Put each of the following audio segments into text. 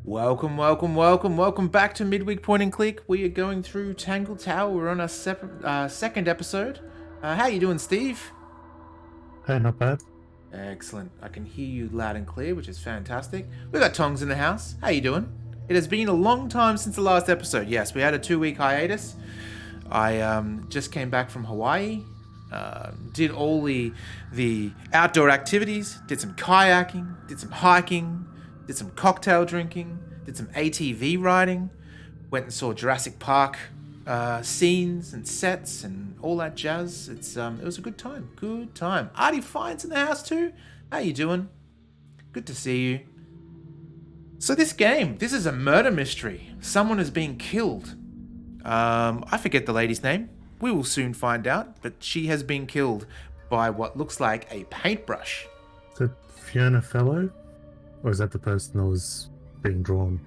Welcome back to Midweek Point and Click. We are going through Tangle Tower. We're on our second episode. How you doing, Steve? Hey, not bad. Excellent. I can hear you loud and clear, which is fantastic. We got Tongs in the house. How you doing? It has been a long time since the last episode. Yes, we had a 2-week hiatus. I just came back from Hawaii. Did all the outdoor activities. Did some kayaking. Did some hiking. Did some cocktail drinking, did some ATV riding, went and saw Jurassic Park scenes and sets and all that jazz. It was a good time. Good time. Artie Fine's in the house too. How you doing? Good to see you. So this is a murder mystery. Someone is being killed. I forget the lady's name. We will soon find out, but she has been killed by what looks like a paintbrush. Is it Fiona Fellow? Or is that the person that was being drawn?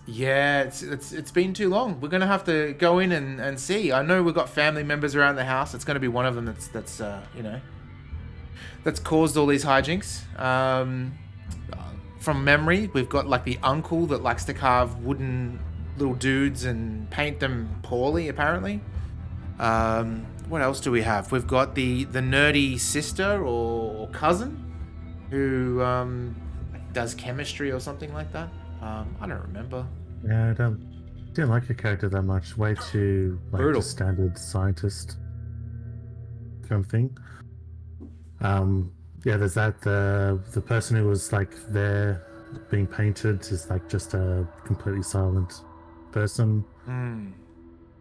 Yeah, it's been too long. We're gonna have to go in and see. I know we've got family members around the house. It's gonna be one of them that's caused all these hijinks. From memory, we've got like the uncle that likes to carve wooden little dudes and paint them poorly, apparently. What else do we have? We've got the nerdy sister or cousin who does chemistry or something like that. I don't remember. Yeah, I didn't like your character that much. Way too Brutal. The standard scientist kind of thing. Yeah, there's that. The person who was like there being painted is like just a completely silent person. I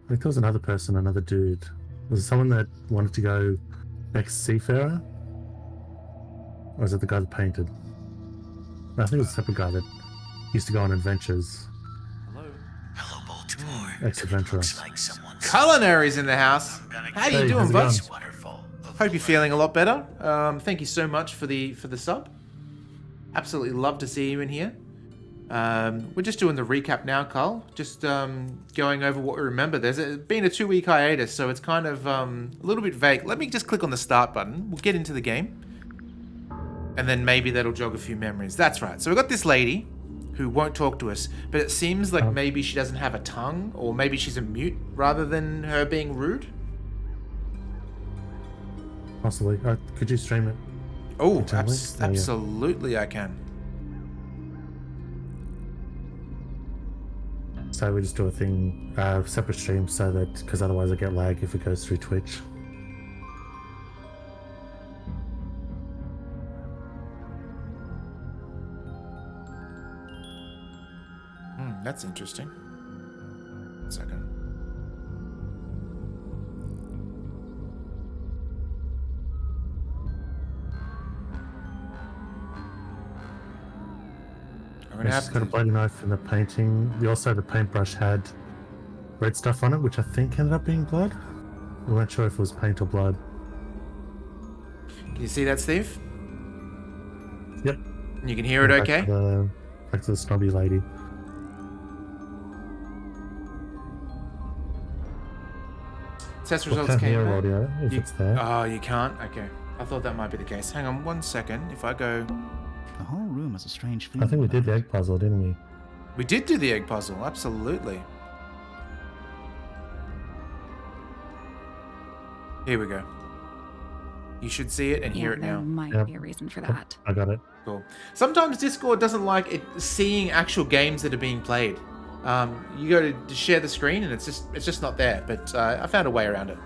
think there was another person, another dude. Was it someone that wanted to go ex-seafarer? Or is it the guy that painted? I think it was a separate guy that used to go on adventures. Hello, Baltimore. Ex-adventurer. Looks like someone's Culinary's in the house. How you Hey, doing, how's it bud? going? waterfall. Hope you're feeling a lot better. Thank you so much for the sub. Absolutely love to see you in here. We're just doing the recap now, Carl. Just going over what we remember. There's been a 2-week hiatus, so it's kind of a little bit vague. Let me just click on the start button. We'll get into the game. And then maybe that'll jog a few memories. That's right. So we've got this lady who won't talk to us, but it seems like maybe she doesn't have a tongue, or maybe she's a mute rather than her being rude. Possibly. Could you stream it? Oh, internally? absolutely I can. So we just do a thing, separate stream, so that because otherwise I get lag if it goes through Twitch. That's interesting. 1 second. I'm gonna have It's got a bloody knife in the painting. The paintbrush had red stuff on it, which I think ended up being blood. We weren't sure if it was paint or blood. Can you see that, Steve? Yep. You can hear it okay? Back to the snobby lady. Test I results can't came hear back. audio if it's there. Oh, you can't? Okay. I thought that might be the case. Hang on 1 second. If I go... The whole room has a strange feeling. I think we did the about egg puzzle, didn't we? We did do the egg puzzle. Absolutely. Here we go. You should see it and hear it There now. might Yep. be a reason for that. I got it. Cool. Sometimes Discord doesn't like it seeing actual games that are being played. You go to share the screen and it's just not there. But I found a way around it.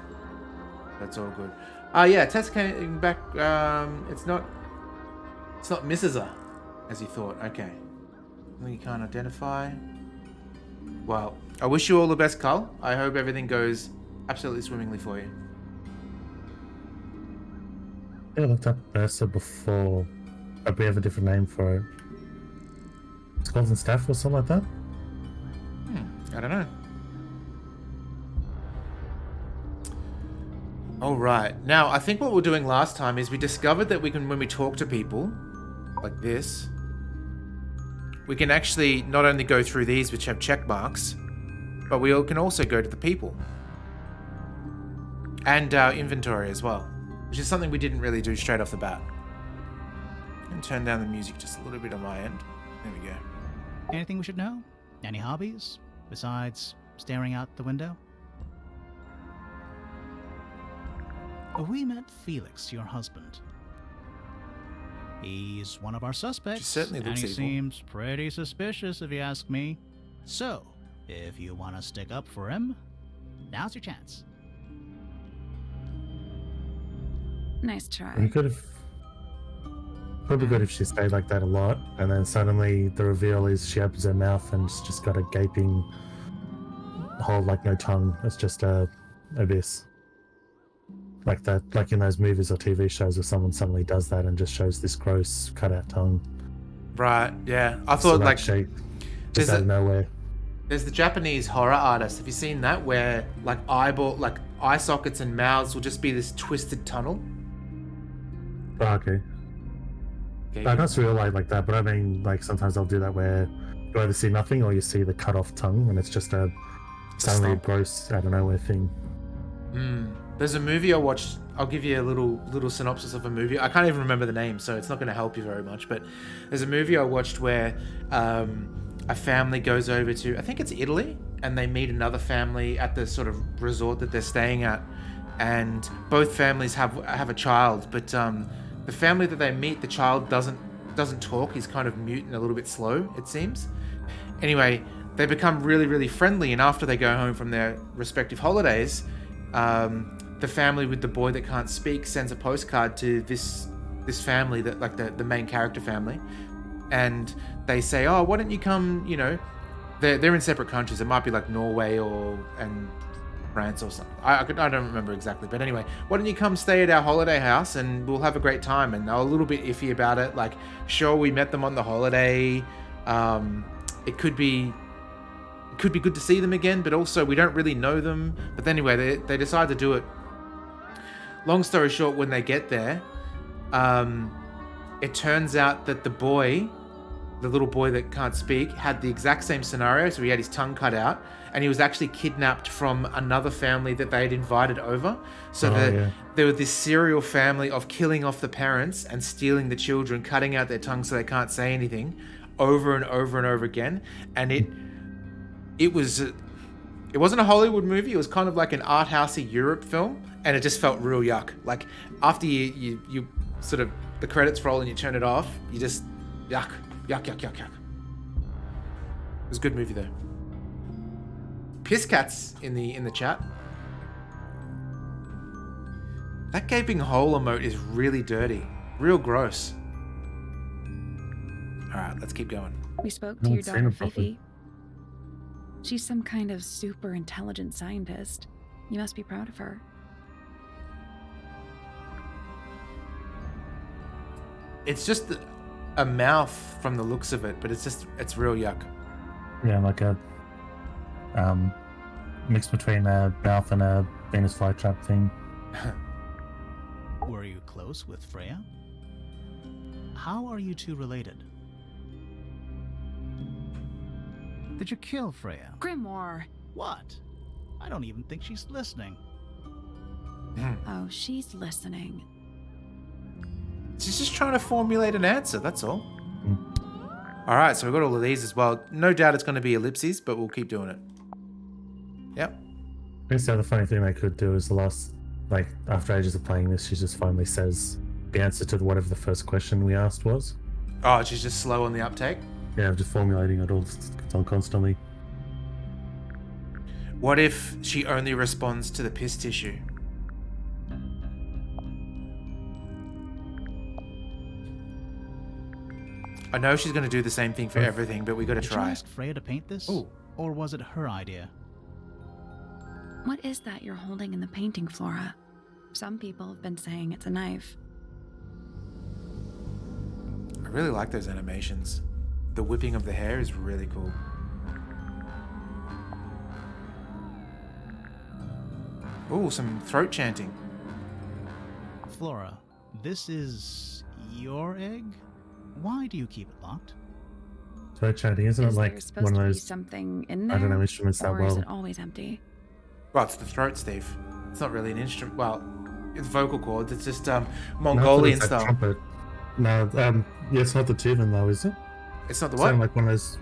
That's all good. Yeah, Tess came back. It's not Mrs. her, as you thought. Okay. You can't identify. Well, I wish you all the best, Carl. I hope everything goes absolutely swimmingly for you. I think I looked up Ursa before, but we have a different name for it. Skulls and Staff or something like that? I don't know. All right. Now, I think what we were doing last time is we discovered that when we talk to people like this, we can actually not only go through these which have check marks, but we can also go to the people and our inventory as well, which is something we didn't really do straight off the bat. And turn down the music just a little bit on my end. There we go. Anything we should know? Any hobbies besides staring out the window? We met Felix, your husband. He's one of our suspects, She certainly and looks he evil. seems pretty suspicious if you ask me. So, if you want to stick up for him, now's your chance. Nice try. We could have. Probably good if she stayed like that a lot, and then suddenly the reveal is she opens her mouth and it's just got a gaping hole, like no tongue. It's just a abyss. Like that, like in those movies or TV shows where someone suddenly does that and just shows this gross cutout tongue. Right, yeah. I It's thought, the right like, shape, there's just out of nowhere. there's the Japanese horror artists. Have you seen that? Where, like, eye sockets and mouths will just be this twisted tunnel? Oh, okay. Okay. I don't realize like that, but I mean, like sometimes they'll do that where you either see nothing or you see the cut off tongue, and it's just a suddenly a stump. gross out of nowhere thing. There's a movie I watched. I'll give you a little synopsis of a movie. I can't even remember the name, so it's not going to help you very much. But there's a movie I watched where a family goes over to, I think it's Italy, and they meet another family at the sort of resort that they're staying at, and both families have a child, but the family that they meet, the child doesn't talk. He's kind of mute and a little bit slow, it seems. Anyway, they become really, really friendly, and after they go home from their respective holidays, the family with the boy that can't speak sends a postcard to this family, that like the main character family, and they say, oh, why don't you come, you know, they're in separate countries. It might be like Norway and France or something. I don't remember exactly, but anyway, why don't you come stay at our holiday house and we'll have a great time. And they're a little bit iffy about it, like, sure, we met them on the holiday, it could be good to see them again, but also we don't really know them. But anyway, they decide to do it. Long story short, when they get there, it turns out that the little boy that can't speak, had the exact same scenario. So he had his tongue cut out, and he was actually kidnapped from another family that they had invited over. So there was this serial family of killing off the parents and stealing the children, cutting out their tongues so they can't say anything, over and over and over again. And it wasn't a Hollywood movie. It was kind of like an art housey Europe film, and it just felt real yuck. Like after you sort of, the credits roll and you turn it off, you just yuck. It was a good movie though. Piss cats in the chat. That gaping hole emote is really dirty, real gross. All right, let's keep going. We spoke No to your one's seen daughter her properly. Fifi. She's some kind of super intelligent scientist. You must be proud of her. It's just a mouth from the looks of it, but it's real yuck. Yeah, like a mix between a mouth and a Venus flytrap thing. Were you close with Freya? How are you two related? Did you kill Freya? Grimoire! What? I don't even think she's listening. Oh, she's listening. She's just trying to formulate an answer, that's all. All right, so we've got all of these as well. No doubt it's going to be ellipses, but we'll keep doing it. Yep. I guess the other funny thing they could do is after ages of playing this, she just finally says the answer to whatever the first question we asked was. Oh, she's just slow on the uptake. Yeah, just formulating it all constantly. What if she only responds to the piss tissue? I know she's going to do the same thing for everything, but we got to Did you try. ask Freya to paint this? Ooh. Or was it her idea? What is that you're holding in the painting, Flora? Some people have been saying it's a knife. I really like those animations. The whipping of the hair is really cool. Ooh, some throat chanting. Flora, this is your egg? Why do you keep it locked? So chatting, isn't it Is like there supposed one of to be those? something in there? I don't know instruments that or is well. it always empty? Well, it's the throat, Steve. It's not really an instrument. Well, it's vocal cords. It's just No, I thought Mongolian it was that style. trumpet. No, yeah, it's not the tuban though, is it? It's not the Sound what? like one of those.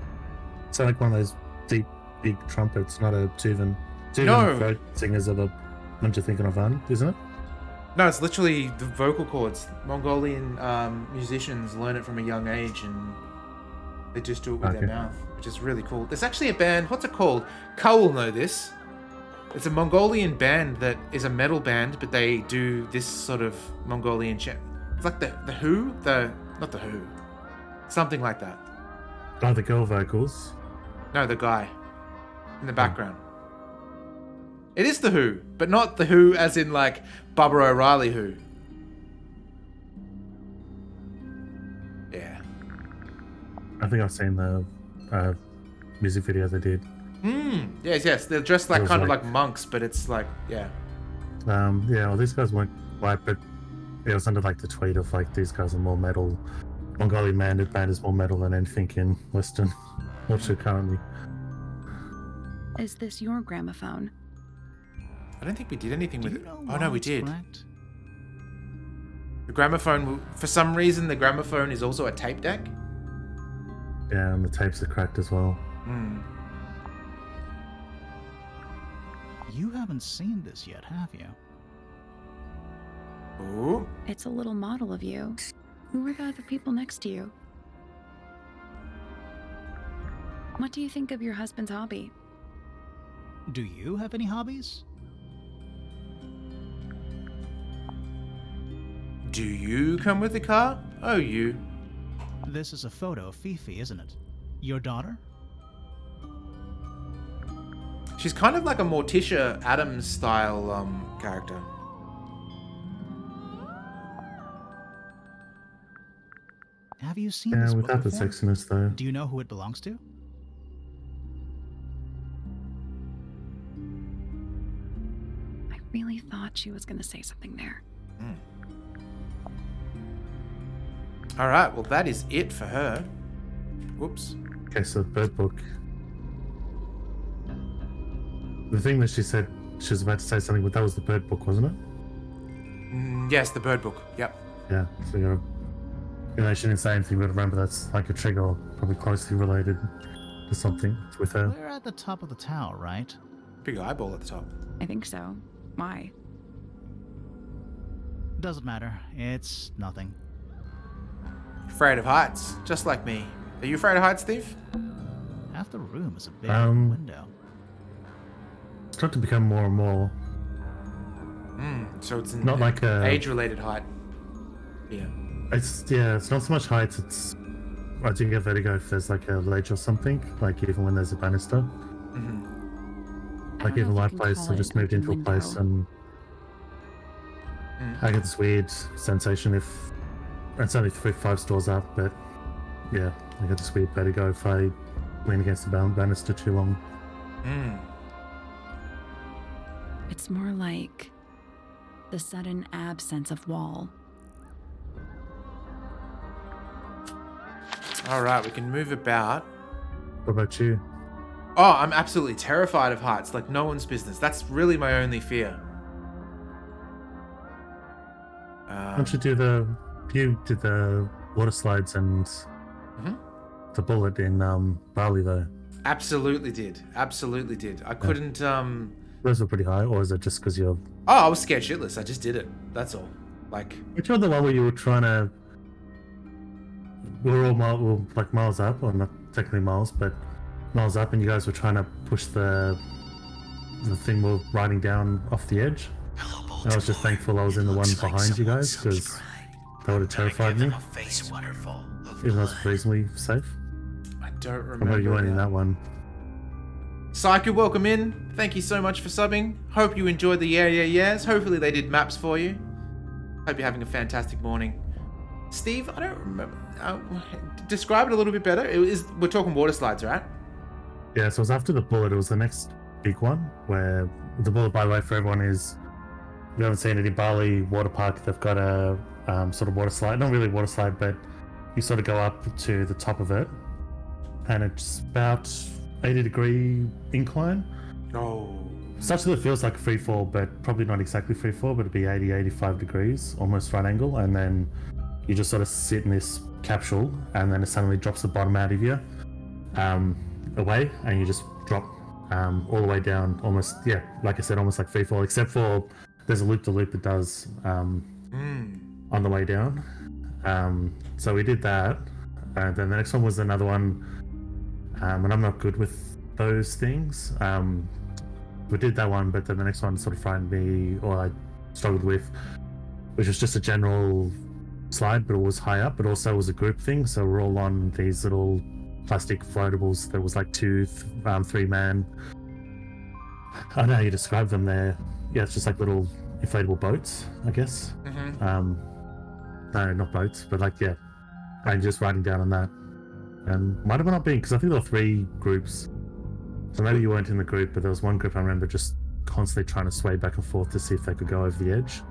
It's like one of those deep, big trumpets, not a Tuvan. Tuvan No. folk singers are the ones you're thinking of, isn't it? No, it's literally the vocal cords. Mongolian musicians learn it from a young age, and they just do it with their Okay. mouth, which is really cool. There's actually a band. What's it called? Ka will know this. It's a Mongolian band that is a metal band, but they do this sort of Mongolian chant. It's like the Who, not the Who, something like that. Oh, the girl vocals. No, the guy in the background. It is the Who, but not the Who as in like Bubba O'Reilly Who. Yeah. I think I've seen the music video they did. Yes. They're dressed like It was kind of like- like monks, but it's like, yeah. Yeah, well, these guys weren't white, but it was under like the tweet of like these guys are more metal. Mongolian band is more metal than anything in Western culture currently. Is this your gramophone? I don't think we did anything Do with you it. know Oh why no, we it's did. cracked? The gramophone, for some reason, the gramophone is also a tape deck. Yeah, and the tapes are cracked as well. You haven't seen this yet, have you? Ooh. It's a little model of you. Who are the other people next to you? What do you think of your husband's hobby? Do you have any hobbies? Do you come with the car? Oh, you. This is a photo of Fifi, isn't it? Your daughter? She's kind of like a Morticia Adams style character. Have you seen Yeah, this book without the before? sexiness though. Do you know who it belongs to? I really thought she was going to say something there. All right, well, that is it for her. Whoops. Okay, so the bird book. The thing that she said she was about to say something, but that was the bird book, wasn't it? Yes, the bird book. Yep. Yeah. So you know, she didn't say anything, but remember that's like a trigger, or probably closely related to something with her. We're at the top of the tower, right? Big eyeball at the top. I think so. Why? Doesn't matter. It's nothing. Afraid of heights, just like me. Are you afraid of heights, Steve? Half the room is a big window. It's starting to become more and more. So it's Not like a- age-related height. Yeah. It's not so much heights. It's I do get vertigo if there's like a ledge or something. Like even when there's a banister. I Like don't know even if my you can place, call I it just an moved into a open place window. and I get this weird sensation if it's only 5 stores up, but yeah, I get this weird vertigo if I lean against the banister too long. It's more like the sudden absence of wall. All right, we can move about. What about you? Oh, I'm absolutely terrified of heights, like no one's business. That's really my only fear. Why don't you did the water slides and the bullet in Bali though? Absolutely did. Absolutely did. I couldn't. Those were pretty high, or is it just because you're? Oh, I was scared shitless. I just did it. That's all. Like, Which one the one where you were trying to? We were all like miles up, or not technically miles, but miles up, and you guys were trying to push the thing we were riding down off the edge. Hello, Baltimore. And I was just thankful I was in the one Looks like behind you someone guys, because subscribed. that would have terrified me, Give them a face waterfall of even though it's blood. reasonably safe. I don't Although remember. you weren't in that one. Psycho, welcome in. Thank you so much for subbing. Hope you enjoyed the yeahs. Hopefully they did maps for you. Hope you're having a fantastic morning. Steve, I don't remember. Describe it a little bit better. We're talking water slides, right? Yeah, so it was after the bullet. It was the next big one, where the bullet, by the way, for everyone is, if you haven't seen it in Bali Water Park, they've got a sort of water slide. Not really a water slide, but you sort of go up to the top of it, and it's about 80-degree incline. Oh. Such that it feels like a free fall, but probably not exactly free fall, but it'd be 80, 85 degrees, almost right angle, and then you just sort of sit in this capsule, and then it suddenly drops the bottom out of you. away, and you just drop all the way down, almost, yeah, like I said, almost like free fall, except for there's a loop-to-loop that does on the way down. So we did that, and then the next one was another one, and I'm not good with those things. We did that one, but then the next one sort of frightened me, or I struggled with, which was just a general slide, but it was high up, but also was a group thing. So we're all on these little plastic floatables. There was like 3-man. I don't know how you describe them. There, yeah, it's just like little inflatable boats, I guess. No, not boats, but like, yeah, and just riding down on that. And might have not been, because I think there were 3 groups. So maybe you weren't in the group, but there was one group I remember just constantly trying to sway back and forth to see if they could go over the edge.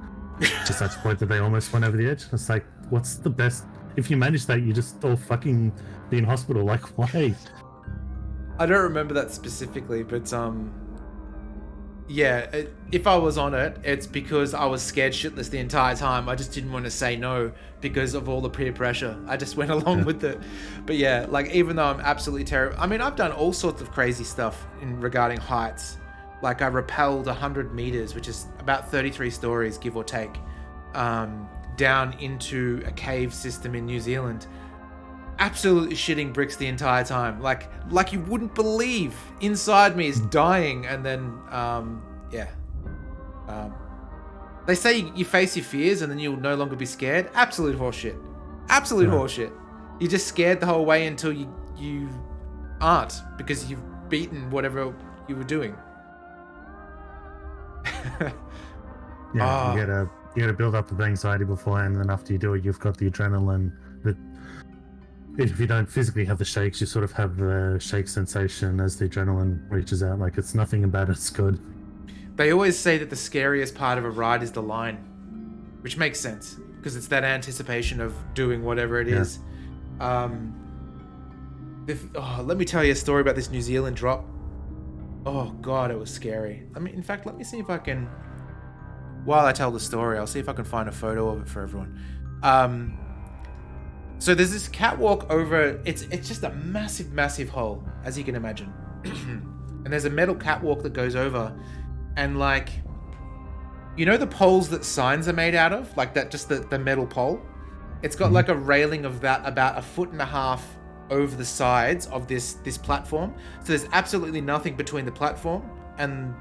To such a point that they almost went over the edge. It's like, what's the best? If you manage that, you just all fucking be in hospital. Like, why? I don't remember that specifically, but yeah, if I was on it, it's because I was scared shitless the entire time. I just didn't want to say no because of all the peer pressure. I just went along with it. But yeah, like, even though I'm absolutely terrible, I mean, I've done all sorts of crazy stuff regarding heights. Like, I rappelled 100 meters, which is about 33 stories, give or take, down into a cave system in New Zealand. Absolutely shitting bricks the entire time. Like you wouldn't believe. Inside me is dying, and then, they say you face your fears and then you'll no longer be scared. Absolute horseshit. Absolute horseshit. You're just scared the whole way until you aren't, because you've beaten whatever you were doing. Yeah, you gotta build up the anxiety beforehand, and then after you do it, you've got the adrenaline. That if you don't physically have the shakes, you sort of have the shake sensation as the adrenaline reaches out. Like, it's nothing about it's good. They always say that the scariest part of a ride is the line, which makes sense because it's that anticipation of doing whatever it is. Let me tell you a story about this New Zealand drop. Oh god, it was scary. I mean, in fact, let me see if I can. While I tell the story, I'll see if I can find a photo of it for everyone. So there's this catwalk over. It's just a massive hole, as you can imagine. And there's a metal catwalk that goes over, and like, you know the poles that signs are made out of, like that, just the metal pole. It's got like a railing of that about 1.5 feet over the sides of this platform. So there's absolutely nothing between the platform and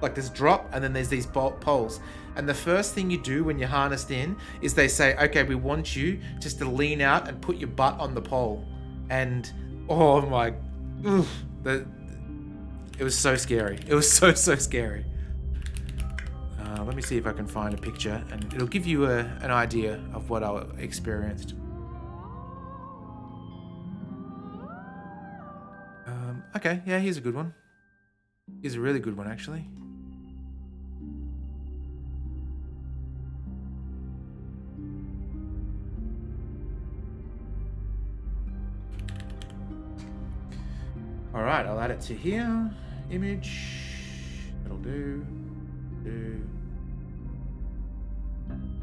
like this drop, and then there's these poles. And the first thing you do when you're harnessed in is they say, okay, we want you just to lean out and put your butt on the pole. And oh my, it was so scary. It was so scary. Let me see if I can find a picture, and it'll give you an idea of what I experienced. Okay, yeah, here's a good one. Here's a really good one, actually. Alright, I'll add it to here. Image. That'll do.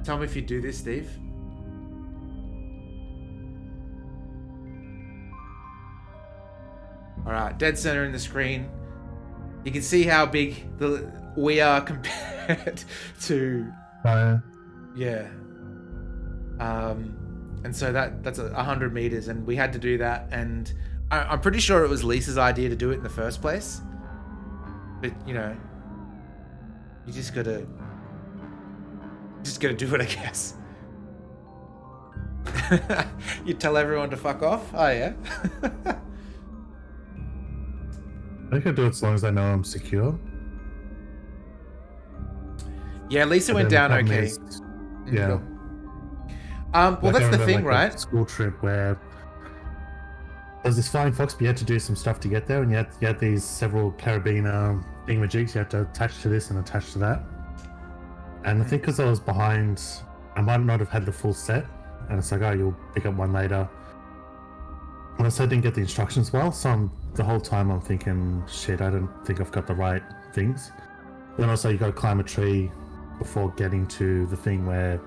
Tell me if you do this, Steve. Alright, dead center in the screen. You can see how big we are compared to... yeah. And so that's 100 meters, and we had to do that, and I'm pretty sure it was Lisa's idea to do it in the first place. But, you know, you just gotta do it, I guess. You tell everyone to fuck off? Oh, yeah? I can do it as long as I know I'm secure. Yeah, Lisa went down okay. Yeah. Well, like, that's the thing, right? School trip where there's this flying fox, but you had to do some stuff to get there, and you had these several carabiner thingamajigs you had to attach to this and attach to that. And I think because I was behind, I might not have had the full set, and it's like, oh, you'll pick up one later. And I also didn't get the instructions well, so the whole time I'm thinking, shit, I don't think I've got the right things. Then also you got to climb a tree before getting to the thing where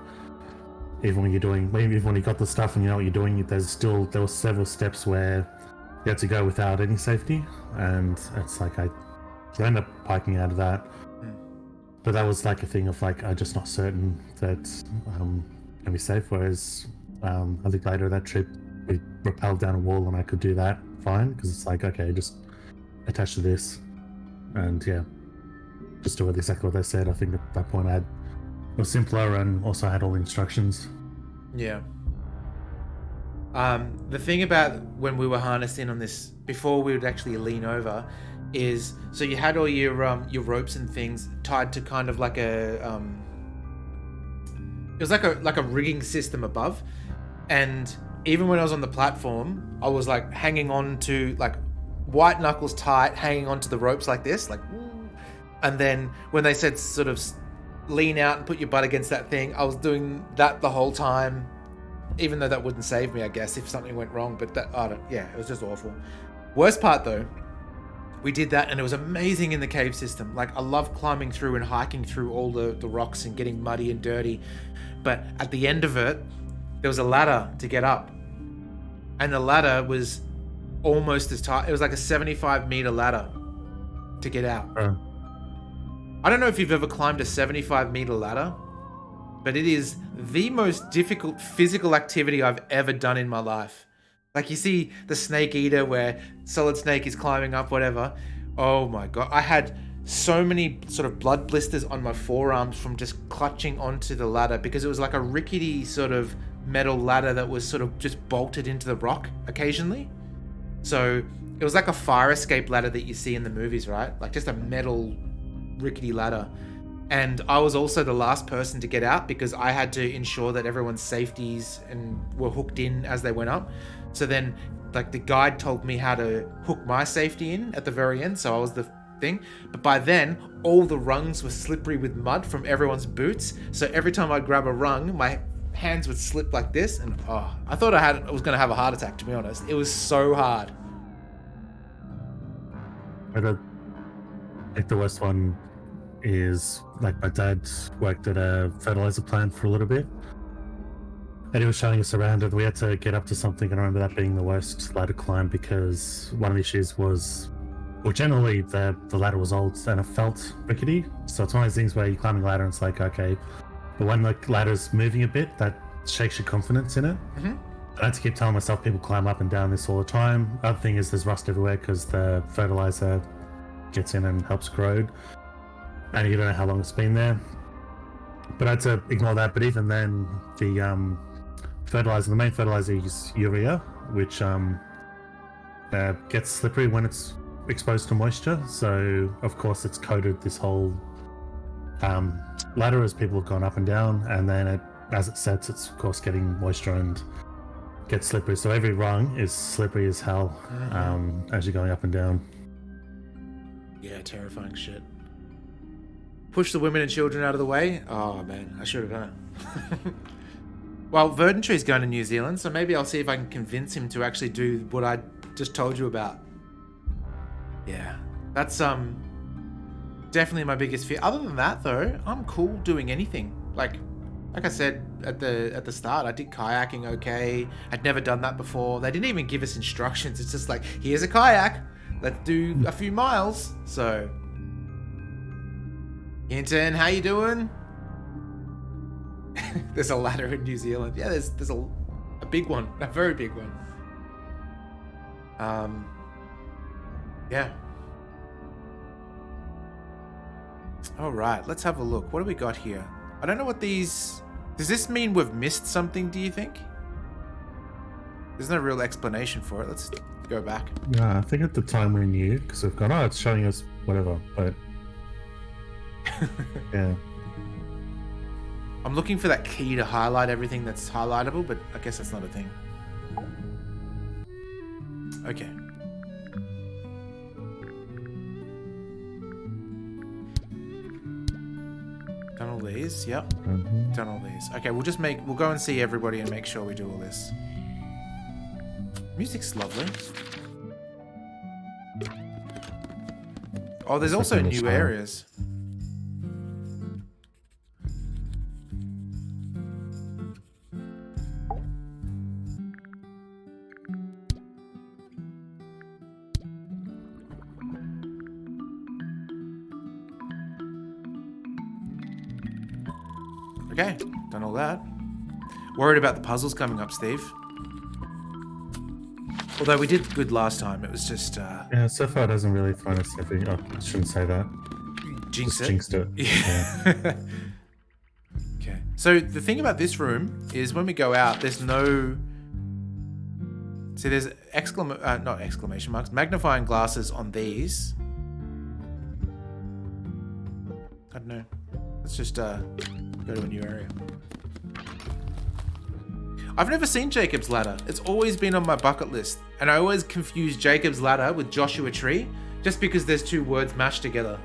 even when you got the stuff and you know what you're doing, there were several steps where you had to go without any safety, and it's like I ended up piking out of that. But that was like a thing of like I'm just not certain that can be safe. Whereas I think later that trip we rappelled down a wall and I could do that fine because it's like okay, just attach to this, and yeah, just do exactly what they said. I think at that point it was simpler and also had all the instructions. Yeah. The thing about when we were harnessed in on this before we would actually lean over is so you had all your ropes and things tied to kind of like a it was like a rigging system above, and even when I was on the platform I was like hanging on to like white knuckles tight, hanging onto the ropes like this, like, and then when they said sort of lean out and put your butt against that thing, I was doing that the whole time, even though that wouldn't save me, I guess, if something went wrong. But that, yeah, it was just awful. Worst part though, we did that and it was amazing in the cave system. Like I love climbing through and hiking through all the rocks and getting muddy and dirty. But at the end of it, there was a ladder to get up. And the ladder was almost as tight. It was like a 75-meter ladder to get out. I don't know if you've ever climbed a 75-meter ladder, but it is the most difficult physical activity I've ever done in my life. Like you see the Snake Eater where Solid Snake is climbing up, whatever. Oh my God. I had so many sort of blood blisters on my forearms from just clutching onto the ladder because it was like a rickety sort of metal ladder that was sort of just bolted into the rock occasionally. So it was like a fire escape ladder that you see in the movies, right? Like just a metal rickety ladder. And I was also the last person to get out because I had to ensure that everyone's safeties and were hooked in as they went up. So then like the guide told me how to hook my safety in at the very end. So I was the thing. But by then all the rungs were slippery with mud from everyone's boots. So every time I'd grab a rung, my hands would slip like this. And I thought I was going to have a heart attack, to be honest. It was so hard. I think the worst one is like my dad worked at a fertilizer plant for a little bit and he was showing us around and we had to get up to something, and I remember that being the worst ladder climb because one of the issues was, well, generally the ladder was old and it felt rickety, so it's one of those things where you're climbing a ladder and it's like okay, but when the ladder's moving a bit that shakes your confidence in it. I had to keep telling myself people climb up and down this all the time. Other thing is there's rust everywhere because the fertilizer gets in and helps corrode. And you don't know how long it's been there. But I had to ignore that. But even then, the fertilizer, the main fertilizer is urea, which gets slippery when it's exposed to moisture. So, of course, it's coated this whole ladder as people have gone up and down. And then as it sets, it's, of course, getting moisture and gets slippery. So every rung is slippery as hell as you're going up and down. Yeah, terrifying shit. Push the women and children out of the way. Oh man, I should have done it. Well, Verdantree's going to New Zealand, so maybe I'll see if I can convince him to actually do what I just told you about. Yeah, that's definitely my biggest fear. Other than that, though, I'm cool doing anything. Like I said at the start, I did kayaking okay. I'd never done that before. They didn't even give us instructions. It's just like, here's a kayak. Let's do a few miles. So, Hinton, how you doing? There's a ladder in New Zealand. Yeah, there's a big one, a very big one. Yeah. All right, let's have a look. What do we got here? I don't know what these... Does this mean we've missed something, do you think? There's no real explanation for it. Let's go back. Yeah, I think at the time we knew, because we've gone, it's showing us whatever, but... yeah. I'm looking for that key to highlight everything that's highlightable, but I guess that's not a thing. Okay. Done all these, yep. Done all these. Okay, we'll go and see everybody and make sure we do all this. Music's lovely. Oh, there's also new areas. Okay, done all that. Worried about the puzzles coming up, Steve. Although we did good last time, it was just Yeah, so far it doesn't really find us every. Oh, I shouldn't say that. jinx Just it. jinxed it. Yeah. Okay. So the thing about this room is when we go out, there's no. See, there's not exclamation marks, magnifying glasses on these. I don't know. Let's just go to a new area. I've never seen Jacob's Ladder. It's always been on my bucket list, and I always confuse Jacob's Ladder with Joshua Tree, just because there's two words mashed together.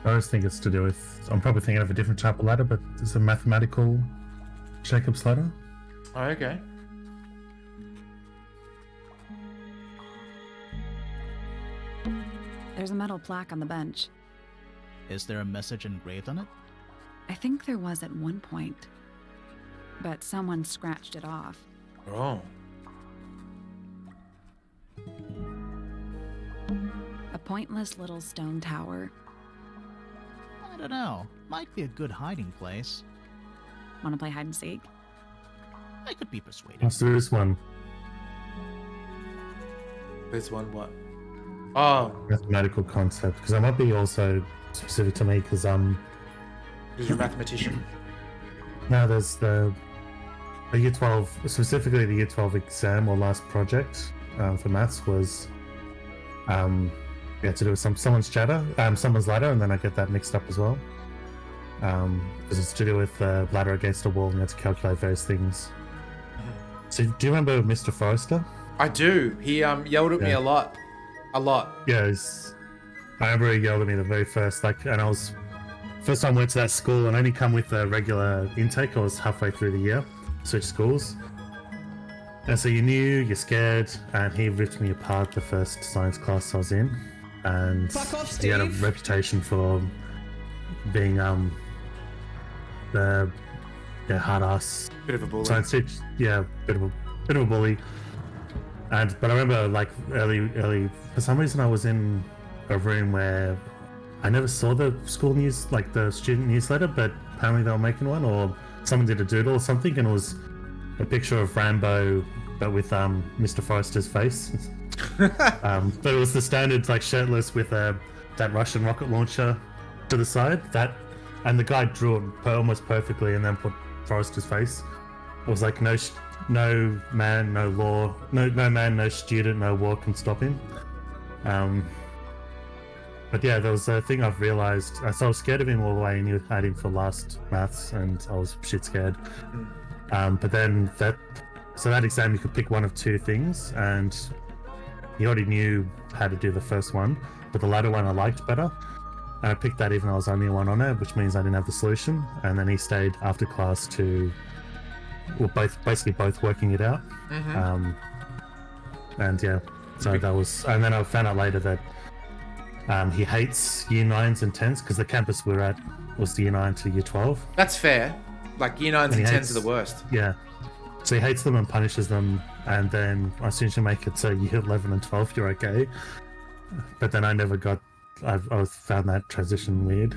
I always think it's to do with. I'm probably thinking of a different type of ladder, but it's a mathematical Jacob's ladder. Oh, okay. There's a metal plaque on the bench. Is there a message engraved on it? I think there was at one point, but someone scratched it off. Oh. A pointless little stone tower. I don't know. Might be a good hiding place. Want to play hide and seek? I could be persuaded. Let's do this one. This one what? Oh, Mathematical concept, because that might be also specific to me, because you're a mathematician. now there's the year 12, specifically the year 12 exam or last project for maths was to do with someone's ladder, and then I get that mixed up as well, because it's to do with ladder against a wall, and you have to calculate various things. So do you remember Mr. Forrester? I do. He yelled at me a lot. Yeah, I remember he yelled at me the very first, and I was first time I went to that school, and I only come with a regular intake. I was halfway through the year, switched schools, and so you're scared, and he ripped me apart the first science class I was in, and Fuck off, he had a Steve. reputation for being the hard ass Bit of a bully. science teacher. Yeah, bit of a bully. But I remember, like, early, for some reason I was in a room where I never saw the school news, like the student newsletter, but apparently they were making one, or someone did a doodle or something, and it was a picture of Rambo, but with Mr. Forrester's face. But it was the standard, like, shirtless with that Russian rocket launcher to the side. And the guy drew it almost perfectly, and then put Forrester's face. It was like no man, no law, no man, no student, no war can stop him. But yeah, there was a thing I've realized. So I was scared of him all the way, and you had him for last maths, and I was shit scared. But then that exam, you could pick one of two things, and he already knew how to do the first one, but the latter one I liked better. And I picked that even though I was only one on it, which means I didn't have the solution. And then he stayed after class to, basically both working it out. And yeah, so that was, and then I found out later that he hates year 9s and 10s, because the campus we're at was the year 9 to year 12. That's fair. Like year 9s and he 10s hates- are the worst. Yeah. So he hates them and punishes them, and then as soon as you make it to year 11 and 12, you're okay. But then I never got, I found that transition weird.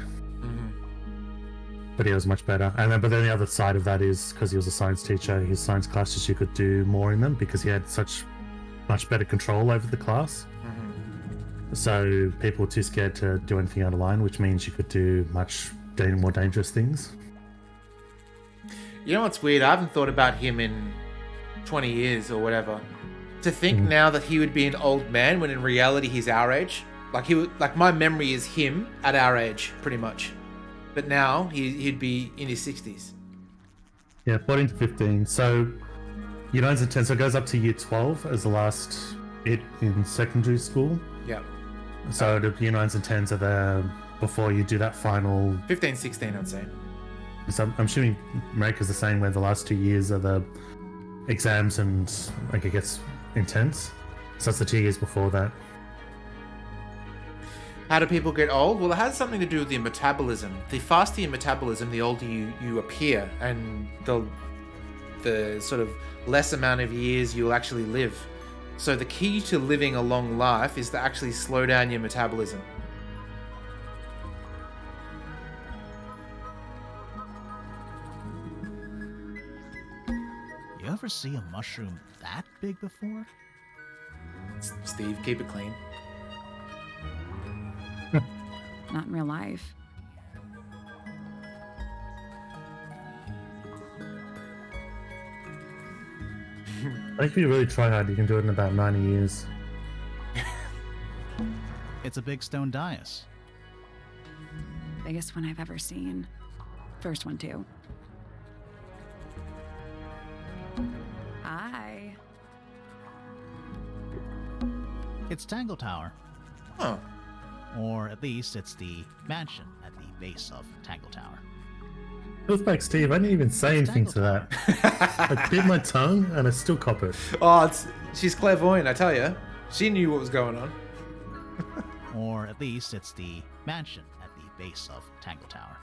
But he was much better. But then the other side of that is, because he was a science teacher, his science classes, you could do more in them because he had much better control over the class. So people were too scared to do anything out of line, which means you could do much more dangerous things. You know what's weird? I haven't thought about him in 20 years or whatever. To think now that he would be an old man when in reality he's our age. Like my memory is him at our age, pretty much. But now he'd be in his 60s. Yeah, 14 to 15. So year 9s and 10s, so it goes up to year 12 as the last bit in secondary school. Yeah. So the year 9s and 10s are there before you do that final. 15, 16, I'd say. So I'm assuming America's the same, where the last 2 years are the exams and like it gets intense. So that's the 2 years before that. How do people get old? Well, it has something to do with your metabolism. The faster your metabolism, the older you appear, and the sort of less amount of years you'll actually live. So the key to living a long life is to actually slow down your metabolism. ever see a mushroom that big before? Steve, keep it clean. Not in real life. I think if you really try hard, you can do it in about 90 years. It's a big stone dais. Biggest one I've ever seen. First one, too. Hi. It's Tangle Tower. Oh. Or at least it's the mansion at the base of Tangle Tower. Feels like Steve, I didn't even say It's anything to Tangle that. I bit my tongue and I still cop it. Oh, she's clairvoyant, I tell you. She knew what was going on. Or at least it's the mansion at the base of Tangle Tower.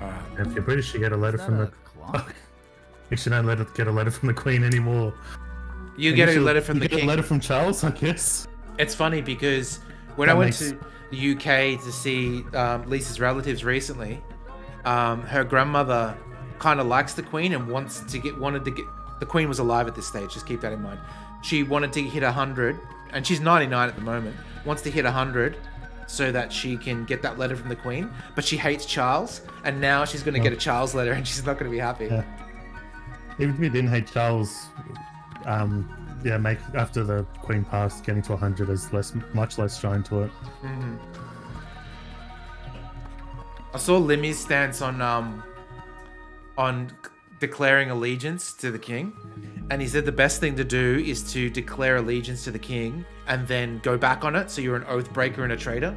Alright. If you're British, you get a letter Is from that the. a clock? You should not get a letter from the Queen anymore. You And get a should- letter from you the get king. a letter from Charles, I guess. It's funny because when That I went makes- to the UK to see Lisa's relatives recently, her grandmother kind of likes the Queen and wanted to get. The Queen was alive at this stage. Just keep that in mind. She wanted to hit 100, and she's 99 at the moment. Wants to hit 100 so that she can get that letter from the Queen. But she hates Charles, and now she's going to get a Charles letter, and she's not going to be happy. Yeah. Even if you didn't hate Charles, make after the Queen passed, getting to 100 is much less shine to it. Mm-hmm. I saw Limmy's stance on declaring allegiance to the king, and he said the best thing to do is to declare allegiance to the king and then go back on it, so you're an oath breaker and a traitor.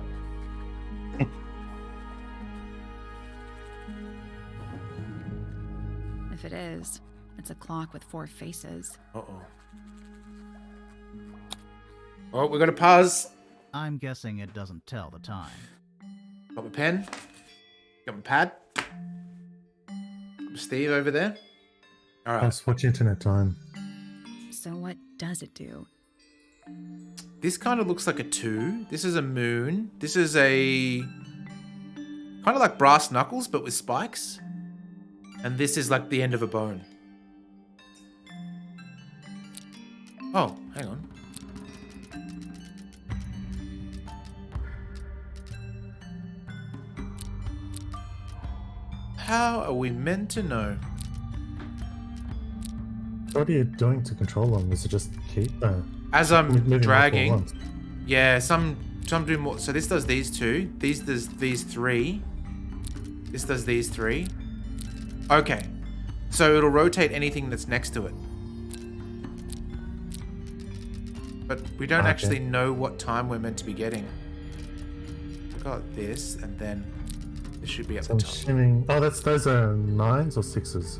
If it is, it's a clock with 4 faces. Uh-oh. Oh, we're gonna pause. I'm guessing it doesn't tell the time. Got my pen. Got my pad. Steve over there. All right. Plus, what's internet time? So what does it do? This kind of looks like a 2. This is a moon. This is a kind of like brass knuckles, but with spikes. And this is like the end of a bone. Oh, hang on. How are we meant to know? What are you doing to control them? Is it just keep? As I'm moving them all at dragging, once. yeah, some do more. So this does these 2. These does these 3. This does these 3. Okay, so it'll rotate anything that's next to it. But we don't Okay. actually know what time we're meant to be getting. We got this, and then this should be at So the I'm top. assuming. Oh, those are 9s or 6s.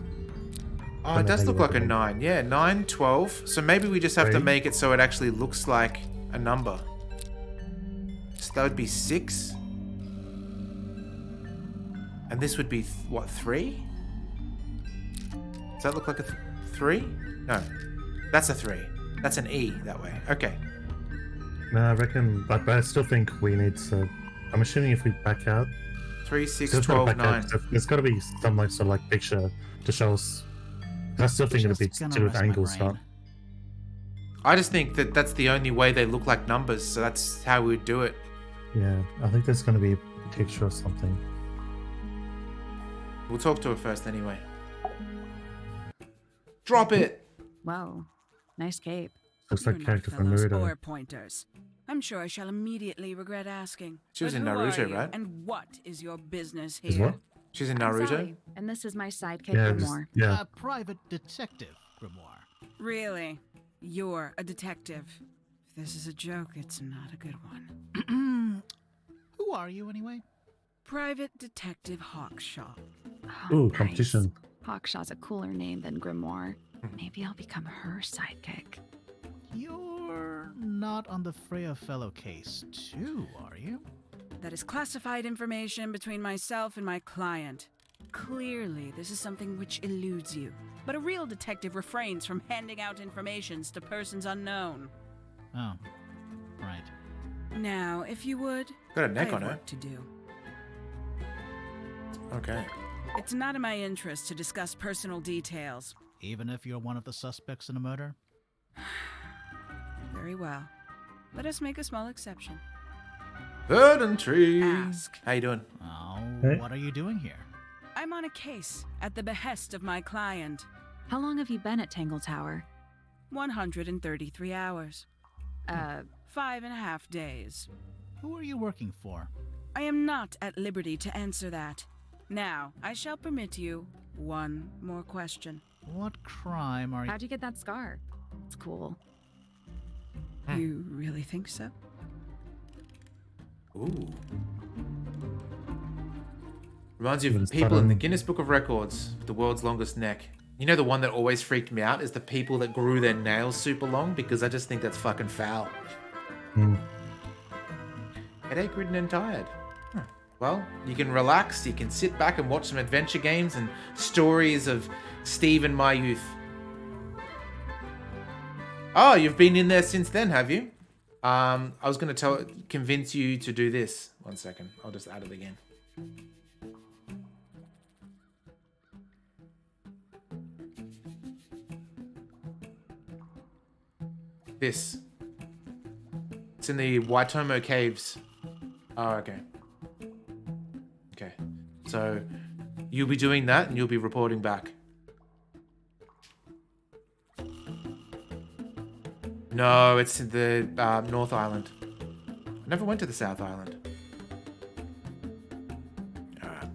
Oh, it does look like a 9. Yeah, 9, 12. So maybe we just have to 3. make it so it actually looks like a number. So that would be 6. And this would be, what, 3? Does that look like a 3? No. That's a 3. That's an E that way. Okay. No, I reckon, but I still think we need to. I'm assuming if we back out, 3, 6, so it's gotta 12, back 9. out, so there's got to be some like sort of like picture to show us. I still think it'll be Just gonna to do with rest my angles, brain. not. I just think that that's the only way they look like numbers, so that's how we would do it. Yeah, I think there's going to be a picture or something. We'll talk to her first anyway. Drop it! Whoa, nice cape. Looks You're like a not character from fellows Naruto. or pointers. I'm sure I shall immediately regret asking. She was But in who are Naruto, you, right? And what is your business Is here? what? She's in I'm Naruto. Sally, and this is my sidekick, Yeah, Grimoire. yeah. A private detective, Grimoire. Really? You're a detective. If this is a joke, it's not a good one. Who are you, anyway? Private Detective Hawkshaw. Oh, Ooh, nice. competition. Hawkshaw's a cooler name than Grimoire. Maybe I'll become her sidekick. You're not on the Freya Fellow case, too, are you? That is classified information between myself and my client. Clearly, this is something which eludes you. But a real detective refrains from handing out informations to persons unknown. Oh, right. Now, if you would, Got a I neck have on her. work to do. Okay. It's not in my interest to discuss personal details. Even if you're one of the suspects in a murder? Very well. Let us make a small exception. Verdant tree. Ask. How you doing? Oh, Hey. what are you doing here? I'm on a case at the behest of my client. How long have you been at Tangle Tower? 133 hours. 5.5 days. Who are you working for? I am not at liberty to answer that. Now, I shall permit you one more question. What crime are you... How'd you get that scar? It's cool. You really think so? Ooh. Reminds you Even of people in the sudden- Guinness Book of Records, with the world's longest neck. You know the one that always freaked me out is the people that grew their nails super long, because I just think that's fucking foul. Hmm. Headache ridden and tired. Huh. Well, you can relax, you can sit back and watch some adventure games and stories of Steve and my youth. Oh, you've been in there since then, have you? I was going to convince you to do this. 1 second. I'll just add it again. This. It's in the Waitomo Caves. Oh, okay. Okay. So, you'll be doing that and you'll be reporting back. No, it's in the North Island. I never went to the South Island. Alright.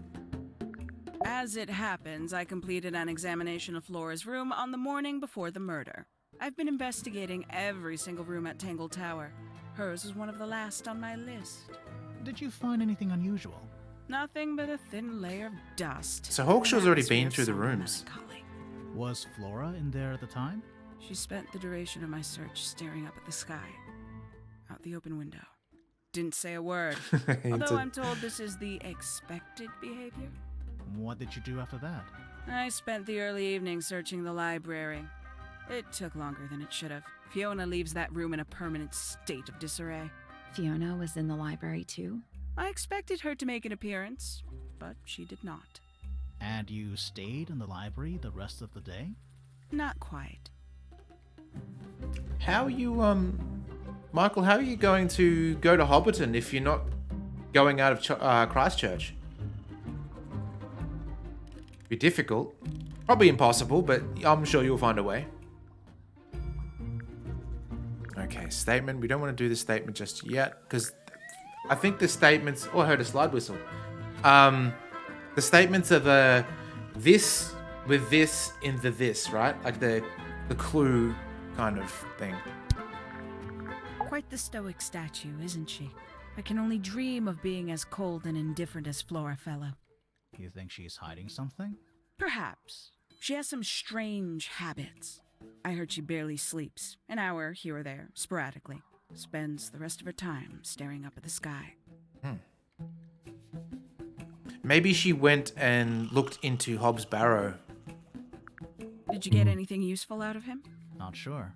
As it happens, I completed an examination of Flora's room on the morning before the murder. I've been investigating every single room at Tangle Tower. Hers was one of the last on my list. Did you find anything unusual? Nothing but a thin layer of dust. So Hawkshaw's An already atmosphere been of through the somber rooms. melancholy. Was Flora in there at the time? She spent the duration of my search staring up at the sky, out the open window. Didn't say a word, although I'm told this is the expected behavior. What did you do after that? I spent the early evening searching the library. It took longer than it should have. Fiona leaves that room in a permanent state of disarray. Fiona was in the library too? I expected her to make an appearance, but she did not. And you stayed in the library the rest of the day? Not quite. How are you, Michael, how are you going to go to Hobbiton if you're not going out of Christchurch? Be difficult. Probably impossible, but I'm sure you'll find a way. Okay, statement. We don't want to do the statement just yet, because I think the statements... Oh, I heard a slide whistle. The statements are the this with this in the this, right? Like the clue kind of thing. Quite the stoic statue, isn't she? I can only dream of being as cold and indifferent as Flora Fellow. You think she's hiding something? Perhaps. She has some strange habits. I heard she barely sleeps, an hour here or there, sporadically. Spends the rest of her time staring up at the sky. Maybe she went and looked into Hobbs Barrow. Did you get anything useful out of him? Not sure.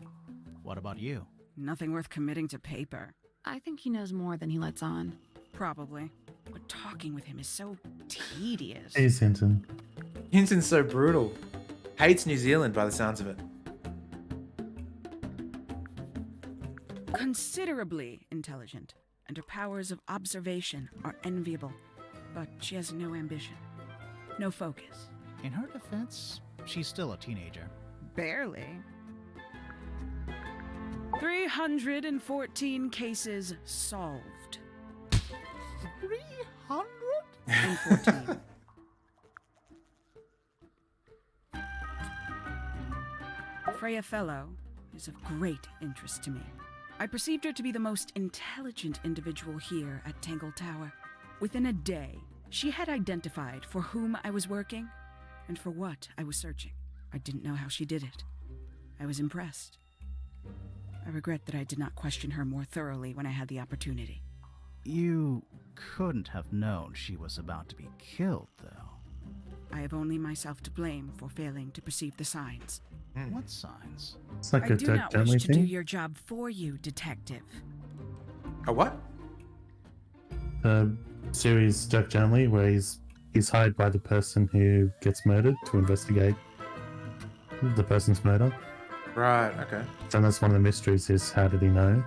What about you? Nothing worth committing to paper. I think he knows more than he lets on. Probably. But talking with him is so tedious. Hey, Hinton. Hinton's so brutal. Hates New Zealand by the sounds of it. Considerably intelligent, and her powers of observation are enviable. But she has no ambition. No focus. In her defense, she's still a teenager. Barely. 314 cases solved. 314. Freya Fellow is of great interest to me. I perceived her to be the most intelligent individual here at Tangle Tower. Within a day, she had identified for whom I was working and for what I was searching. I didn't know how she did it. I was impressed. I regret that I did not question her more thoroughly when I had the opportunity. You couldn't have known she was about to be killed, though. I have only myself to blame for failing to perceive the signs. What signs? It's like I a do Dirk not Gently wish to do thing. your job for you, detective. A what? The series Dirk Gently, where he's He's hired by the person who gets murdered to investigate the person's murder. Right, okay. So that's one of the mysteries is how did he know?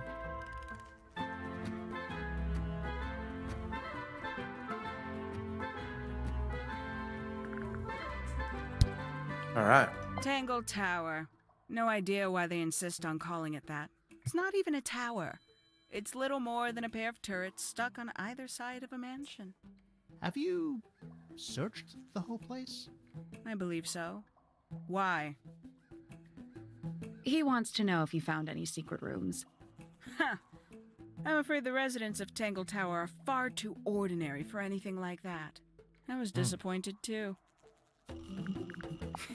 Alright. Tangle Tower. No idea why they insist on calling it that. It's not even a tower. It's little more than a pair of turrets stuck on either side of a mansion. Have you searched the whole place? I believe so. Why? He wants to know if you found any secret rooms. Ha! I'm afraid the residents of Tangle Tower are far too ordinary for anything like that. I was disappointed too.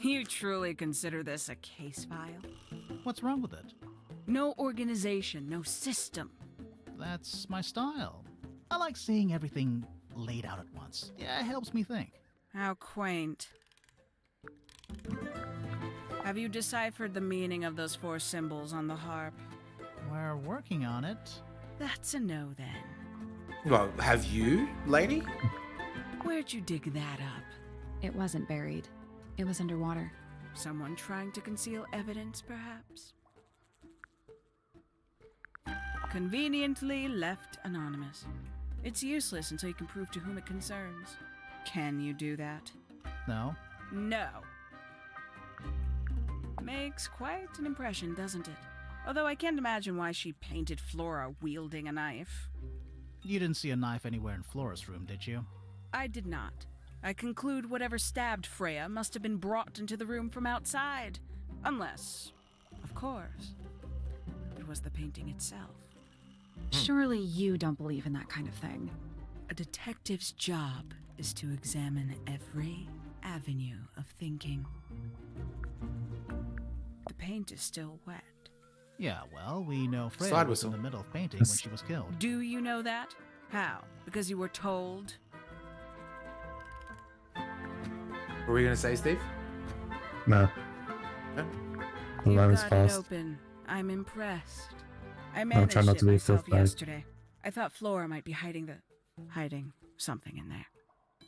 You truly consider this a case file? What's wrong with it? No organization, no system. That's my style. I like seeing everything laid out at once. Yeah, it helps me think. How quaint. Have you deciphered the meaning of those 4 symbols on the harp? We're working on it. That's a no then. Well, have you, lady? Where'd you dig that up? It wasn't buried. It was underwater. Someone trying to conceal evidence, perhaps? Conveniently left anonymous. It's useless until you can prove to whom it concerns. Can you do that? No? No. Makes quite an impression, doesn't it? Although I can't imagine why she painted Flora wielding a knife. You didn't see a knife anywhere in Flora's room, did you? I did not. I conclude whatever stabbed Freya must have been brought into the room from outside. Unless, of course, it was the painting itself. Surely you don't believe in that kind of thing. A detective's job is to examine every avenue of thinking. The paint is still wet. Yeah, well, we know Freya Slide was in whistle. the middle of painting when she was killed. Do you know that? How? Because you were told? What were we going to say, Steve? No. Okay. The You line is got it fast. open. I'm impressed. I I'll managed try not it to be a myself filth bag. yesterday. I thought Flora might be hiding something in there.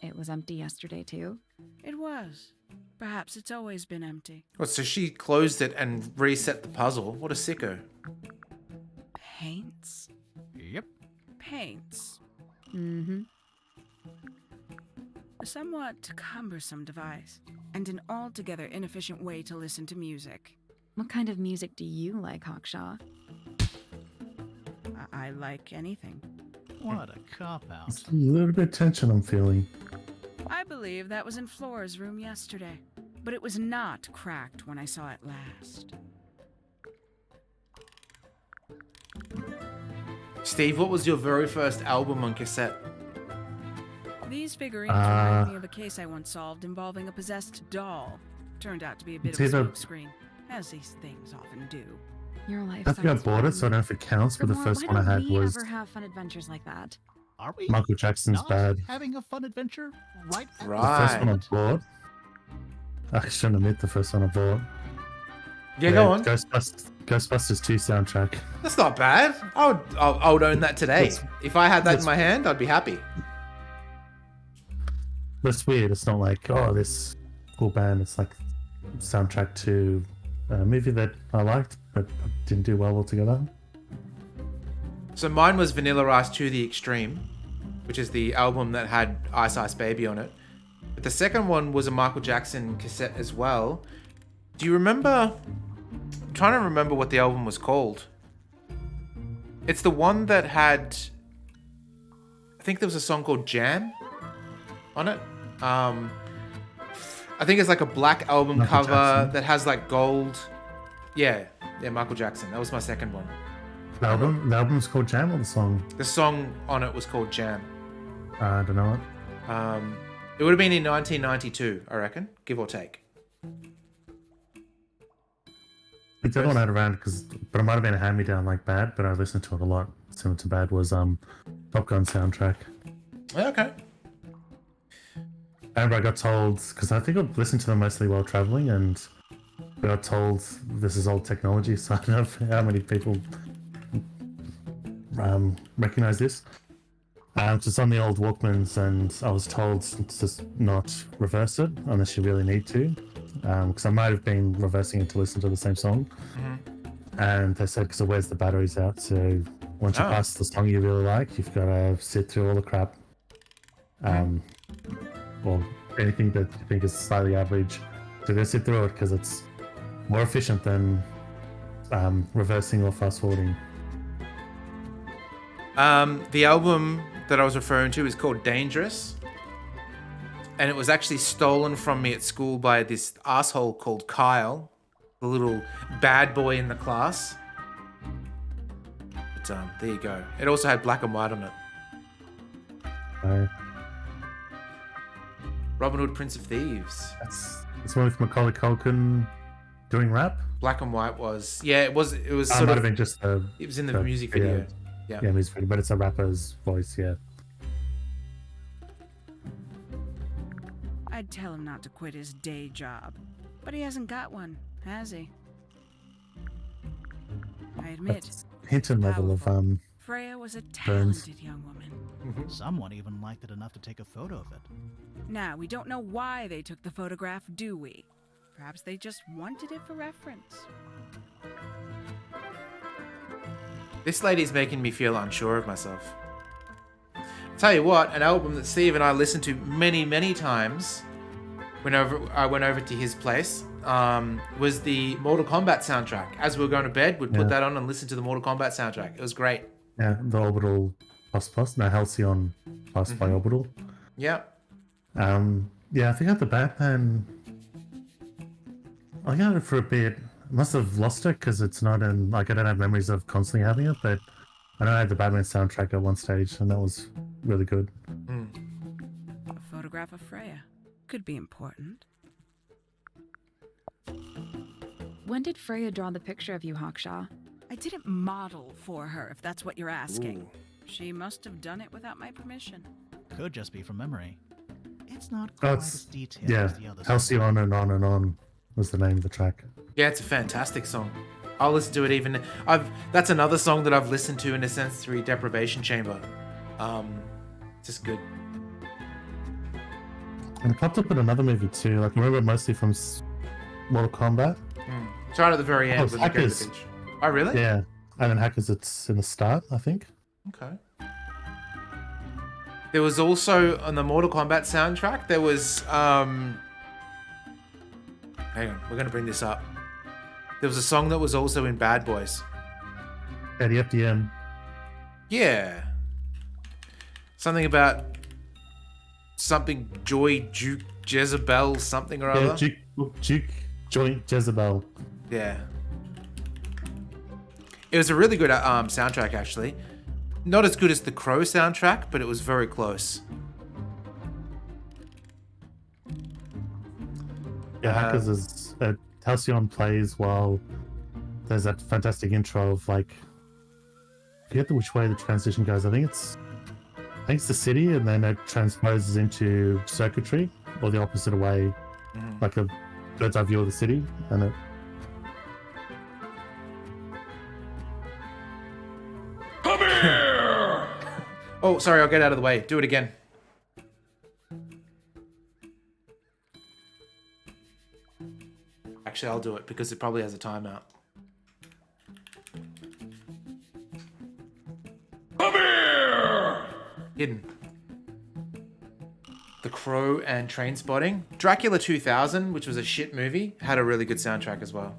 It was empty yesterday, too. It was. Perhaps it's always been empty. Well, so she closed it and reset the puzzle. What a sicko. Paints? Yep. Paints. Mm-hmm. A somewhat cumbersome device, and an altogether inefficient way to listen to music. What kind of music do you like, Hawkshaw? I like anything. What a cop-out. It's a little bit of tension I'm feeling. I believe that was in Flora's room yesterday, but it was not cracked when I saw it last. Steve, what was your very first album on cassette? These figurines remind me of a case I once solved involving a possessed doll. Turned out to be a bit It's of a either- smokescreen, as these things often do. Your life I think I sounds bought it, fun. so I don't know if it counts, but the Gamora, first why one I don't had we was ever have fun adventures like that? Are we Michael Jackson's not Bad. having a fun adventure right at Right. The first one I moment? bought. I shouldn't admit the first one I bought. Yeah, go on. Ghostbusters 2 soundtrack. That's not bad. I would own that today. That's- If I had that in that's- my hand, I'd be happy. That's weird. It's not like, oh, this cool band. It's like soundtrack to a movie that I liked, but didn't do well altogether. So mine was Vanilla Ice to the Extreme, which is the album that had Ice Ice Baby on it. But the second one was a Michael Jackson cassette as well. Do you remember? I'm trying to remember what the album was called. It's the one that had, I think there was a song called Jam on it. I think it's like a black album Michael cover Jackson. that has like gold. Yeah, Michael Jackson. That was my second one. The album's called Jam, or the song? The song on it was called Jam. I don't know it. It would have been in 1992, I reckon, give or take. It's the other one I had around, but it might have been a hand-me-down like Bad, but I listened to it a lot. Similar to Bad was Top Gun soundtrack. Okay. And I got told, because I think I've listened to them mostly while traveling, and I got told this is old technology, so I don't know how many people recognize this. It's on the old Walkmans, and I was told to just not reverse it unless you really need to, because I might have been reversing it to listen to the same song. And they said because it wears the batteries out, so once you pass the song you really like, you've got to sit through all the crap, or anything that you think is slightly average. So go sit through it because it's more efficient than reversing or fast forwarding. The album that I was referring to is called Dangerous, and it was actually stolen from me at school by this asshole called Kyle, the little bad boy in the class. But there you go. It also had black and white on it. Robin Hood, Prince of Thieves. That's one with Macaulay Culkin doing rap. Black and white was it was It sort might of have been just it was in the music video. Yeah. Yeah, music video, but it's a rapper's voice. Yeah. I'd tell him not to quit his day job, but he hasn't got one, has he? I admit, That's Hinton level of Freya was a Burns. talented young woman. Someone even liked it enough to take a photo of it. Now, we don't know why they took the photograph, do we? Perhaps they just wanted it for reference. This lady's making me feel unsure of myself. Tell you what, an album that Steve and I listened to many, many times I went over to his place was the Mortal Kombat soundtrack. As we were going to bed, we'd put that on and listen to the Mortal Kombat soundtrack. It was great. Yeah, the Orbital plus. No, Halcyon plus by Orbital. Yeah. Yeah, I think I had the Batman. I got it for a bit. Must have lost it because it's not in. Like, I don't have memories of constantly having it, but I know I had the Batman soundtrack at one stage, and that was really good. A photograph of Freya could be important. When did Freya draw the picture of you, Hawkshaw? I didn't model for her, if that's what you're asking. Ooh. She must have done it without my permission. Could just be from memory. It's not Oh, quite it's as detailed yeah. as the other Halcyon and on was the name of the track. Yeah, it's a fantastic song. I'll listen to it even. That's another song that I've listened to in a sensory deprivation chamber. Just good. And it popped up in another movie too. Like, I remember it mostly from Mortal Kombat. It's right at the very end it's when they go to Hackers. the beach. Oh, really? Yeah, and then Hackers, it's in the start, I think. Okay. There was also on the Mortal Kombat soundtrack. There was hang on, we're gonna bring this up. There was a song that was also in Bad Boys. Yeah, the FDM. Yeah. Something about something Joy Duke Jezebel something or Yeah, other. Duke Joint Jezebel. Yeah. It was a really good soundtrack, actually. Not as good as the Crow soundtrack, but it was very close. Yeah, Hackers is Halcyon plays while there's that fantastic intro of, like, I forget which way the transition goes. I think it's the city, and then it transposes into circuitry, or the opposite way, like a bird's eye view of the city, and it. Oh, sorry, I'll get out of the way. Do it again. Actually, I'll do it because it probably has a timeout. Come here! Hidden. The Crow and Trainspotting. Dracula 2000, which was a shit movie, had a really good soundtrack as well.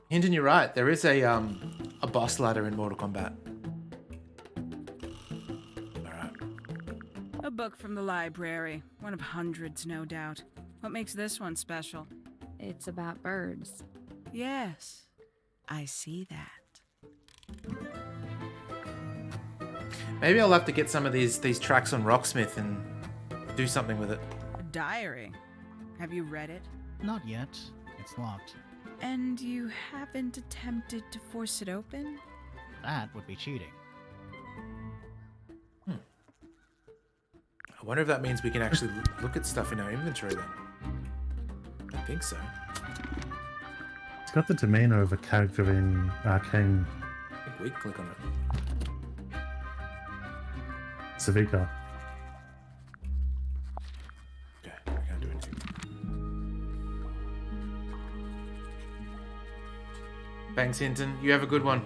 Hinton, you're right. There is a boss ladder in Mortal Kombat. Alright. A book from the library. One of hundreds, no doubt. What makes this one special? It's about birds. Yes, I see that. Maybe I'll have to get some of these tracks on Rocksmith and do something with it. A diary. Have you read it? Not yet. It's locked. And you haven't attempted to force it open? That would be cheating. I wonder if that means we can actually look at stuff in our inventory then. I think so. It's got the demeanor of a character in Arcane. I think we click on it. Savika. Okay, I can't do anything. Thanks, Hinton. You have a good one.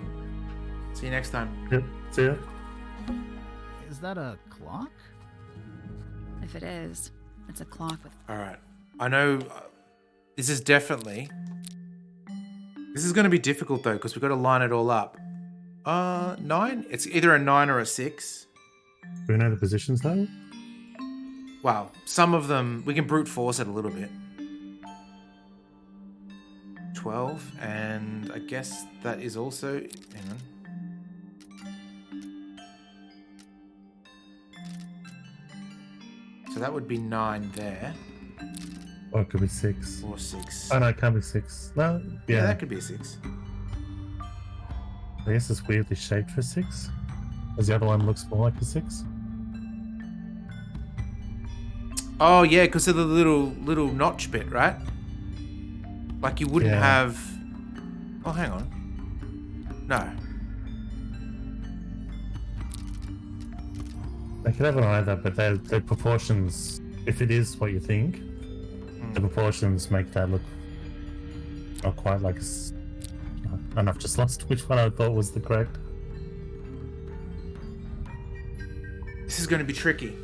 See you next time. Yep. See ya. Is that a clock? If it is, it's a clock with. All right. I know this is definitely... This is going to be difficult, though, because we've got to line it all up. 9? It's either a 9 or a 6. Do we know the positions, though? Wow. Some of them... We can brute force it a little bit. 12, and I guess that is also... Hang on. So that would be 9 there. Or it could be 6. Or 6. Oh, no, it can't be 6. No, Yeah, yeah. that could be a 6. I guess it's weirdly shaped for 6. As the other one looks more like a 6. Oh, yeah, because of the little notch bit, right? Like you wouldn't Yeah. have... Oh, hang on. No. They could have it either, but their proportions, if it is what you think, the proportions make that look not quite like and I've just lost which one I thought was the correct. This is going to be tricky.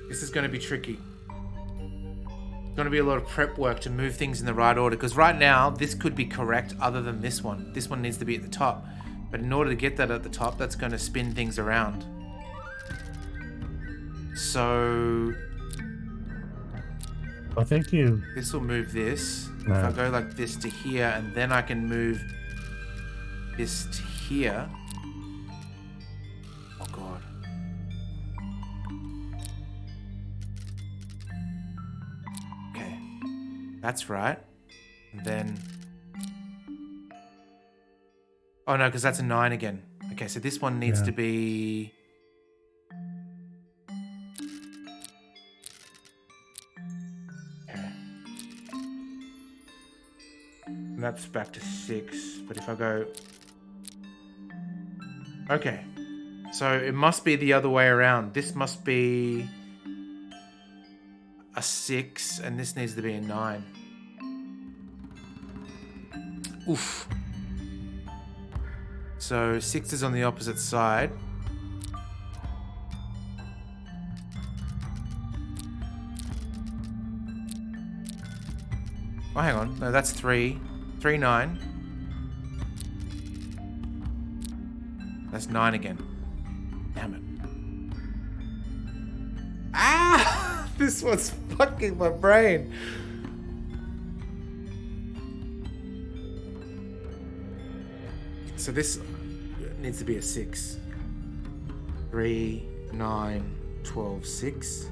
This is going to be tricky. Going to be a lot of prep work to move things in the right order, because right now this could be correct other than this one. This one needs to be at the top, but in order to get that at the top, that's going to spin things around. So I think you... this will move this. No. If I go like this to here, and then I can move this to here. Oh god. Okay, that's right. And then... Oh no, because that's a 9 again. Okay, so this one needs Yeah. to be... Okay. And that's back to 6. But if I go... Okay. So it must be the other way around. This must be a 6, and this needs to be a 9. Oof. So 6 is on the opposite side. Oh, hang on. No, that's 3. 3, 9. That's 9 again. Damn it. Ah! This one's fucking my brain. So this needs to be a 6. 3, 9, 12, 6.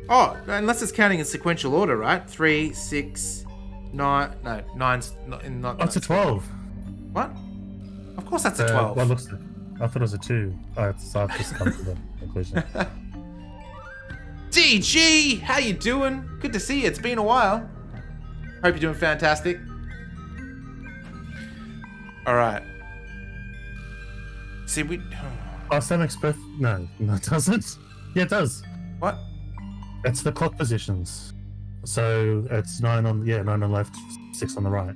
Oh, unless it's counting in sequential order, right? 3, 6, 9. No, 9's not. Oh, it's a 12. What? Of course that's a 12. What looks like? I thought it was a 2. Oh, so I've just come to the conclusion. DG, how you doing? Good to see you. It's been a while. Hope you're doing fantastic. All right. See, we... Oh, Sam Express. No, it doesn't. Yeah, it does. What? It's the clock positions. So it's 9 on the left, 6 on the right.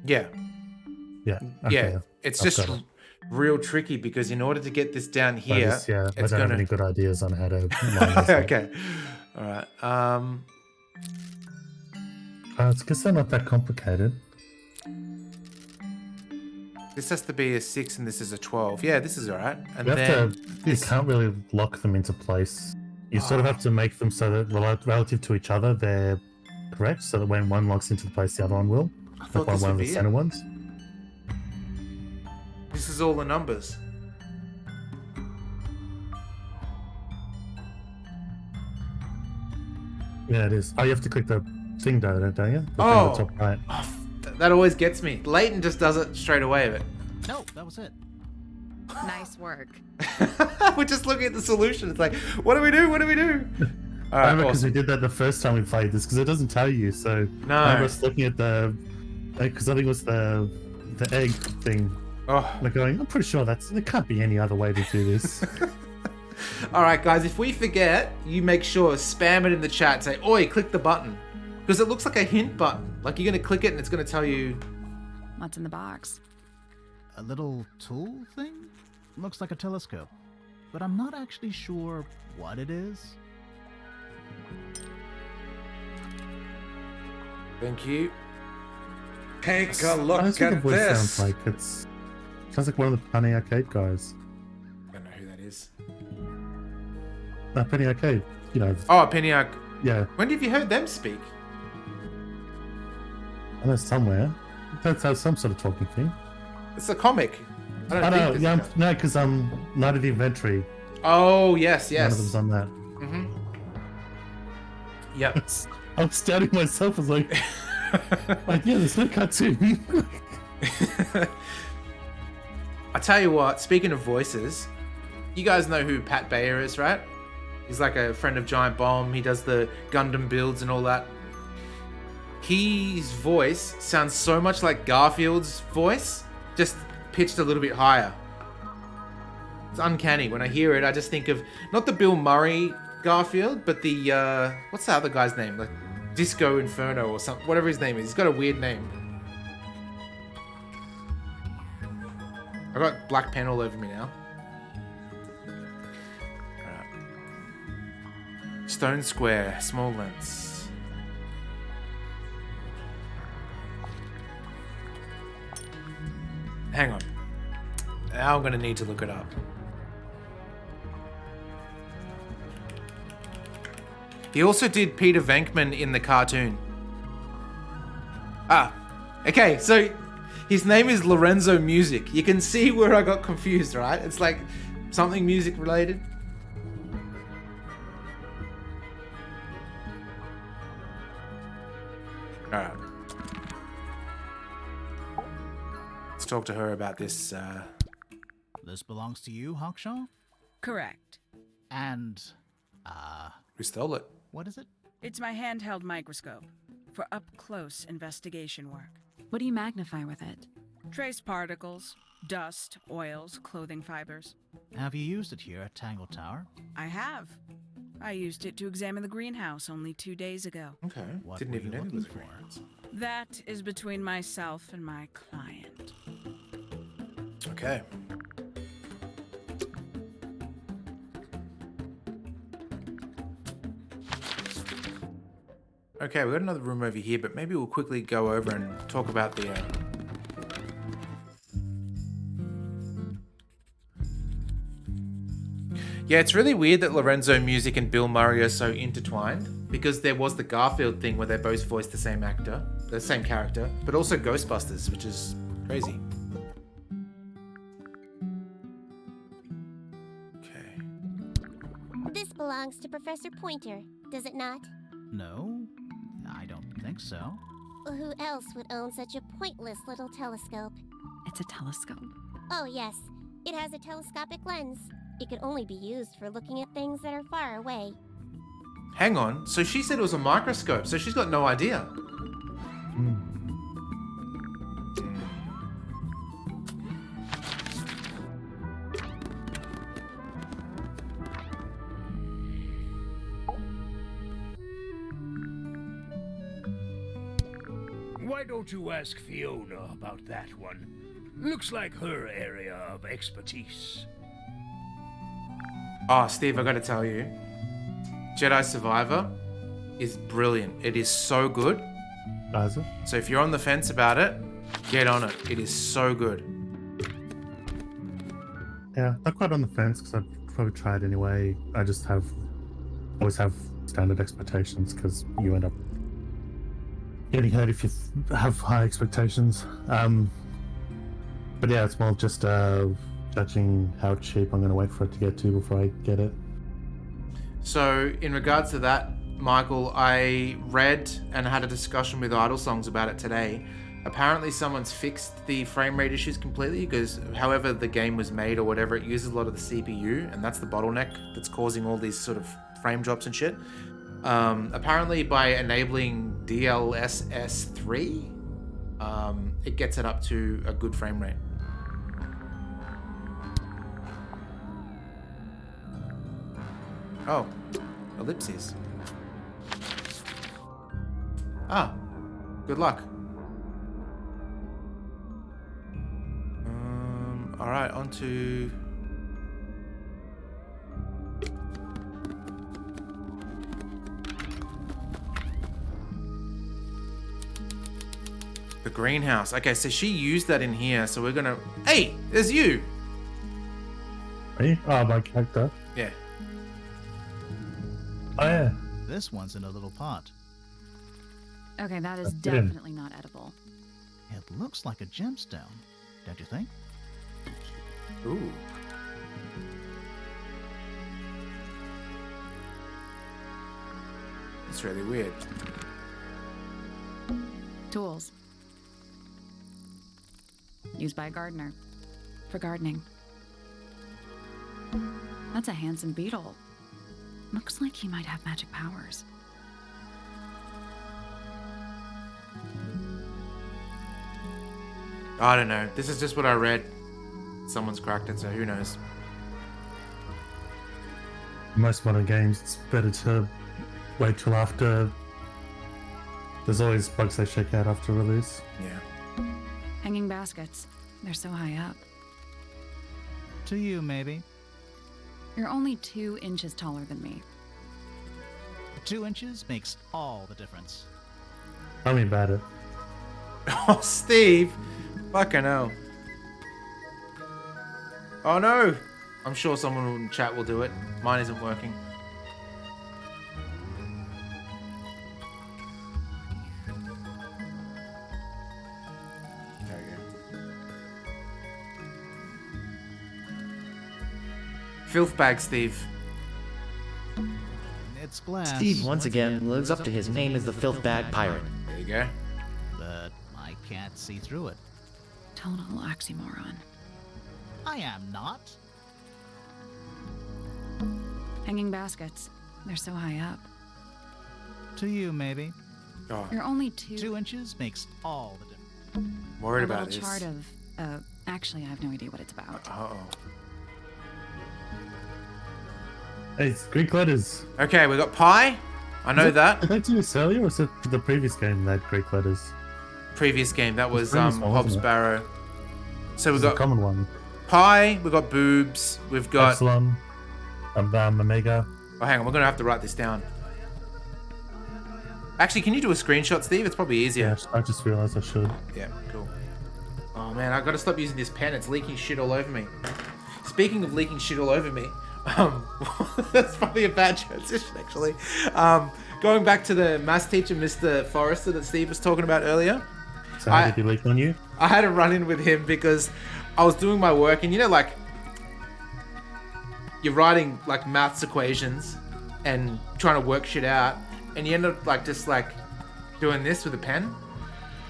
Yeah. Yeah. Yeah. It's I've just got it. real tricky because in order to get this down I here... just- I it's don't have gonna- any good ideas on how to line this up. Okay. All right. It's because they're not that complicated. This has to be a 6 and this is a 12. Yeah, this is all right. And You then... have to. You can't really lock them into place. You sort of have to make them so that relative to each other, they're correct. So that when one locks into the place, the other one will. I thought Like this one would of the be center it. ones. This is all the numbers. Yeah, it is. Oh, you have to click the thing, don't you? The thing at Oh. the top right. Oh, that always gets me. Leighton just does it straight away of it. No, that was it. Nice work. We're just looking at the solution. It's like, what do we do? What do we do? All I right, remember because awesome. we did that the first time we played this because it doesn't tell you. So No. I was looking at the because I think it was the egg thing Oh. Like going, I'm pretty sure there can't be any other way to do this. All right, guys, if we forget, you make sure, spam it in the chat. Say, oi, click the button. Because it looks like a hint button. Like you're going to click it and it's going to tell you... What's in the box? A little tool thing? Looks like a telescope. But I'm not actually sure what it is. Thank you. Take a I look don't think the at voice this. sounds like sounds like one of the Penny Arcade guys. I don't know who that is. Penny Arcade, you know. Oh, Penny Arc. Yeah, When have you heard them speak? I know somewhere. That's some sort of talking thing. It's a comic. I I don't know, think yeah, this is- no, because Night of the Inventory. Oh, yes, One of yes. them's on that. Mm-hmm. Yep. I was doubting myself. I was like, yeah, there's no cartoon. I tell you what, speaking of voices, you guys know who Pat Bayer is, right? He's like a friend of Giant Bomb. He does the Gundam builds and all that. His voice sounds so much like Garfield's voice, just pitched a little bit higher. It's uncanny. When I hear it, I just think of not the Bill Murray Garfield, but the what's the other guy's name? Like Disco Inferno or something, whatever his name is. He's got a weird name. I got black pen all over me now. Alright. Stone Square, small lens. Hang on. Now I'm gonna need to look it up. He also did Peter Venkman in the cartoon. Ah, okay, so his name is Lorenzo Music. You can see where I got confused, right? It's like something music related. Alright. Let's talk to her about this, This belongs to you, Hawkshaw? Correct. And, who stole it? what is it? It's my handheld microscope for up-close investigation work. What do you magnify with it? Trace particles, dust, oils, clothing fibers. Have you used it here at Tangle Tower? I have. I used it to examine the greenhouse only 2 days ago. Okay. What Didn't were even you know there was a looking for? greenhouse. That is between myself and my client. Okay. Okay, we've got another room over here, but maybe we'll quickly go over and talk about the... Yeah, it's really weird that Lorenzo Music and Bill Murray are so intertwined, because there was the Garfield thing where they both voiced the same actor, the same character, but also Ghostbusters, which is crazy. Okay. This belongs to Professor Pointer, does it not? No, I don't think so. Who else would own such a pointless little telescope? It's a telescope. Oh, yes. It has a telescopic lens. It can only be used for looking at things that are far away. Hang on, so she said it was a microscope, so she's got no idea. Why don't you ask Fiona about that one? Looks like her area of expertise. Oh, Steve, I gotta tell you, Jedi Survivor is brilliant. It is so good. Guys, So if you're on the fence about it, get on it. It is so good. yeah, not quite on the fence because I'd probably try it anyway. I just always have standard expectations because you end up getting hurt if you have high expectations. But yeah, it's more just judging how cheap I'm going to wait for it to get to before I get it. So in regards to that, Michael, I read and had a discussion with Idle Songs about it today. Apparently someone's fixed the frame rate issues completely because however the game was made or whatever, it uses a lot of the CPU, and that's the bottleneck that's causing all these sort of frame drops and shit. Apparently by enabling DLSS 3, it gets it up to a good frame rate. Oh, ellipses. Ah, good luck. All right, on to... the greenhouse. Okay, so she used that in here, so we're gonna... Hey, there's you! Me? Oh, my character. Yeah. Oh, yeah. This one's in a little pot. Okay, that is That's him. definitely not edible. It looks like a gemstone, don't you think? Ooh. It's really weird. Tools. Used by a gardener. For gardening. That's a handsome beetle. Looks like he might have magic powers. I don't know. This is just what I read. Someone's cracked it, so who knows? Most modern games, it's better to wait till after. There's always bugs they check out after release. Yeah. Hanging baskets. They're so high up. To you, maybe. You're only 2 inches taller than me. 2 inches makes all the difference. Tell me about it. Oh, Steve! Fucking hell. Oh no! I'm sure someone in chat will do it. Mine isn't working. There we go. Filth bag, Steve. It's glass. Steve once again lives up to his name as the Filth Bag Pirate. There you go. But I can't see through it. Total oxymoron. I am not. Hanging baskets. They're so high up. To you, maybe. Oh, You're only 2... 2 inches makes all the difference. worried a about little this. chart of... actually, I have no idea what it's about. Uh-oh. Hey, it's Greek letters. Okay, we got pie. I know that. Did they do this earlier, or was it the previous game that had Greek letters? Previous game, that was previous one, Hobbs wasn't it? Barrow. So we It's a got common one. pie, we got boobs, we've got... Epsilon, Omega. Oh, hang on, we're going to have to write this down. Actually, can you do a screenshot, Steve? It's probably easier. Yeah, I just realized I should. Yeah, cool. Oh, man, I've got to stop using this pen. It's leaking shit all over me. Speaking of leaking shit all over me, that's probably a bad transition, actually. Going back to the maths teacher, Mr. Forrester, that Steve was talking about earlier. So how did he leak on you? I had a run-in with him because I was doing my work, and you know, like, you're writing, like, maths equations and trying to work shit out, and you end up, like, just, like, doing this with a pen.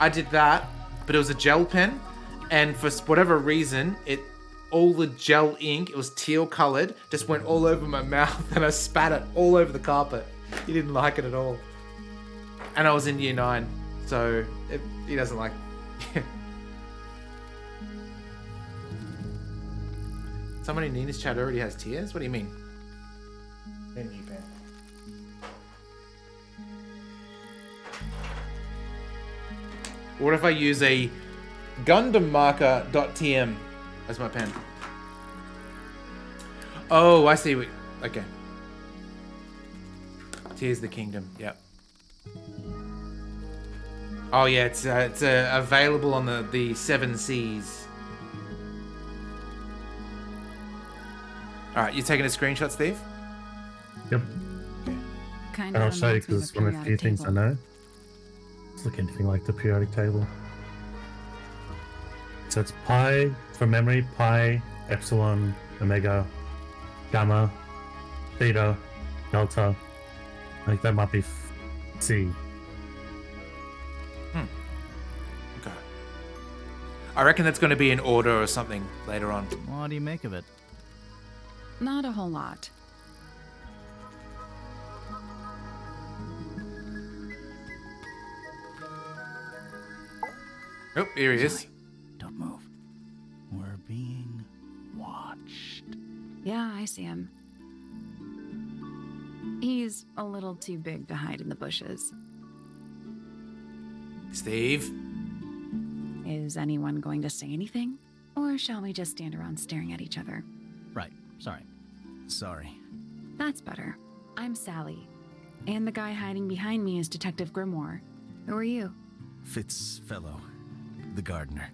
I did that, but it was a gel pen, and for whatever reason, all the gel ink, it was teal colored, just went all over my mouth, and I spat it all over the carpet. He didn't like it at all. And I was in year 9, so he doesn't like... Someone in Nina's chat already has tears? What do you mean? Energy pen. What if I use a Gundam marker.tm as my pen? Oh, I see. Okay. Tears of the Kingdom. Yep. Oh yeah, it's available on the 7 Seas. All right, you taking a screenshot, Steve? Yep. Kind And I'll of show you reminds me of because a one of the few periodic things I table. know. It's like anything like the periodic table. So it's pi from memory, pi, epsilon, omega, gamma, theta, delta. I think that might be C. Okay. I reckon that's going to be in order or something later on. What do you make of it? Not a whole lot. Oh, here he is. Don't move. We're being watched. Yeah, I see him. He's a little too big to hide in the bushes. Steve? Is anyone going to say anything? Or shall we just stand around staring at each other? Right, sorry. Sorry. That's better. I'm Sally. And the guy hiding behind me is Detective Grimoire. Who are you? Fitzfellow, the gardener.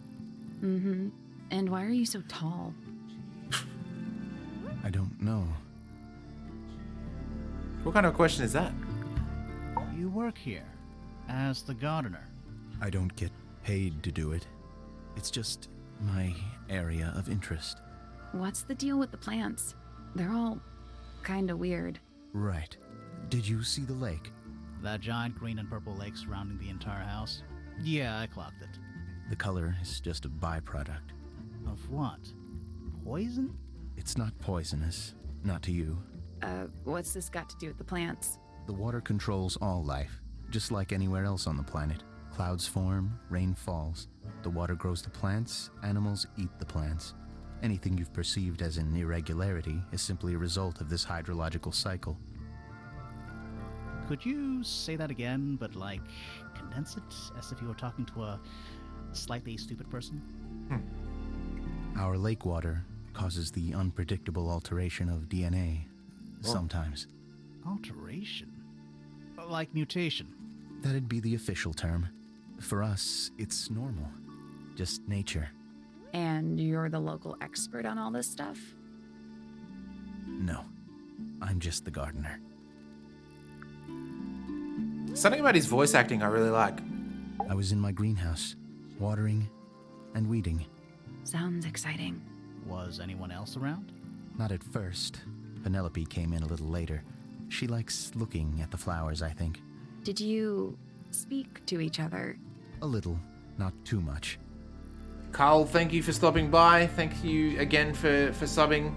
Mm-hmm. And why are you so tall? I don't know. What kind of question is that? You work here as the gardener. I don't get paid to do it. It's just my area of interest. What's the deal with the plants? They're all kinda weird. Right. Did you see the lake? That giant green and purple lake surrounding the entire house? Yeah, I clocked it. The color is just a byproduct. Of what? Poison? It's not poisonous. Not to you. What's this got to do with the plants? The water controls all life, just like anywhere else on the planet. Clouds form, rain falls. The water grows the plants, animals eat the plants. Anything you've perceived as an irregularity is simply a result of this hydrological cycle. Could you say that again, but like condense it as if you were talking to a slightly stupid person? Our lake water causes the unpredictable alteration of DNA. Sometimes. Alteration? Like mutation? That'd be the official term. For us, it's normal. Just nature. And you're the local expert on all this stuff? No. I'm just the gardener. Something about his voice acting I really like. I was in my greenhouse, watering and weeding. Sounds exciting. Was anyone else around? Not at first. Penelope came in a little later. She likes looking at the flowers, I think. Did you speak to each other? A little, not too much. Carl, thank you for stopping by. Thank you again for subbing.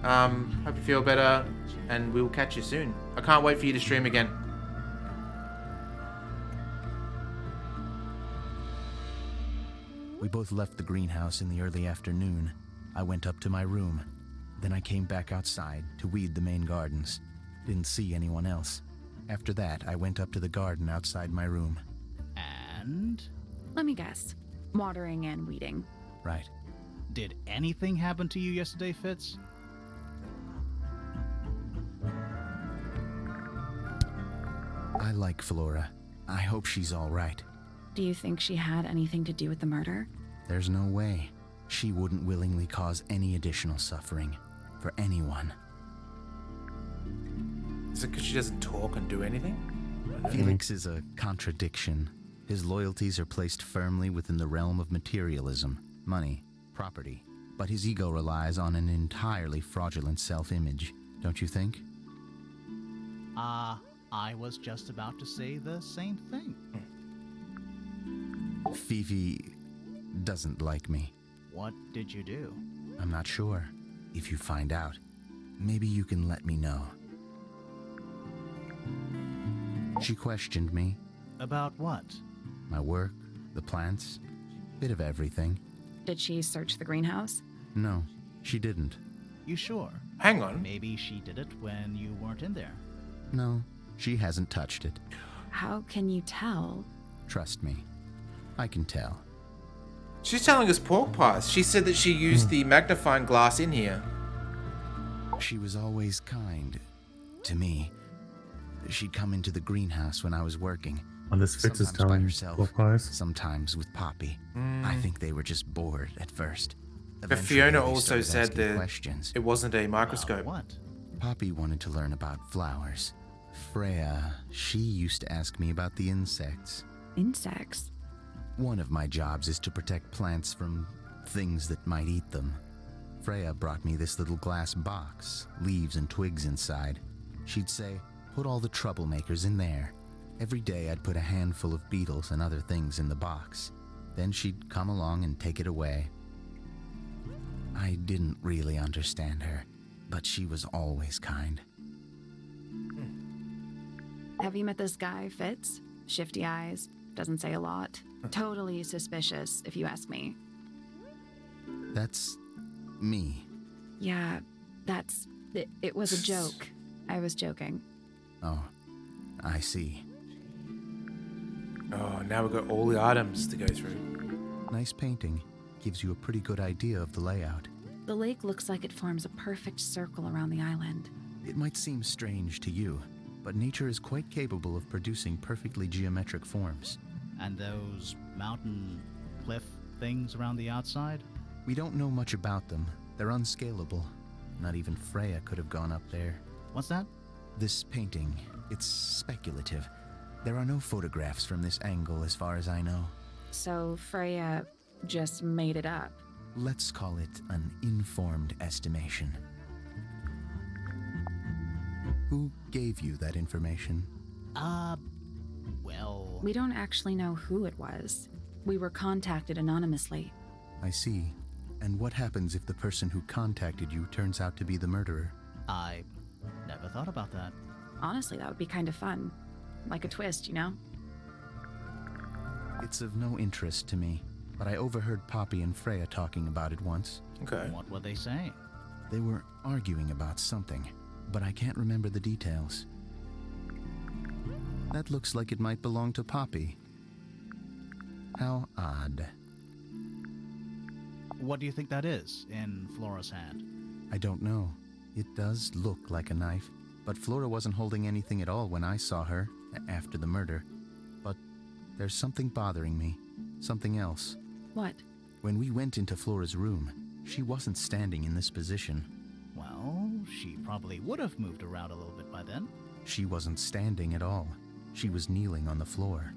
Hope you feel better, and we'll catch you soon. I can't wait for you to stream again. We both left the greenhouse in the early afternoon. I went up to my room. Then I came back outside to weed the main gardens. Didn't see anyone else. After that, I went up to the garden outside my room. And? Let me guess. Watering and weeding. Right. Did anything happen to you yesterday, Fitz? I like Flora. I hope she's all right. Do you think she had anything to do with the murder? There's no way. She wouldn't willingly cause any additional suffering for anyone. Is it because she doesn't talk and do anything? Felix is a contradiction. His loyalties are placed firmly within the realm of materialism, money, property. But his ego relies on an entirely fraudulent self-image, don't you think? I was just about to say the same thing. Fifi doesn't like me. What did you do? I'm not sure. If you find out, maybe you can let me know. She questioned me. About what? My work, the plants, bit of everything. Did she search the greenhouse? No, she didn't. You sure? Hang on. Maybe she did it when you weren't in there. No, she hasn't touched it. How can you tell? Trust me, I can tell. She's telling us pork pies. She said that she used the magnifying glass in here. She was always kind to me. She'd come into the greenhouse when I was working. On this Fitz is Sometimes by telling herself, pork pies. sometimes with Poppy. I think they were just bored at first. But Eventually, Fiona they also started said asking that questions. it wasn't a microscope. What? Poppy wanted to learn about flowers. Freya, she used to ask me about the insects. Insects? One of my jobs is to protect plants from things that might eat them. Freya brought me this little glass box, leaves and twigs inside. She'd say, put all the troublemakers in there. Every day I'd put a handful of beetles and other things in the box. Then she'd come along and take it away. I didn't really understand her, but she was always kind. Have you met this guy, Fitz? Shifty eyes, doesn't say a lot. Totally suspicious, if you ask me. That's me. Yeah, it was a joke. I was joking. Oh, I see. Oh, now we've got all the items to go through. Nice painting. Gives you a pretty good idea of the layout. The lake looks like it forms a perfect circle around the island. It might seem strange to you, but nature is quite capable of producing perfectly geometric forms. And those mountain cliff things around the outside? We don't know much about them. They're unscalable. Not even Freya could have gone up there. What's that? This painting, it's speculative. There are no photographs from this angle as far as I know. So Freya just made it up. Let's call it an informed estimation. Who gave you that information? Well... We don't actually know who it was. We were contacted anonymously. I see. And what happens if the person who contacted you turns out to be the murderer? I never thought about that. Honestly, that would be kind of fun. Like a twist, you know? It's of no interest to me, but I overheard Poppy and Freya talking about it once. Okay. What were they saying? They were arguing about something, but I can't remember the details. That looks like it might belong to Poppy. How odd. What do you think that is in Flora's hand? I don't know. It does look like a knife, but Flora wasn't holding anything at all when I saw her after the murder. But there's something bothering me. Something else. What? When we went into Flora's room, she wasn't standing in this position. Well, she probably would have moved around a little bit by then. She wasn't standing at all. She was kneeling on the floor.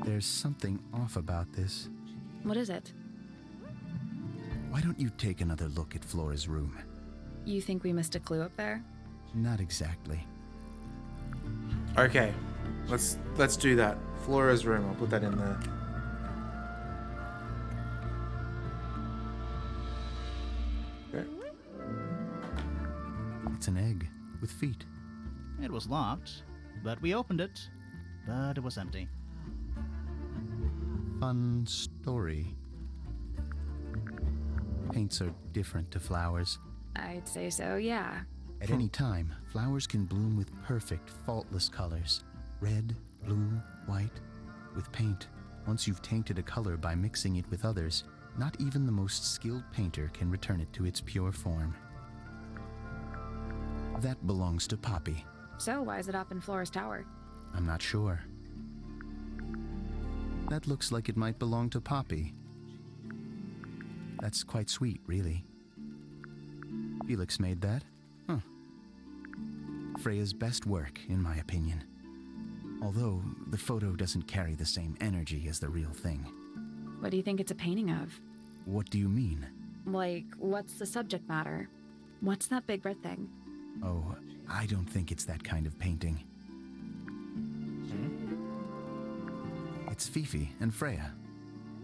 There's something off about this. What is it? Why don't you take another look at Flora's room? You think we missed a clue up there? Not exactly. Okay. Let's do that. Flora's room. I'll put that in there. Okay. It's an egg with feet. It was locked, but we opened it, but it was empty. Fun story. Paints are different to flowers. I'd say so, yeah. At any time, flowers can bloom with perfect, faultless colors. Red, blue, white. With paint, once you've tainted a color by mixing it with others, not even the most skilled painter can return it to its pure form. That belongs to Poppy. So why is it up in Flora's tower? I'm not sure. That looks like it might belong to Poppy. That's quite sweet, really. Felix made that? Huh. Freya's best work, in my opinion. Although, the photo doesn't carry the same energy as the real thing. What do you think it's a painting of? What do you mean? Like, what's the subject matter? What's that big red thing? Oh, I don't think it's that kind of painting. It's Fifi and Freya.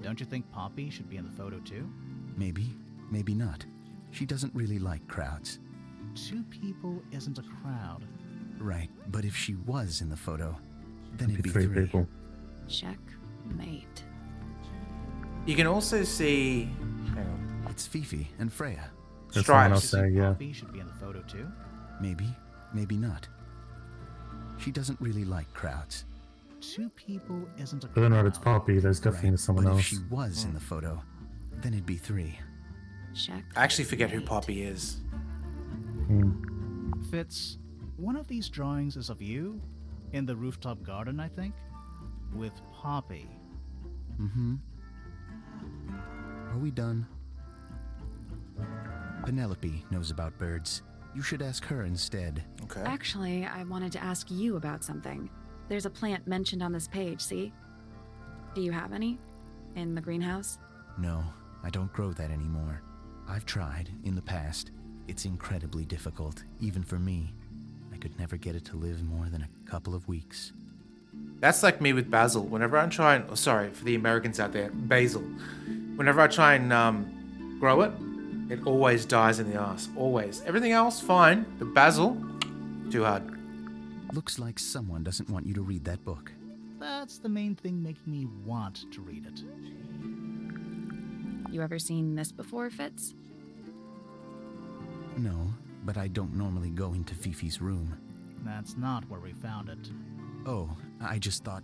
Don't you think Poppy should be in the photo too? Maybe, maybe not. She doesn't really like crowds. 2 people isn't a crowd. Right, but if she was in the photo, then it'd be three 3. people. Checkmate. You can also see. Hang on. It's Fifi and Freya. That's someone else Stripes. saying, yeah. Poppy should be in the photo too? Maybe, maybe not. She doesn't really like crowds. 2 people isn't a crowd. Whether or not it's Poppy, there's definitely Right, someone but else. if she was in the photo, then it'd be 3. Check. I actually forget who Poppy is. Fitz, one of these drawings is of you in the rooftop garden, I think, with Poppy. Mm-hmm. Are we done? Penelope knows about birds. You should ask her instead. Okay. Actually, I wanted to ask you about something. There's a plant mentioned on this page, see? Do you have any? In the greenhouse? No, I don't grow that anymore. I've tried, in the past. It's incredibly difficult, even for me. I could never get it to live more than a couple of weeks. That's like me with basil. Whenever I try and, sorry for the Americans out there, basil. Whenever I try and grow it, it always dies in the ass. Always. Everything else, fine. But basil, too hard. Looks like someone doesn't want you to read that book. That's the main thing making me want to read it. You ever seen this before, Fitz? No, but I don't normally go into Fifi's room. That's not where we found it. Oh, I just thought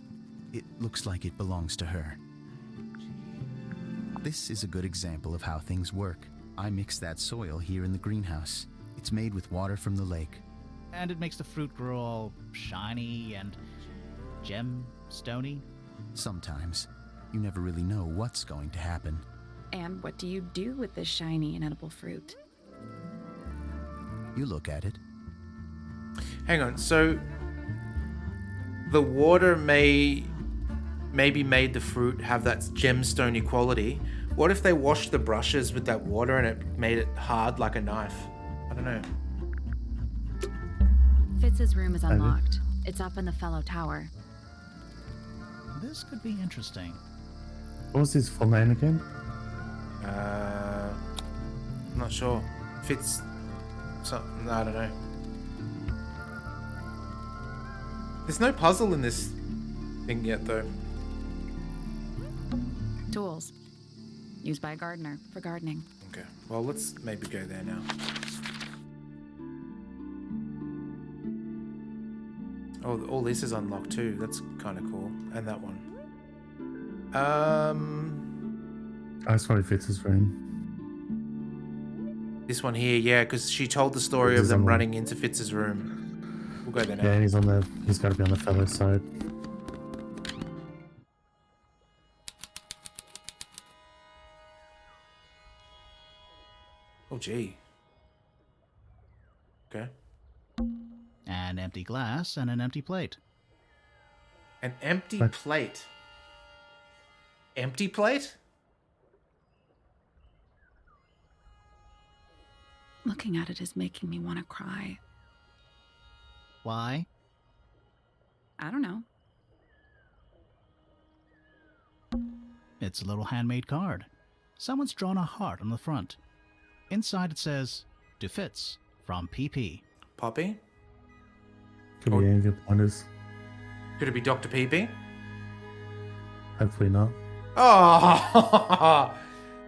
it looks like it belongs to her. This is a good example of how things work. I mix that soil here in the greenhouse. It's made with water from the lake. And it makes the fruit grow all shiny and gem-stony. Sometimes. You never really know what's going to happen. And what do you do with this shiny, inedible fruit? You look at it. Hang on, so the water maybe made the fruit have that gemstony quality. What if they washed the brushes with that water and it made it hard like a knife? I don't know. Fitz's room is unlocked. It's up in the fellow tower. This could be interesting. What was his full name again? I'm not sure. Fitz something, I don't know. There's no puzzle in this thing yet though. Tools. Used by a gardener for gardening. Okay, well let's maybe go there now. Oh, all this is unlocked too. That's kind of cool. And that one. That's probably Fitz's room. This one here, yeah, because she told the story of them running into Fitz's room. We'll go there now. Yeah, he's got to be on the fellow side. Oh, gee. Okay. An empty glass and an empty plate. An empty What? plate. Empty plate? Looking at it is making me want to cry. Why? I don't know. It's a little handmade card. Someone's drawn a heart on the front. Inside it says, "To Fitz, from PP." Poppy? Could be any of your pointers. Could it be Dr. PP? Hopefully not. Oh!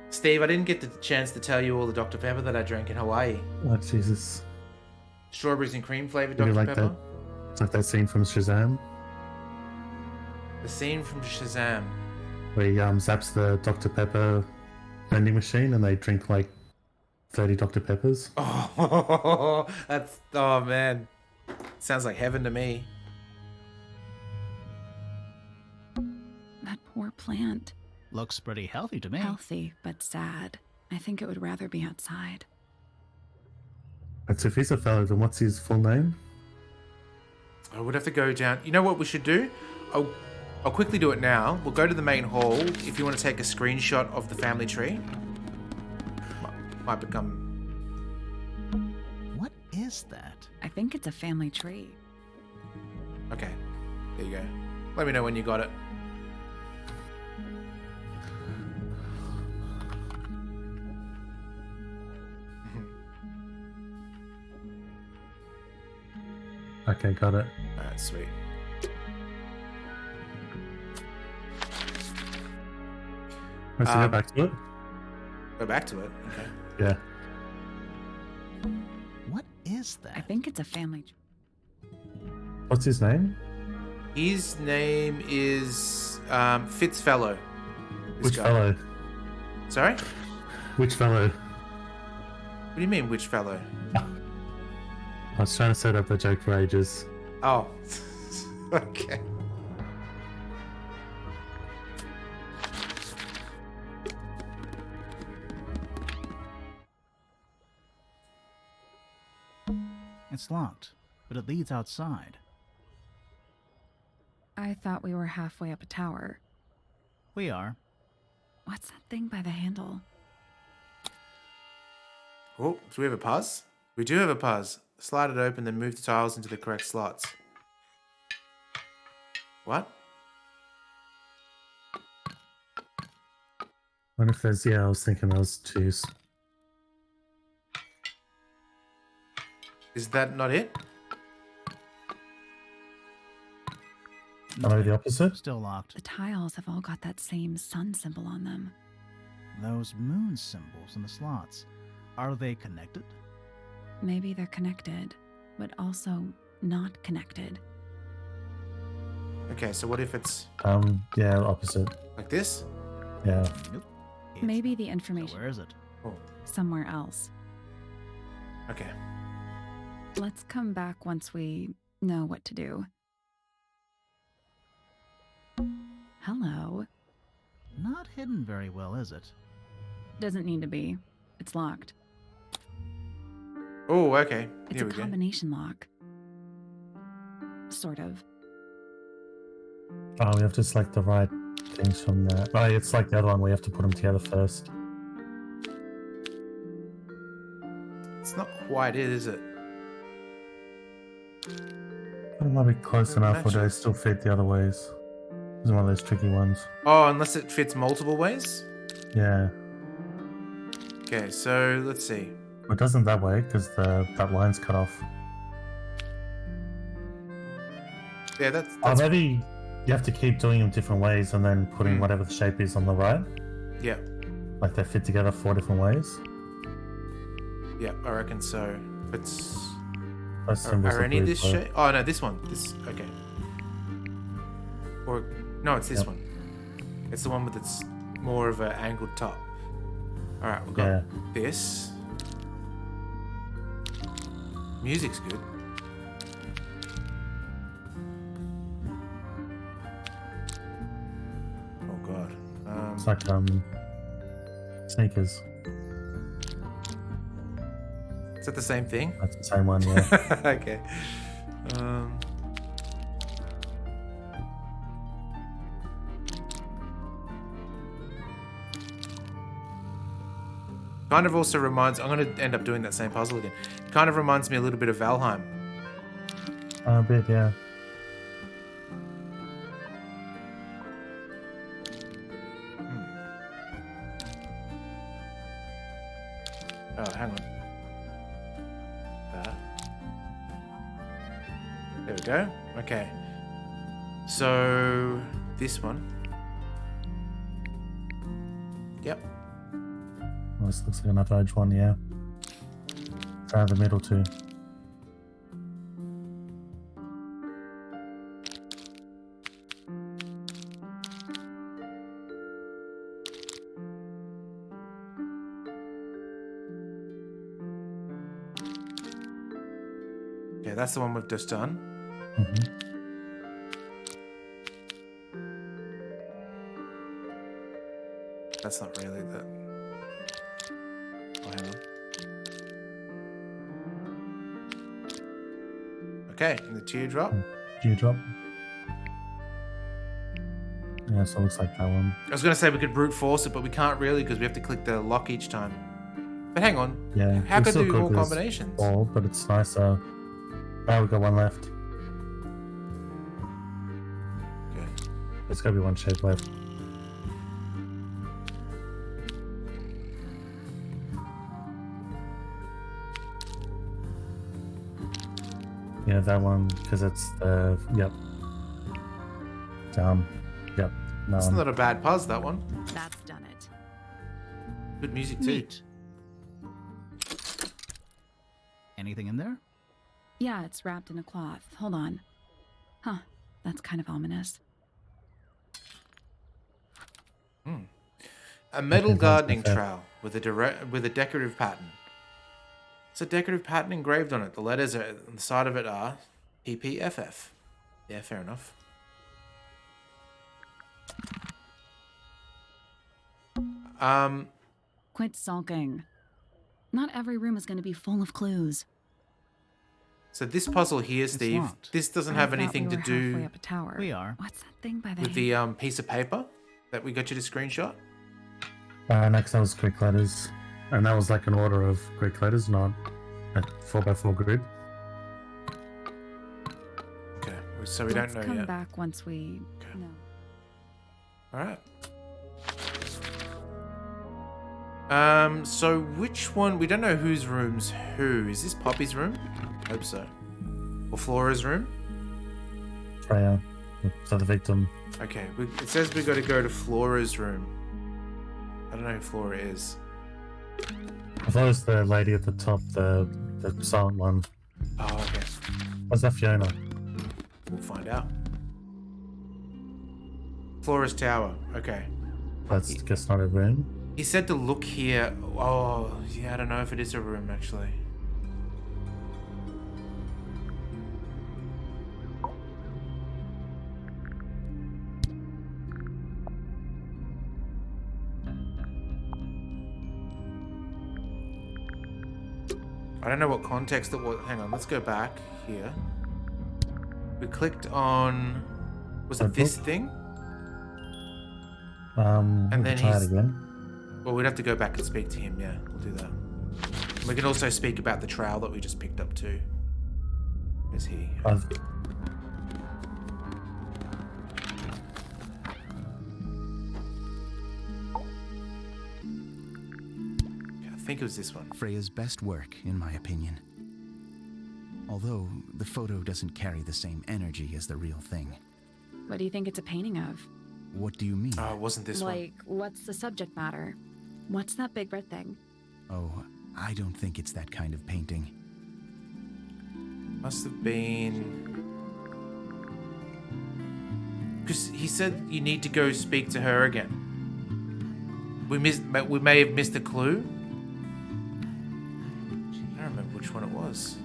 Steve, I didn't get the chance to tell you all the Dr. Pepper that I drank in Hawaii. Oh, Jesus. Strawberries and cream flavored Maybe Dr. like Pepper. that. It's like that scene from Shazam The scene from Shazam. where he zaps the Dr. Pepper vending machine and they drink like 30 Dr. Peppers. Oh, oh man. Sounds like heaven to me. That poor plant. Looks pretty healthy to me. Healthy, but sad. I think it would rather be outside. And so if he's a fellow, then what's his full name? I would have to go down. You know what we should do? I'll quickly do it now. We'll go to the main hall. If you want to take a screenshot of the family tree. Might become... What is that? I think it's a family tree. Okay. There you go. Let me know when you got it. Okay, got it. Alright, sweet. Let's go back to it. Go back to it. Okay. Yeah. What is that? I think it's a family tree. What's his name? His name is Fitzfellow. This Which guy. fellow? Sorry? Which fellow? What do you mean, which fellow? I was trying to set up a joke for ages. Oh. Okay. It's locked, but it leads outside. I thought we were halfway up a tower. We are. What's that thing by the handle? Oh, do we have a pause? We do have a pause. Slide it open, then move the tiles into the correct slots. What? I wonder if there's, I was thinking those two. Is that not it? Oh, the opposite? Still locked. The tiles have all got that same sun symbol on them. Those moon symbols in the slots. Are they connected? maybe they're connected, but also not connected. Okay, so what if it's Yeah, opposite. like this? Yeah. Nope. Maybe the So information where is it? Oh, somewhere else. okay. Let's come back once we know what to do. Hello. Not hidden very well, is it? Doesn't need to be. It's locked. Oh, okay. It's Here a we go. combination lock. Sort of. Oh, we have to select the right things from there. Oh, it's like the other one. We have to put them together first. It's not quite it, is it? It might be close enough, or do they Matches. still fit the other ways? It's one of those tricky ones. Oh, unless it fits multiple ways? Yeah. Okay, so let's see. Well, it doesn't that way because that line's cut off. Yeah, that's Oh, maybe you have to keep doing them different ways and then putting whatever the shape is on the right. yeah. Like they fit together 4 different ways. Yeah, I reckon so. It's Those symbols are any of pretty this close. shape? Oh no, this one. This okay. Or no, it's this Yep. one. It's the one with its more of an angled top. All right, we've got Yeah. this. Music's good. Oh god. It's like sneakers. Is that the same thing? That's the same one, yeah. Okay. Kind of also reminds. I'm going to end up doing that same puzzle again. Kind of reminds me a little bit of Valheim. A bit, yeah. Oh, hang on. There we go. Okay. So this one. Yep. Well, this looks like another edge one, yeah. Try the middle too. Okay, that's the one we've just done. Mm-hmm. That's not really that. Oh, hang on. Okay, and the teardrop. Dewdrop. Yeah, so it looks like that one. I was going to say we could brute force it, but we can't really because we have to click the lock each time. But hang on. Yeah. How we could still there be more there's combinations? 4, but it's nicer. Oh, we've got one left. Okay. There's got to be one shape left. Yeah, that one, because it's the... Yep. Yep. No It's one. not a bad puzzle, that one. That's done it. Good music too. Neat. Anything in there? Yeah, it's wrapped in a cloth. Hold on. Huh. That's kind of ominous. A metal sounds gardening perfect. trowel with a decorative pattern. It's a decorative pattern engraved on it. The letters on the side of it are PPFF. Yeah, fair enough. Quit sulking. Not every room is going to be full of clues. So this puzzle here, Steve, locked. this doesn't I have thought anything we to were halfway do up a tower. We are. What's that thing by the with the piece of paper that we got you to screenshot. Next, that was Greek letters. And that was like an order of Greek letters, not a 4x4 grid. Okay, so we Let's don't know come yet. back once we know. All right. So which one? We don't know whose room's who. Is this Poppy's room? I hope so. Or Flora's room? Freya, so the victim. Okay, it says we got to go to Flora's room. I don't know who Flora is. I thought it was the lady at the top, the the silent one. Oh, okay. Was that Fiona? We'll find out. Flora's tower. Okay. That's guess not a room. He said to look here. Oh, yeah, I don't know if it is a room, actually. I don't know what context it was. Hang on, let's go back here. We clicked on... Was it this thing? And then try it he's- again. Well, we'd have to go back and speak to him, yeah. We'll do that. We can also speak about the trowel that we just picked up too. Where's he? I think it was this one. Freya's best work, in my opinion. Although, the photo doesn't carry the same energy as the real thing. What do you think it's a painting of? What do you mean? Oh, it wasn't this one. Like, what's the subject matter? What's that big red thing? Oh, I don't think it's that kind of painting. Must have been... Because he said you need to go speak to her again. We may have missed a clue. I don't remember which one it was.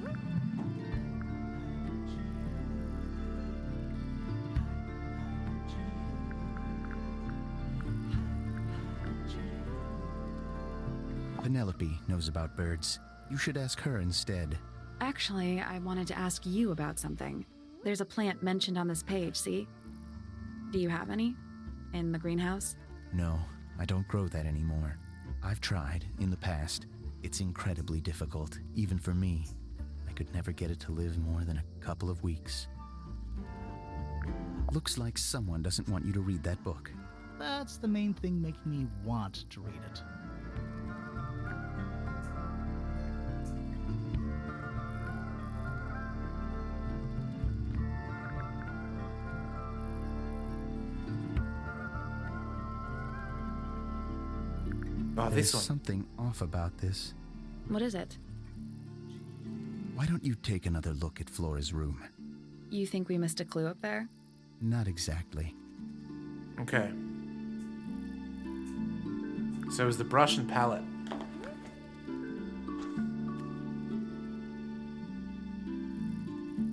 Penelope knows about birds. You should ask her instead. Actually, I wanted to ask you about something. There's a plant mentioned on this page, see? Do you have any? In the greenhouse? No, I don't grow that anymore. I've tried, in the past. It's incredibly difficult, even for me. I could never get it to live more than a couple of weeks. Looks like someone doesn't want you to read that book. That's the main thing making me want to read it. Oh, There's this one. something off about this. What is it? Why don't you take another look at Flora's room? You think we missed a clue up there? Not exactly. Okay. So it was the brush and palette.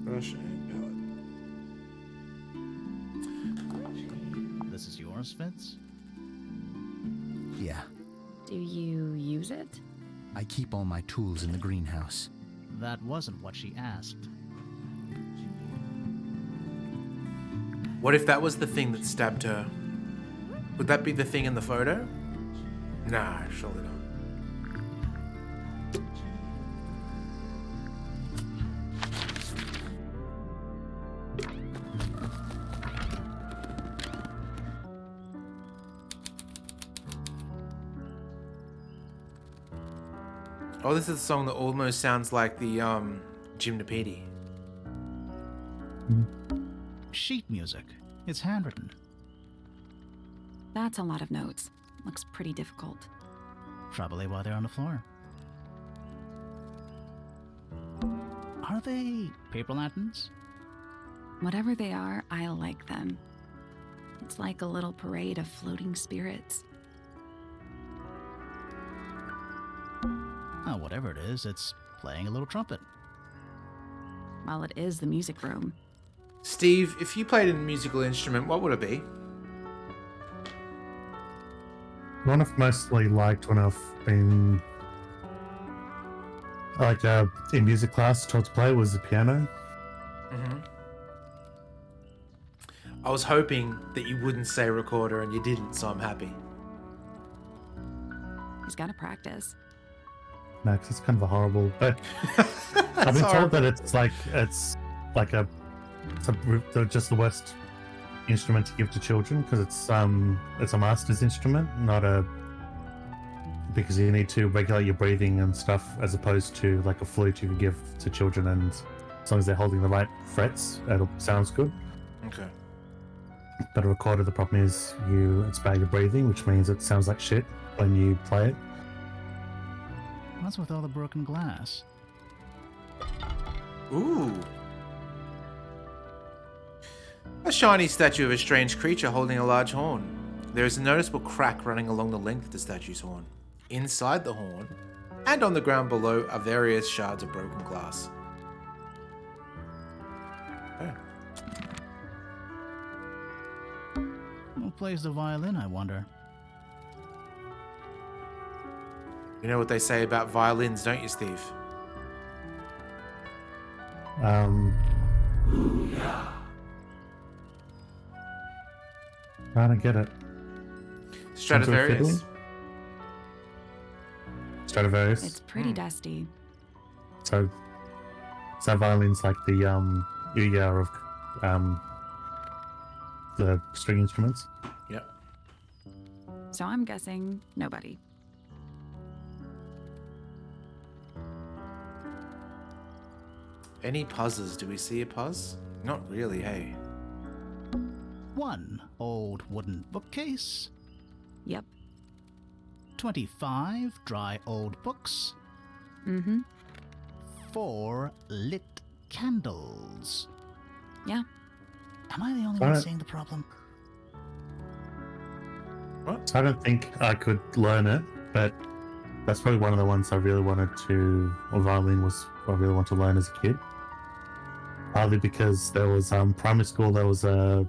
Brush and palette. This is yours, Vince? Yeah, Do you use it? I keep all my tools in the greenhouse. That wasn't what she asked. What if that was the thing that stabbed her? Would that be the thing in the photo? Nah, surely not. Oh, this is a song that almost sounds like the Gymnopedie. Sheet music. It's handwritten. That's a lot of notes. Looks pretty difficult. Probably why they're on the floor. Are they paper lanterns? Whatever they are, I like them. It's like a little parade of floating spirits. Oh, whatever it is, it's playing a little trumpet. Well, it is the music room. Steve, if you played a musical instrument, what would it be? One I've mostly liked when I've been in music class taught to play was the piano. Mm-hmm. I was hoping that you wouldn't say recorder and you didn't, so I'm happy. He's gotta practice. Max, it's kind of a horrible, but I've been told that it's just the worst instrument to give to children because it's a master's instrument, because you need to regulate your breathing and stuff as opposed to like a flute you can give to children, and as long as they're holding the right frets, it sounds good. Okay. But a recorder, the problem is it's bad your breathing, which means it sounds like shit when you play it. What's with all the broken glass? Ooh. A shiny statue of a strange creature holding a large horn. There is a noticeable crack running along the length of the statue's horn. Inside the horn, and on the ground below, are various shards of broken glass. Oh. Who plays the violin, I wonder? You know what they say about violins, don't you, Steve? I don't get it. Stradivarius. Stradivarius. It's pretty dusty. So violin's like the Ouya of the string instruments. Yep. So I'm guessing nobody. Any puzzles? Do we see a puzz? Not really, hey. 1 old wooden bookcase. Yep. 25 dry old books. Mm-hmm. 4 lit candles. Yeah. Am I the only one seeing the problem? What? So I don't think I could learn it, but that's probably one of the ones I really wanted to, or violin was what I really wanted to learn as a kid. Partly because there was primary school, there was a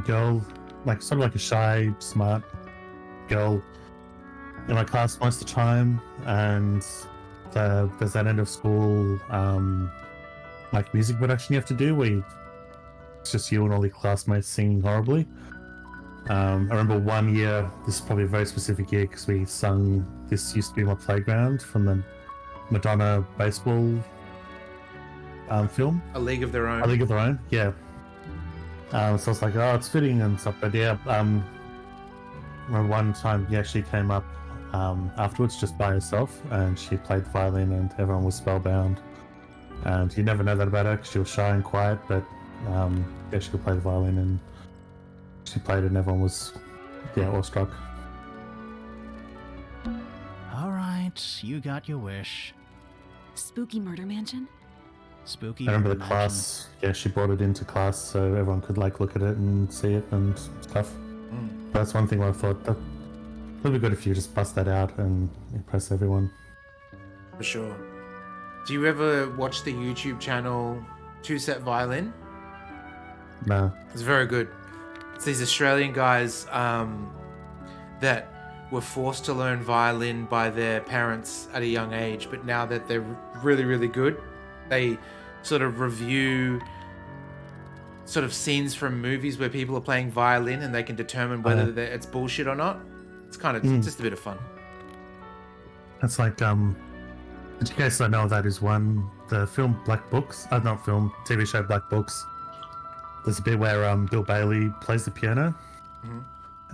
girl, like sort of like a shy, smart girl in my class most of the time, and there's that end of school like music production you have to do where it's just you and all your classmates singing horribly. I remember one year, this is probably a very specific year because we sung This Used to Be My Playground from the Madonna baseball film. A League of Their Own. A League of Their Own, yeah. So I was like, oh, it's fitting and stuff, but yeah, remember one time he actually came up afterwards just by herself and she played the violin and everyone was spellbound. And you never know that about her because she was shy and quiet, but yeah, she could play the violin and she played it and everyone was, yeah, awestruck. All right, you got your wish. Spooky murder mansion? Spooky. I remember the murder class, yeah, she brought it into class so everyone could like look at it and see it and stuff. That's one thing where I thought that would be good if you just bust that out and impress everyone. For sure. Do you ever watch the YouTube channel Two Set Violin? No. It's very good. It's these Australian guys that were forced to learn violin by their parents at a young age, but now that they're really, really good, they sort of review sort of scenes from movies where people are playing violin and they can determine whether it's bullshit or not. It's kind of just a bit of fun. That's like, in case I know that is one, the film Black Books, not film, TV show Black Books. There's a bit where Bill Bailey plays the piano,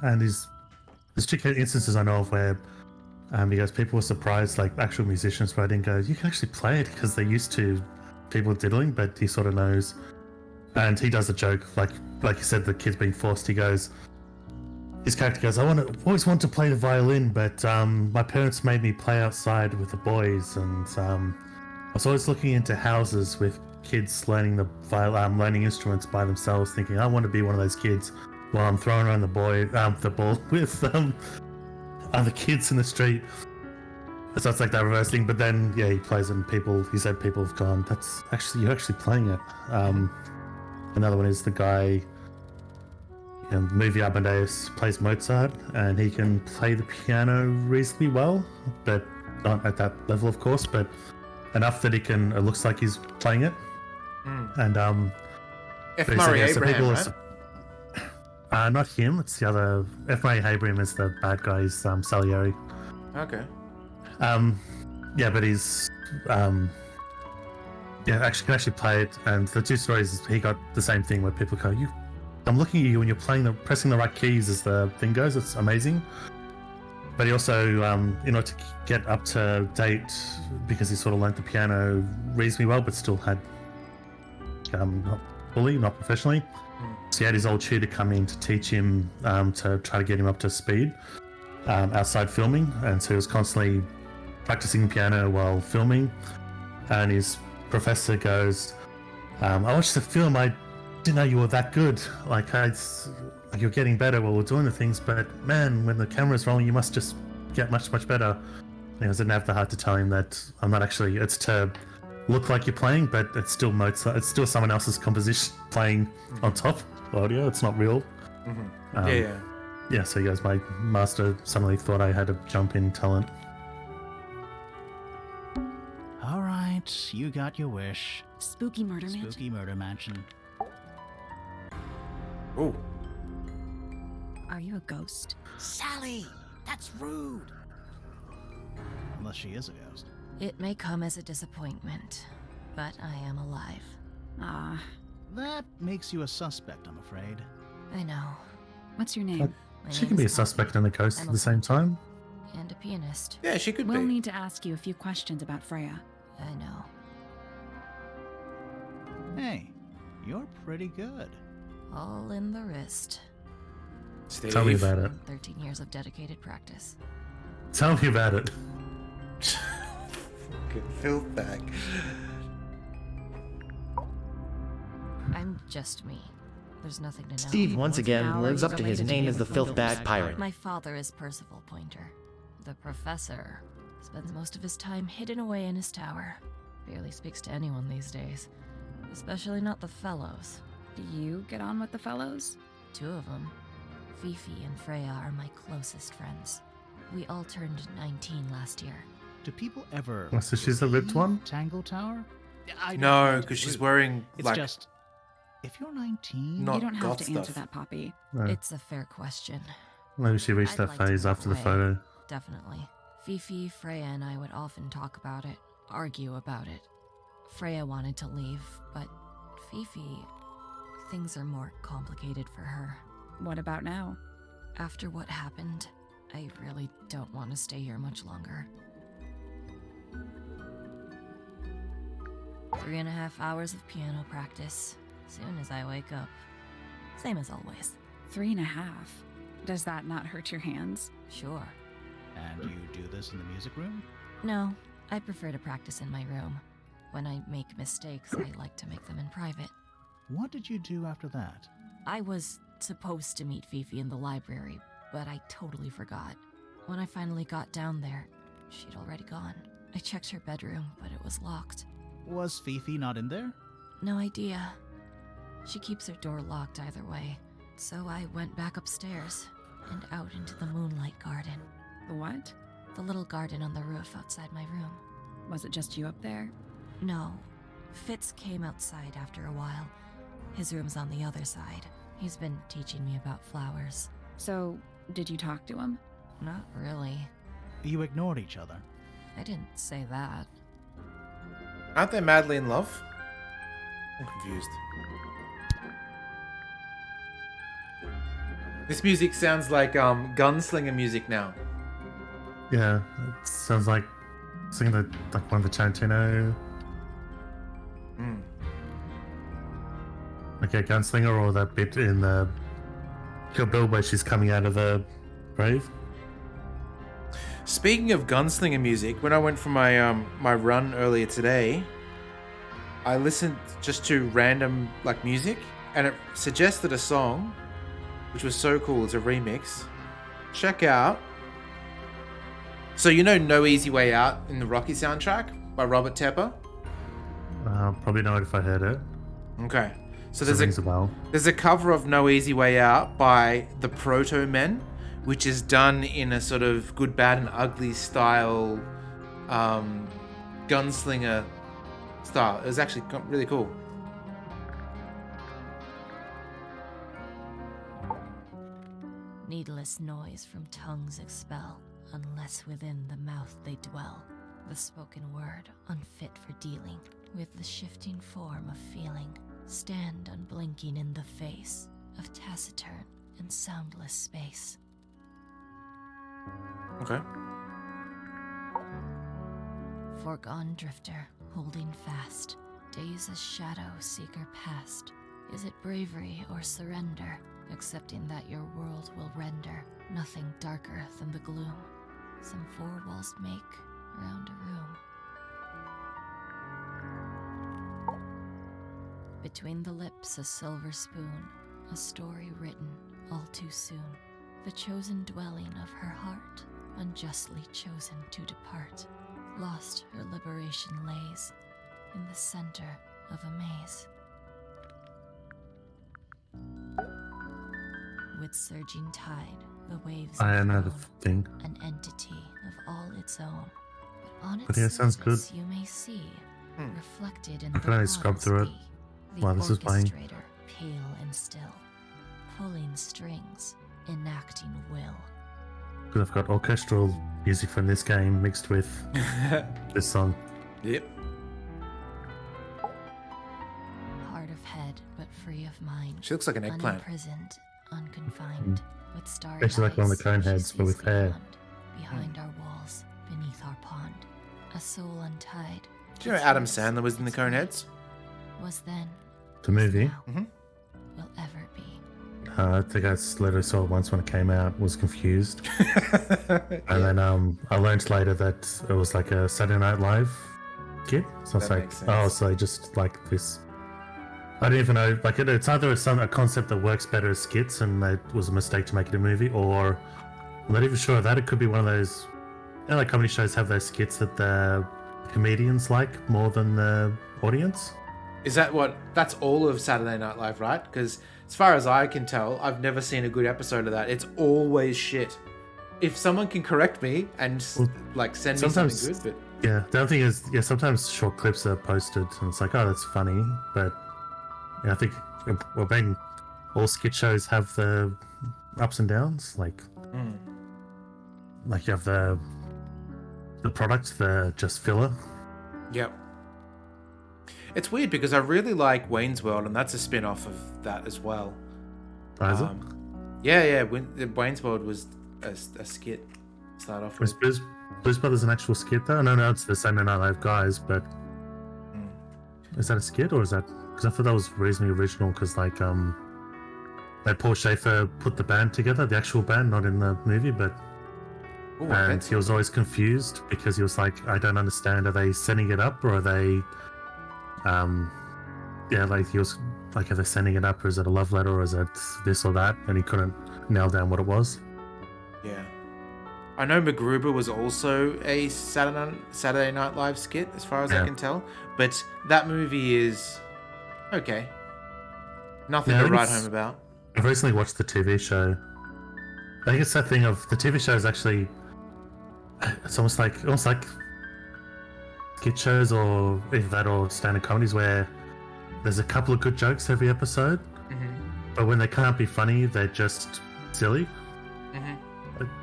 and there's two instances I know of where he goes, people were surprised, like actual musicians, but I didn't go, you can actually play it because they're used to people diddling, but he sort of knows. And he does a joke, like you said, the kid's being forced. He goes, his character goes, always want to play the violin, but my parents made me play outside with the boys, and I was always looking into houses with kids learning learning instruments by themselves, thinking I want to be one of those kids while I'm throwing around the ball with other kids in the street. So it's like that reverse thing. But then yeah, he plays it, and he said people have gone, you're actually playing it. Another one is the guy in the movie Amadeus plays Mozart, and he can play the piano reasonably well, but not at that level, of course, but enough that it looks like he's playing it. And F. Murray Abraham, right? Not him, it's the other. F. Murray Abraham is the bad guy, he's Salieri. Okay. Yeah, but he's can actually play it, and the two stories is he got the same thing where people go, I'm looking at you when you're pressing the right keys as the thing goes, it's amazing. But he also, in order to get up to date, because he sort of learnt the piano reasonably well, but still had not fully, not professionally. So he had his old tutor come in to teach him, to try to get him up to speed outside filming, and so he was constantly practicing piano while filming, and his professor goes, I watched the film. I didn't know you were that good. Like you're getting better while we're doing the things, but man, when the camera's rolling, you must just get much, much better. And I didn't have the heart to tell him that I'm not actually. It's to look like you're playing, but it's still Mozart. It's still someone else's composition playing on top audio. It's not real. Yeah. Yeah, so he goes, my master suddenly thought I had a jump in talent. All right, you got your wish. Spooky murder mansion. Spooky murder mansion. Oh. Are you a ghost? Sally, that's rude. Unless she is a ghost. It may come as a disappointment, but I am alive. Ah, That makes you a suspect, I'm afraid. I know. what's your name? My She name can be a is suspect and a ghost I'm at the same time. and a pianist. Yeah, she could We'll be. need to ask you a few questions about Freya. I know. Hey, you're pretty good. All in the wrist. Steve. Tell me about it. 13 years of dedicated practice. Tell me about it. Fucking filth bag. I'm just me. There's nothing to know. Steve once again How are lives you up to going his to name deal as the with Filth Bag those? Pirate. My father is Percival Pointer. The professor spends most of his time hidden away in his tower. Barely speaks to anyone these days. Especially not the fellows. Do you get on with the fellows? 2 of them. Fifi and Freya are my closest friends. We all turned 19 last year. Do people ever... Oh, so she's the ripped one? Tangle Tower? I don't No, mean to because she's rude. wearing It's like just... If you're 19... Not You don't have goth to answer stuff. that, Poppy. No. It's a fair question. Maybe she reached I'd that like to phase walk after the away. photo. Definitely. Fifi, Freya, and I would often talk about it, argue about it. Freya wanted to leave, but Fifi... Things are more complicated for her. What about now? After what happened, I really don't want to stay here much longer. 3.5 hours of piano practice, soon as I wake up. Same as always. 3.5. Does that not hurt your hands? Sure. And you do this in the music room? No, I prefer to practice in my room. When I make mistakes, I like to make them in private. What did you do after that? I was supposed to meet Fifi in the library, but I totally forgot. When I finally got down there, she'd already gone. I checked her bedroom, but it was locked. Was Fifi not in there? No idea. She keeps her door locked either way. So I went back upstairs and out into the moonlight garden. The what? The little garden on the roof outside my room. Was it just you up there? No. Fitz came outside after a while. His room's on the other side. He's been teaching me about flowers. So, did you talk to him? Not really. You ignored each other. I didn't say that. Aren't they madly in love? I'm confused. This music sounds like gunslinger music now. Yeah, it sounds like singing like one of the Tarantino, like a gunslinger, or that bit in the Kill Bill where she's coming out of the grave. Speaking of gunslinger music, when I went for my my run earlier today, I listened just to random like music, and it suggested a song, which was so cool. It's a remix. Check out. So you know "No Easy Way Out" in the Rocky soundtrack by Robert Tepper. Probably know it if I heard it. Okay, so It rings a bell. there's a cover of "No Easy Way Out" by the Proto Men, which is done in a sort of Good, Bad, and Ugly style, gunslinger style. It was actually really cool. Needless noise from tongues expel, unless within the mouth they dwell. The spoken word, unfit for dealing with the shifting form of feeling, stand unblinking in the face of taciturn and soundless space. Okay. Foregone drifter, holding fast, days as shadow seeker past. Is it bravery or surrender, accepting that your world will render nothing darker than the gloom some 4 walls make around a room? Between the lips, a silver spoon, a story written all too soon. The chosen dwelling of her heart, unjustly chosen to depart. Lost her liberation lays in the center of a maze. With surging tide, the waves I have know the grown thing. an entity of all its own. But on But its yeah, sounds surface you may see, reflected in I the can only scrub waters through it be, the while this is playing. orchestrator, pale and still, pulling strings, enacting will. Because I've got orchestral music from this game mixed with this song. Yep. Hard of head, but free of mind. She looks like an eggplant. Unimprisoned, unconfined, with starry Basically like one of the eyes, cone she heads, but sees with hair. Behind our walls, beneath our pond, a soul untied. Do you know Adam Sandler was in the Coneheads? Was then, The movie. now, Mhm. will ever be. I think I literally saw it once when it came out, was confused. And then I learned later that it was like a Saturday Night Live skit. So it's That like, makes sense. oh, so they just like this. I didn't even know, like it's either a concept that works better as skits and it was a mistake to make it a movie, or I'm not even sure of that. It could be one of those, you know, like comedy shows have those skits that the comedians like more than the audience. Is that what? That's all of Saturday Night Live, right? Because as far as I can tell, I've never seen a good episode of that. It's always shit. If someone can correct me and like send me something good, but Yeah, the other thing is, yeah, sometimes short clips are posted and it's like, oh, that's funny, but yeah, I think all skit shows have the ups and downs. Like you have the product, the just filler. yep. It's weird because I really like Wayne's World, and that's a spin-off of that as well. Is it? Yeah. Wayne's World was a skit. to Start off Was with. Blues Brothers an actual skit though? No, it's the Saturday Night Live guys, but is that a skit or is that? Because I thought that was reasonably original. Because like Paul Schaefer put the band together, the actual band, not in the movie, but. Ooh, And he was always confused because he was like, I don't understand. Are they setting it up or are they, like he was like, are they sending it up or is it a love letter or is it this or that? And he couldn't nail down what it was. Yeah. I know MacGruber was also a Saturday Night Live skit, as far as I can tell. But that movie is okay. Nothing Yeah, I to think write it's- home about. I've recently watched the TV show. I think it's that thing of the TV show is actually, it's almost like skit shows or either that or standard comedies where there's a couple of good jokes every episode, but when they can't be funny, they're just silly.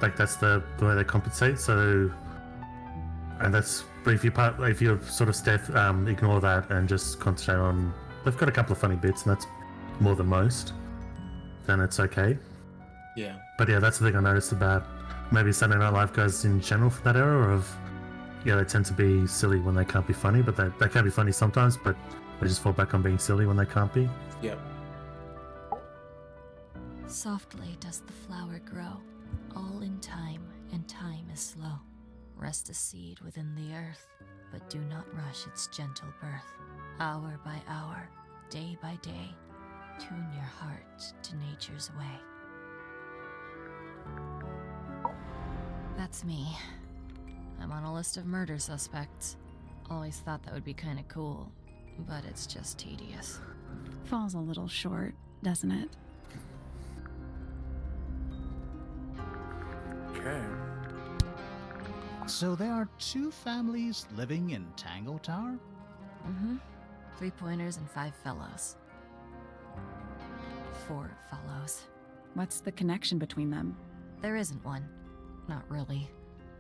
Like that's the way they compensate. So, and that's, but if you sort of ignore that and just concentrate on, they've got a couple of funny bits and that's more than most, then it's okay. Yeah. But yeah, that's the thing I noticed about maybe Saturday Night Live guys in general for that era of, yeah, they tend to be silly when they can't be funny, but they can be funny sometimes, but they just fall back on being silly when they can't be. Yep. Softly does the flower grow, all in time, and time is slow. Rest a seed within the earth, but do not rush its gentle birth. Hour by hour, day by day, tune your heart to nature's way. That's me. I'm on a list of murder suspects. Always thought that would be kinda cool, but it's just tedious. Falls a little short, doesn't it? Okay. So there are 2 families living in Tangle Tower? 3 pointers and 5 fellows. 4 fellows. What's the connection between them? There isn't one. Not really.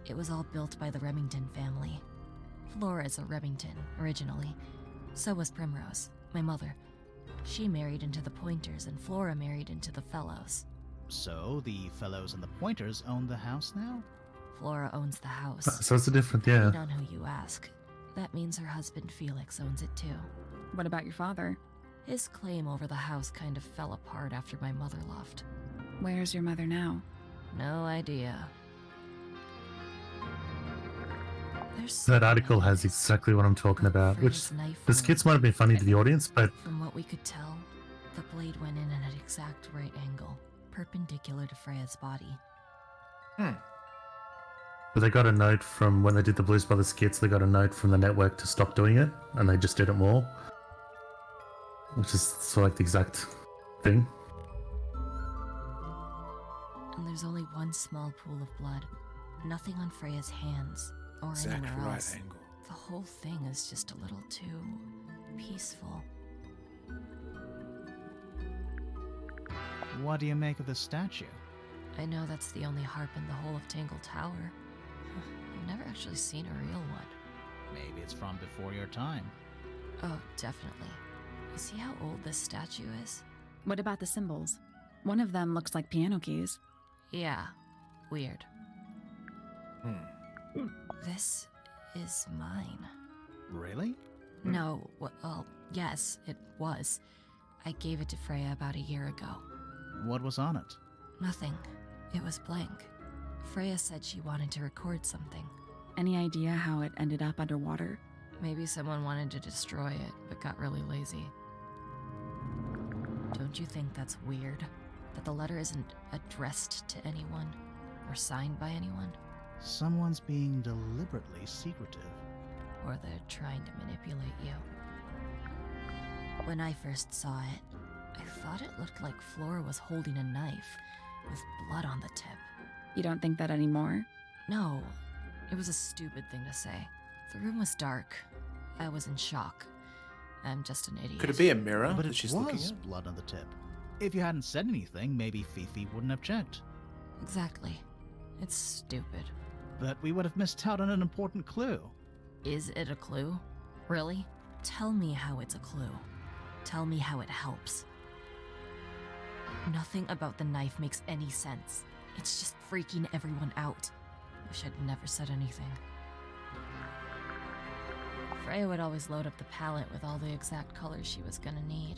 It was all built by the Remington family. Flora's a Remington, originally. So was Primrose, my mother. She married into the Pointers, and Flora married into the Fellows. So the Fellows and the Pointers own the house now? Flora owns the house. So it's a different, yeah. Depending on who you ask. That means her husband Felix owns it too. What about your father? His claim over the house kind of fell apart after my mother left. Where's your mother now? No idea. There's That article something has exactly what I'm talking about, which Freya's knife the wound. skits might have been funny to the audience, but From what we could tell, the blade went in at an exact right angle, perpendicular to Freya's body. but they got a note from when they did the Blues Brothers skits, they got a note from the network to stop doing it, and they just did it more. Which is sort of like the exact thing. And there's only one small pool of blood. Nothing on Freya's hands or Exact anywhere right else. angle. The whole thing is just a little too peaceful. What do you make of the statue? I know that's the only harp in the whole of Tangle Tower. I've never actually seen a real one. Maybe it's from before your time. Oh, definitely. You see how old this statue is? What about the symbols? One of them looks like piano keys. Yeah, weird. This is mine. Really? No, well, yes, it was. I gave it to Freya about a year ago. What was on it? Nothing. It was blank. Freya said she wanted to record something. Any idea how it ended up underwater? Maybe someone wanted to destroy it, but got really lazy. Don't you think that's weird? That the letter isn't addressed to anyone? Or signed by anyone? Someone's being deliberately secretive. Or they're trying to manipulate you. When I first saw it, I thought it looked like Flora was holding a knife, with blood on the tip. You don't think that anymore? No, it was a stupid thing to say. The room was dark. I was in shock. I'm just an idiot. Could it be a mirror But that it she's looking was at? blood on the tip. If you hadn't said anything, maybe Fifi wouldn't have checked. Exactly. It's stupid. But we would have missed out on an important clue. Is it a clue? Really? Tell me how it's a clue. Tell me how it helps. Nothing about the knife makes any sense. It's just freaking everyone out. Wish I'd never said anything. Freya would always load up the palette with all the exact colors she was gonna need.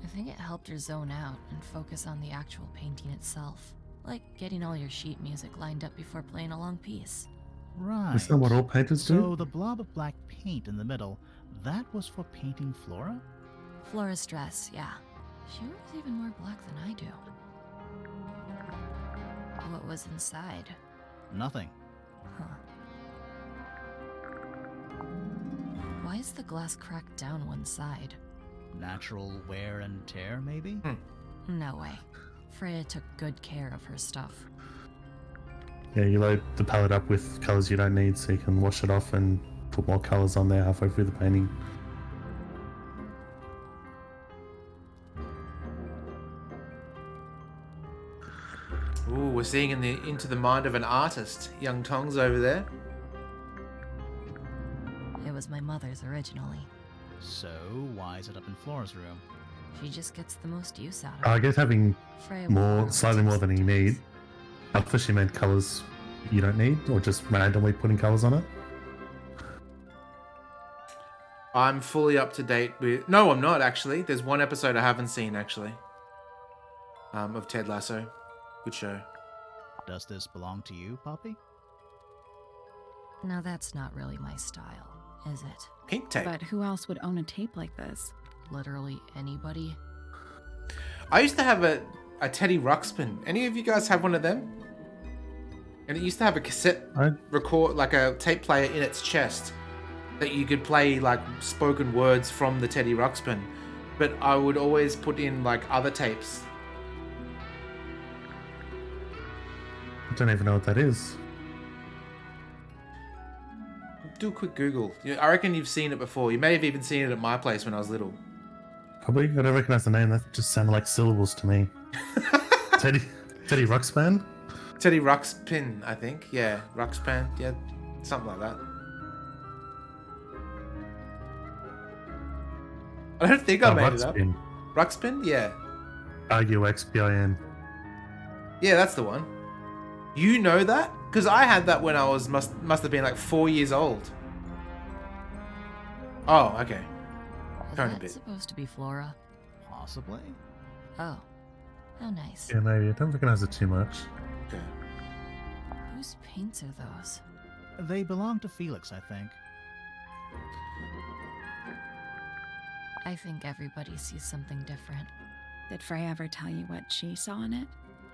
I think it helped her zone out and focus on the actual painting itself. Like getting all your sheet music lined up before playing a long piece. Right. Is that what all painters do? So the blob of black paint in the middle, that was for painting Flora? Flora's dress, yeah. She wears even more black than I do. What was inside? Nothing. Huh. Why is the glass cracked down one side? Natural wear and tear, maybe? No way. Freya took good care of her stuff. Yeah, you load the palette up with colours you don't need so you can wash it off and put more colours on there halfway through the painting. Ooh, we're seeing into the mind of an artist. Young Tongs over there. It was my mother's originally. So, why is it up in Flora's room? She just gets the most use out of I it. guess having Freya would more, want slightly to more than you use need. it. I thought she meant colours you don't need, or just randomly putting colours on it. I'm fully up to date with... No, I'm not, actually. There's one episode I haven't seen, actually. Of Ted Lasso. Good show. Does this belong to you, Poppy? Now that's not really my style, is it? Pink tape. But who else would own a tape like this? Literally anybody? I used to have a Teddy Ruxpin. Any of you guys have one of them? And it used to have a cassette record, like a tape player in its chest that you could play like spoken words from the Teddy Ruxpin. But I would always put in like other tapes. I don't even know what that is. Do a quick Google. I reckon you've seen it before. You may have even seen it at my place when I was little. Probably. I don't recognise the name. That just sounded like syllables to me. Teddy Ruxpin? Teddy Ruxpin, I think. Yeah, Ruxpan. Yeah, something like that. I don't think I made it up. Ruxpin. Ruxpin? Yeah. RUXPIN. Yeah, that's the one. You know that? Because I had that when I was must have been like 4 years old. Oh, okay. Is Found a that bit. supposed to be Flora? Possibly. Oh. How nice. Yeah, maybe. I don't recognise it too much. Okay. Whose paints are those? They belong to Felix, I think. I think everybody sees something different. Did Freya ever tell you what she saw in it?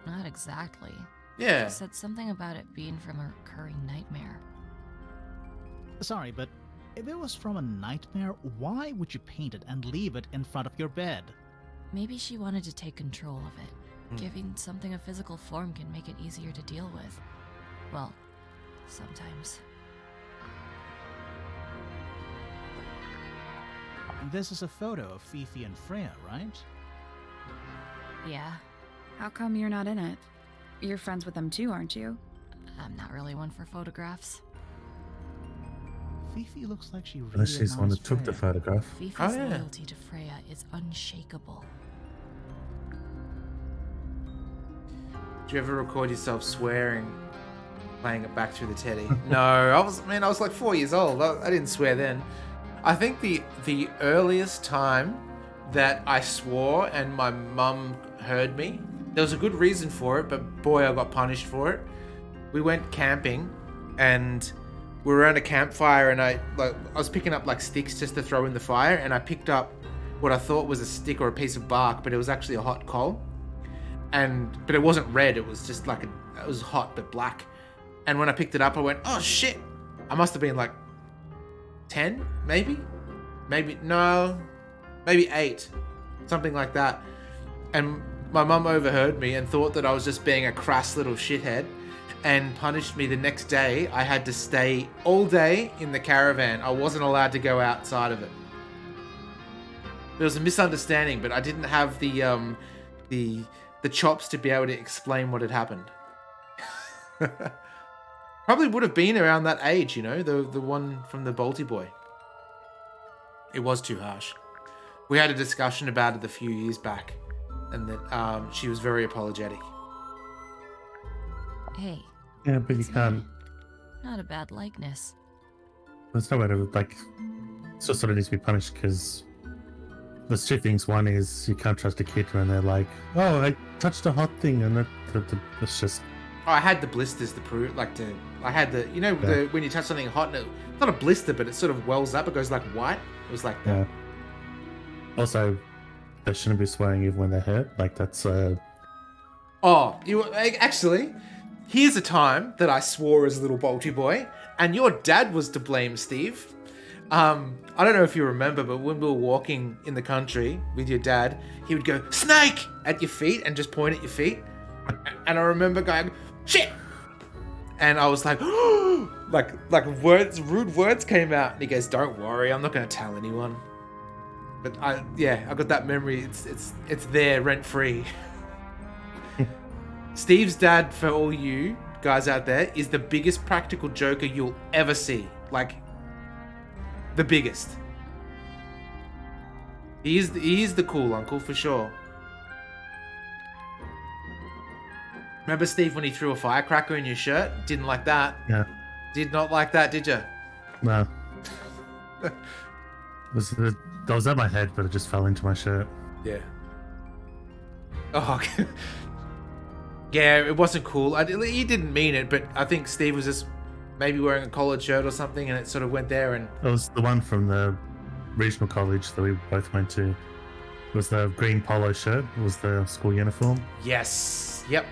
Not exactly. Yeah. She said something about it being from a recurring nightmare. Sorry, but if it was from a nightmare, why would you paint it and leave it in front of your bed? Maybe she wanted to take control of it. Giving something a physical form can make it easier to deal with. Well, sometimes. This is a photo of Fifi and Freya, right? Yeah, How come you're not in it? You're friends with them too, aren't you? I'm not really one for photographs. Fifi looks like she really Unless she's the one that took the admires photograph. Fifi's Oh, yeah. loyalty to Freya is unshakable. Do you ever record yourself swearing, playing it back through the teddy? No, I was like 4 years old. I didn't swear then. I think the earliest time that I swore and my mum heard me, there was a good reason for it, but boy, I got punished for it. We went camping, and we were around a campfire, and I was picking up like sticks just to throw in the fire, and I picked up what I thought was a stick or a piece of bark, but it was actually a hot coal. But it wasn't red, it was just like it was hot but black. And when I picked it up, I went, oh shit. I must have been like 10, maybe 8, something like that. And my mum overheard me and thought that I was just being a crass little shithead and punished me the next day. I had to stay all day in the caravan. I wasn't allowed to go outside of it. There was a misunderstanding, but I didn't have the chops to be able to explain what had happened. Probably would have been around that age, you know, the one from the Balti boy. It was too harsh. We had a discussion about it a few years back, and that she was very apologetic. Hey, Yeah, but you can't. not a bad likeness. There's no way to, like, it just sort of needs to be punished because there's two things. One is you can't trust a kid when they're like, oh, I touched a hot thing, and it's just. Oh, I had the blisters to prove, I had the, you know, when you touch something hot, and it's not a blister, but it sort of wells up, it goes like white. It was like that. Yeah. Also, they shouldn't be swearing even when they're hurt. Like, that's. Oh, actually, here's a time that I swore as a little Balti boy, and your dad was to blame, Steve. I don't know if you remember, but when we were walking in the country with your dad, he would go, snake, at your feet and just point at your feet. And I remember going, shit. And I was like, rude words came out. And he goes, don't worry, I'm not going to tell anyone. But I got that memory. It's there, rent free. Steve's dad, for all you guys out there, is the biggest practical joker you'll ever see. Like, the biggest. He is the cool uncle for sure. Remember, Steve, when he threw a firecracker in your shirt? Didn't like that. Yeah. Did not like that, did you? No. That was at my head, but it just fell into my shirt. Yeah. Oh, yeah, it wasn't cool. He didn't mean it, but I think Steve was just maybe wearing a collared shirt or something, and it sort of went there. And It was the one from the regional college that we both went to. It was the green polo shirt. It was the school uniform. yes, yep.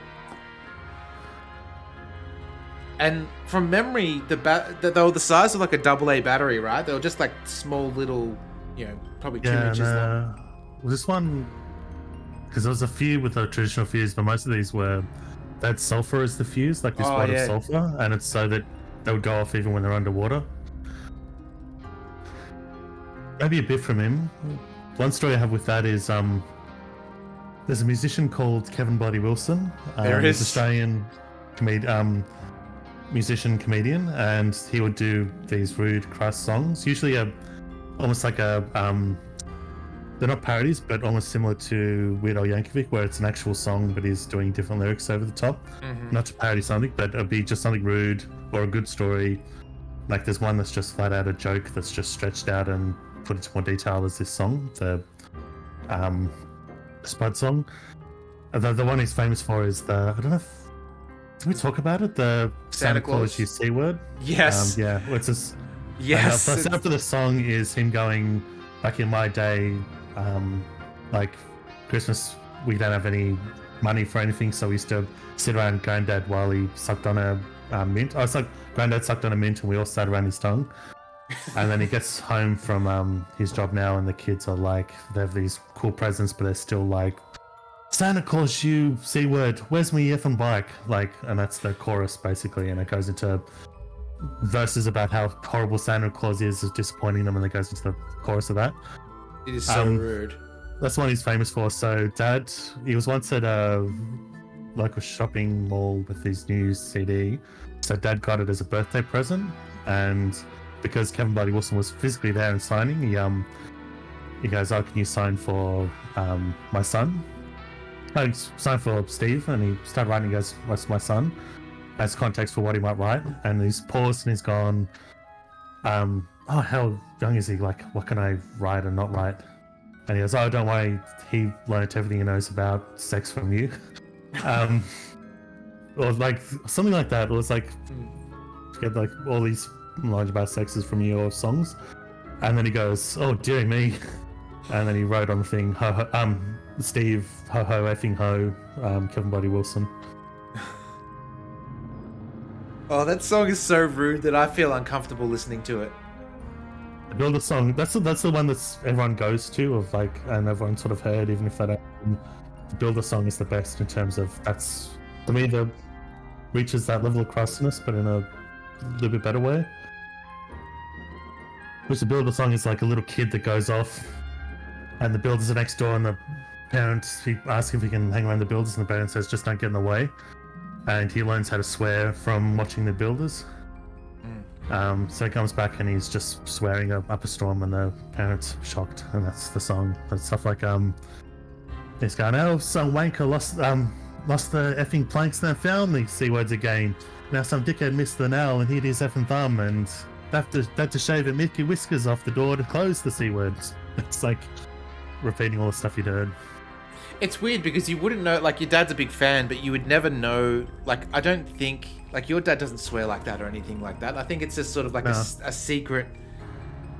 And from memory, they were the size of like a AA battery, right? They were just like small little, you know, probably 2 Yeah, inches long. was this one? Because there was a few with a traditional fuse, but most of these they had sulfur as the fuse, like this wad of sulfur, and it's so that they would go off even when they're underwater. Maybe a bit from him. One story I have with that is there's a musician called Kevin Bloody Wilson. There He's is. Australian musician comedian, and he would do these rude, crass songs. Usually almost like they're not parodies, but almost similar to Weird Al Yankovic, where it's an actual song, but he's doing different lyrics over the top. Mm-hmm. Not to parody something, but it'll be just something rude or a good story. Like there's one that's just flat out a joke that's just stretched out and put into more detail as this song, the Spud song. The one he's famous for is I don't know if Can we talk about it? The Santa Claus you C word? Yes. Yeah, it's just... Yes. The setup for the song is him going, back in my day, like Christmas, we don't have any money for anything, so we used to sit around Granddad while he sucked on a mint. Oh, it's like Granddad sucked on a mint and we all sat around his tongue. And then he gets home from his job now and the kids are like, they have these cool presents, but they're still like, Santa Claus, you C word, where's my effing bike? Like, and that's the chorus basically, and it goes into verses about how horrible Santa Claus is disappointing them, and it goes into the chorus of that. It is so rude. That's what he's famous for. So Dad, he was once at a local shopping mall with his new CD. So Dad got it as a birthday present, and because Kevin Bloody Wilson was physically there and signing, he goes, "Oh, can you sign for my son?" No, he signed for Steve, and he started writing. He goes, "What's my son?" As context for what he might write, and he's paused and he's gone, "Oh, how young is he? Like, what can I write and not write?" And he goes, "Oh, don't worry, he learnt everything he knows about sex from you." Or like something like that. It was like, get like all these knowledge about sex is from your songs. And then he goes, "Oh, dear me." And then he wrote on the thing, Steve, ho ho effing ho, Kevin Bloody Wilson. Oh, that song is so rude that I feel uncomfortable listening to it. The Builder song, that's the one that's everyone goes to, of like, and everyone sort of heard, even if they don't. The Builder song is the best in terms of, that's, to me, the reaches that level of crustiness, but in a little bit better way. Which the Builder song is like a little kid that goes off, and the builders are next door, and the parents, he asks if he can hang around the builders, and the parent says, "Just don't get in the way." And he learns how to swear from watching the builders. So he comes back and he's just swearing up a storm, and the parents shocked, and that's the song. But stuff like he's going, "Oh, some wanker lost the effing planks and found the C words again. Now some dickhead missed the nail and hit his effing thumb, and have to shave a Mickey whiskers off the door to close the C words." It's like repeating all the stuff you'd heard. It's weird because you wouldn't know, like, your dad's a big fan, but you would never know, like, I don't think, like, your dad doesn't swear like that or anything like that. I think it's just sort of like a secret.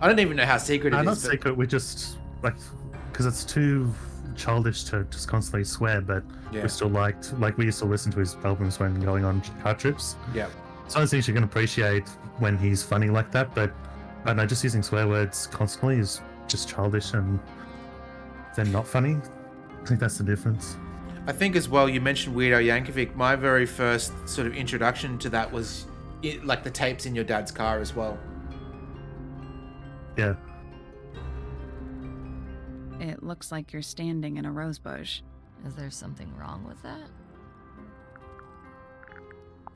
I don't even know how secret it is. Not secret, we just, like, because it's too childish to just constantly swear, but we still like, we used to listen to his albums when going on car trips. Yeah. Some of the things you can appreciate when he's funny like that, but I don't know, just using swear words constantly is just childish and then not funny. I think that's the difference. I think as well, you mentioned Weird Al Yankovic. My very first sort of introduction to that was like the tapes in your dad's car as well. Yeah. It looks like you're standing in a rose bush. Is there something wrong with that?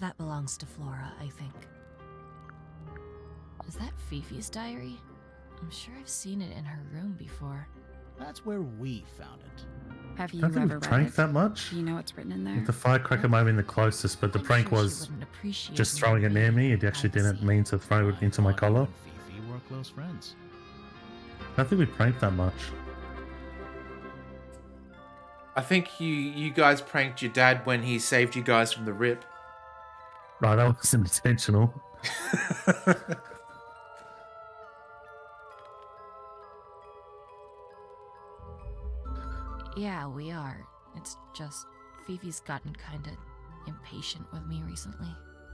That belongs to Flora, I think. Is that Fifi's diary? I'm sure I've seen it in her room before. That's where we found it. Have you I don't think ever we read pranked it? that much. Do you know what's written in there? The firecracker might have been the closest, but the I'm prank sure she was wouldn't appreciate just me throwing it near me. It reading actually privacy. didn't mean to throw it into my collar. Fifi were close friends. I don't think we pranked that much. I think you guys pranked your dad when he saved you guys from the rip. Right, that wasn't intentional. Yeah, we are. It's just Fifi's gotten kinda impatient with me recently.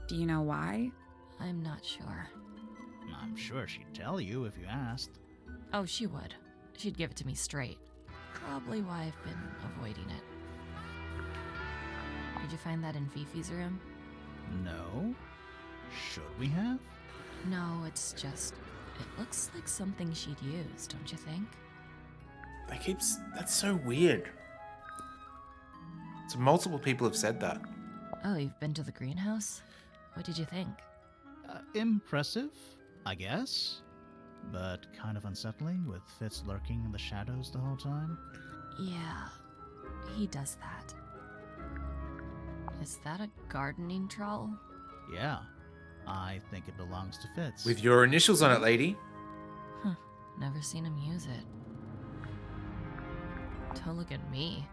Do you know why? I'm not sure. I'm sure she'd tell you if you asked. Oh, she would. She'd give it to me straight. Probably why I've been avoiding it. Did you find that in Fifi's room? No? Should we have? No, it's just... It looks like something she'd use, don't you think? That's so weird. So multiple people have said that. Oh, you've been to the greenhouse? What did you think? Impressive, I guess. But kind of unsettling with Fitz lurking in the shadows the whole time. Yeah, he does that. Is that a gardening trowel? Yeah, I think it belongs to Fitz. With your initials on it, lady. Huh, never seen him use it. Don't look at me.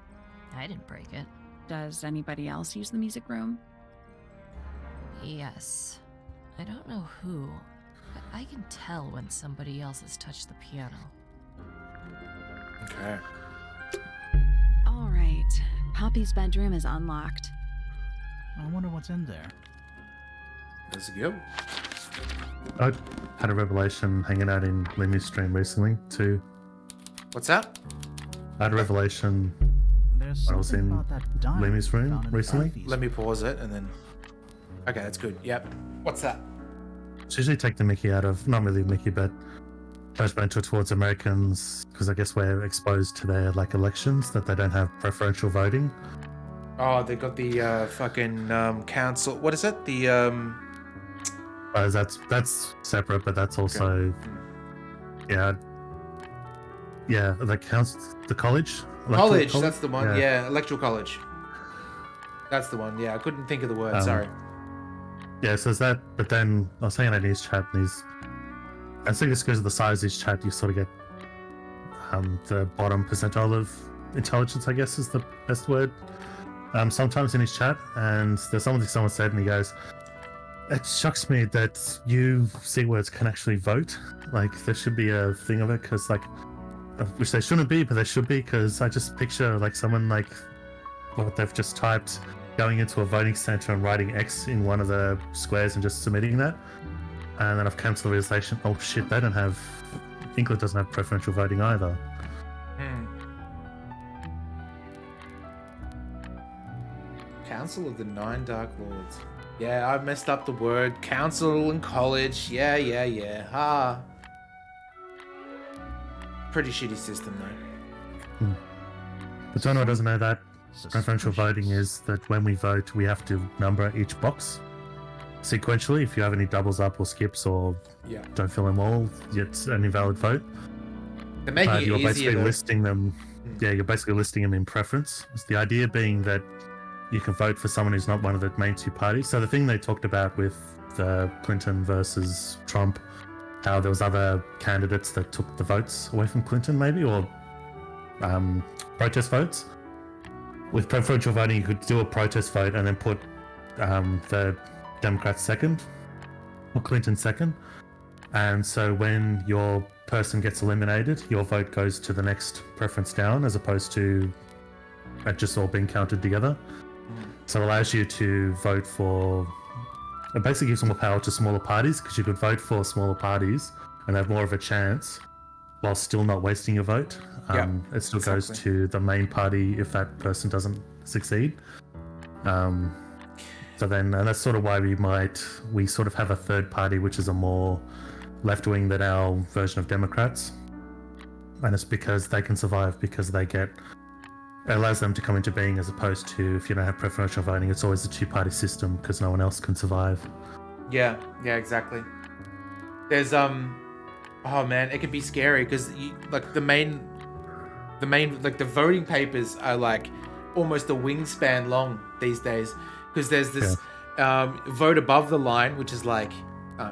I didn't break it. Does anybody else use the music room? Yes. I don't know who, but I can tell when somebody else has touched the piano. Okay. All right. Poppy's bedroom is unlocked. I wonder what's in there. Let's go. I had a revelation hanging out in Limmy's stream recently too. What's that? I had a revelation There's when I was something in about that diamond Limmy's room found in the recently. art piece. Let me pause it and then. Okay, that's good. Yep. What's that? It's usually take the mickey out of, not really mickey, but judgmental towards Americans because I guess we're exposed to their like elections that they don't have preferential voting. Oh, they got the fucking council. What is it? The That's separate, but that's also yeah the council, the college. Electoral college. That's the one. Yeah. Yeah, electoral college. That's the one. Yeah, I couldn't think of the word. Sorry. Yeah, so there's that. But then I was hanging out in his chat, and I think it's because of the size of his chat, you sort of get the bottom percentile of intelligence, I guess is the best word. Sometimes in his chat, and there's someone said, and he goes, "It shocks me that you C-words can actually vote. Like there should be a thing of it, because like, which they shouldn't be, but they should be, because I just picture like someone like what they've just typed." Going into a voting center and writing X in one of the squares and just submitting that. And then I've come to the realization, oh shit, they don't have... England doesn't have preferential voting either. Council of the Nine Dark Lords. Yeah, I messed up the word. Council and college. Yeah. Ah. Pretty shitty system, though. But Tono doesn't know that. Preferential Suspicious. voting is that when we vote, we have to number each box sequentially. If you have any doubles up or skips or Yeah. don't fill them all, it's an invalid vote. They're making it You're easier basically to... listing them. Yeah, you're basically listing them in preference. It's the idea being that you can vote for someone who's not one of the main two parties. So the thing they talked about with the Clinton versus Trump, how there was other candidates that took the votes away from Clinton, maybe, or protest votes. With preferential voting, you could do a protest vote and then put the Democrats second, or Clinton second. And so when your person gets eliminated, your vote goes to the next preference down, as opposed to it just all being counted together. So it allows you to vote for... It basically gives more power to smaller parties, because you could vote for smaller parties and have more of a chance while still not wasting your vote. It still goes to the main party if that person doesn't succeed. So then, and that's sort of why we sort of have a third party, which is a more left-wing than our version of Democrats. And it's because they can survive, because it allows them to come into being, as opposed to if you don't have preferential voting, it's always a two-party system because no one else can survive. Yeah, exactly. There's oh man, it can be scary because like the main like the voting papers are like almost a wingspan long these days, because there's this vote above the line, which is like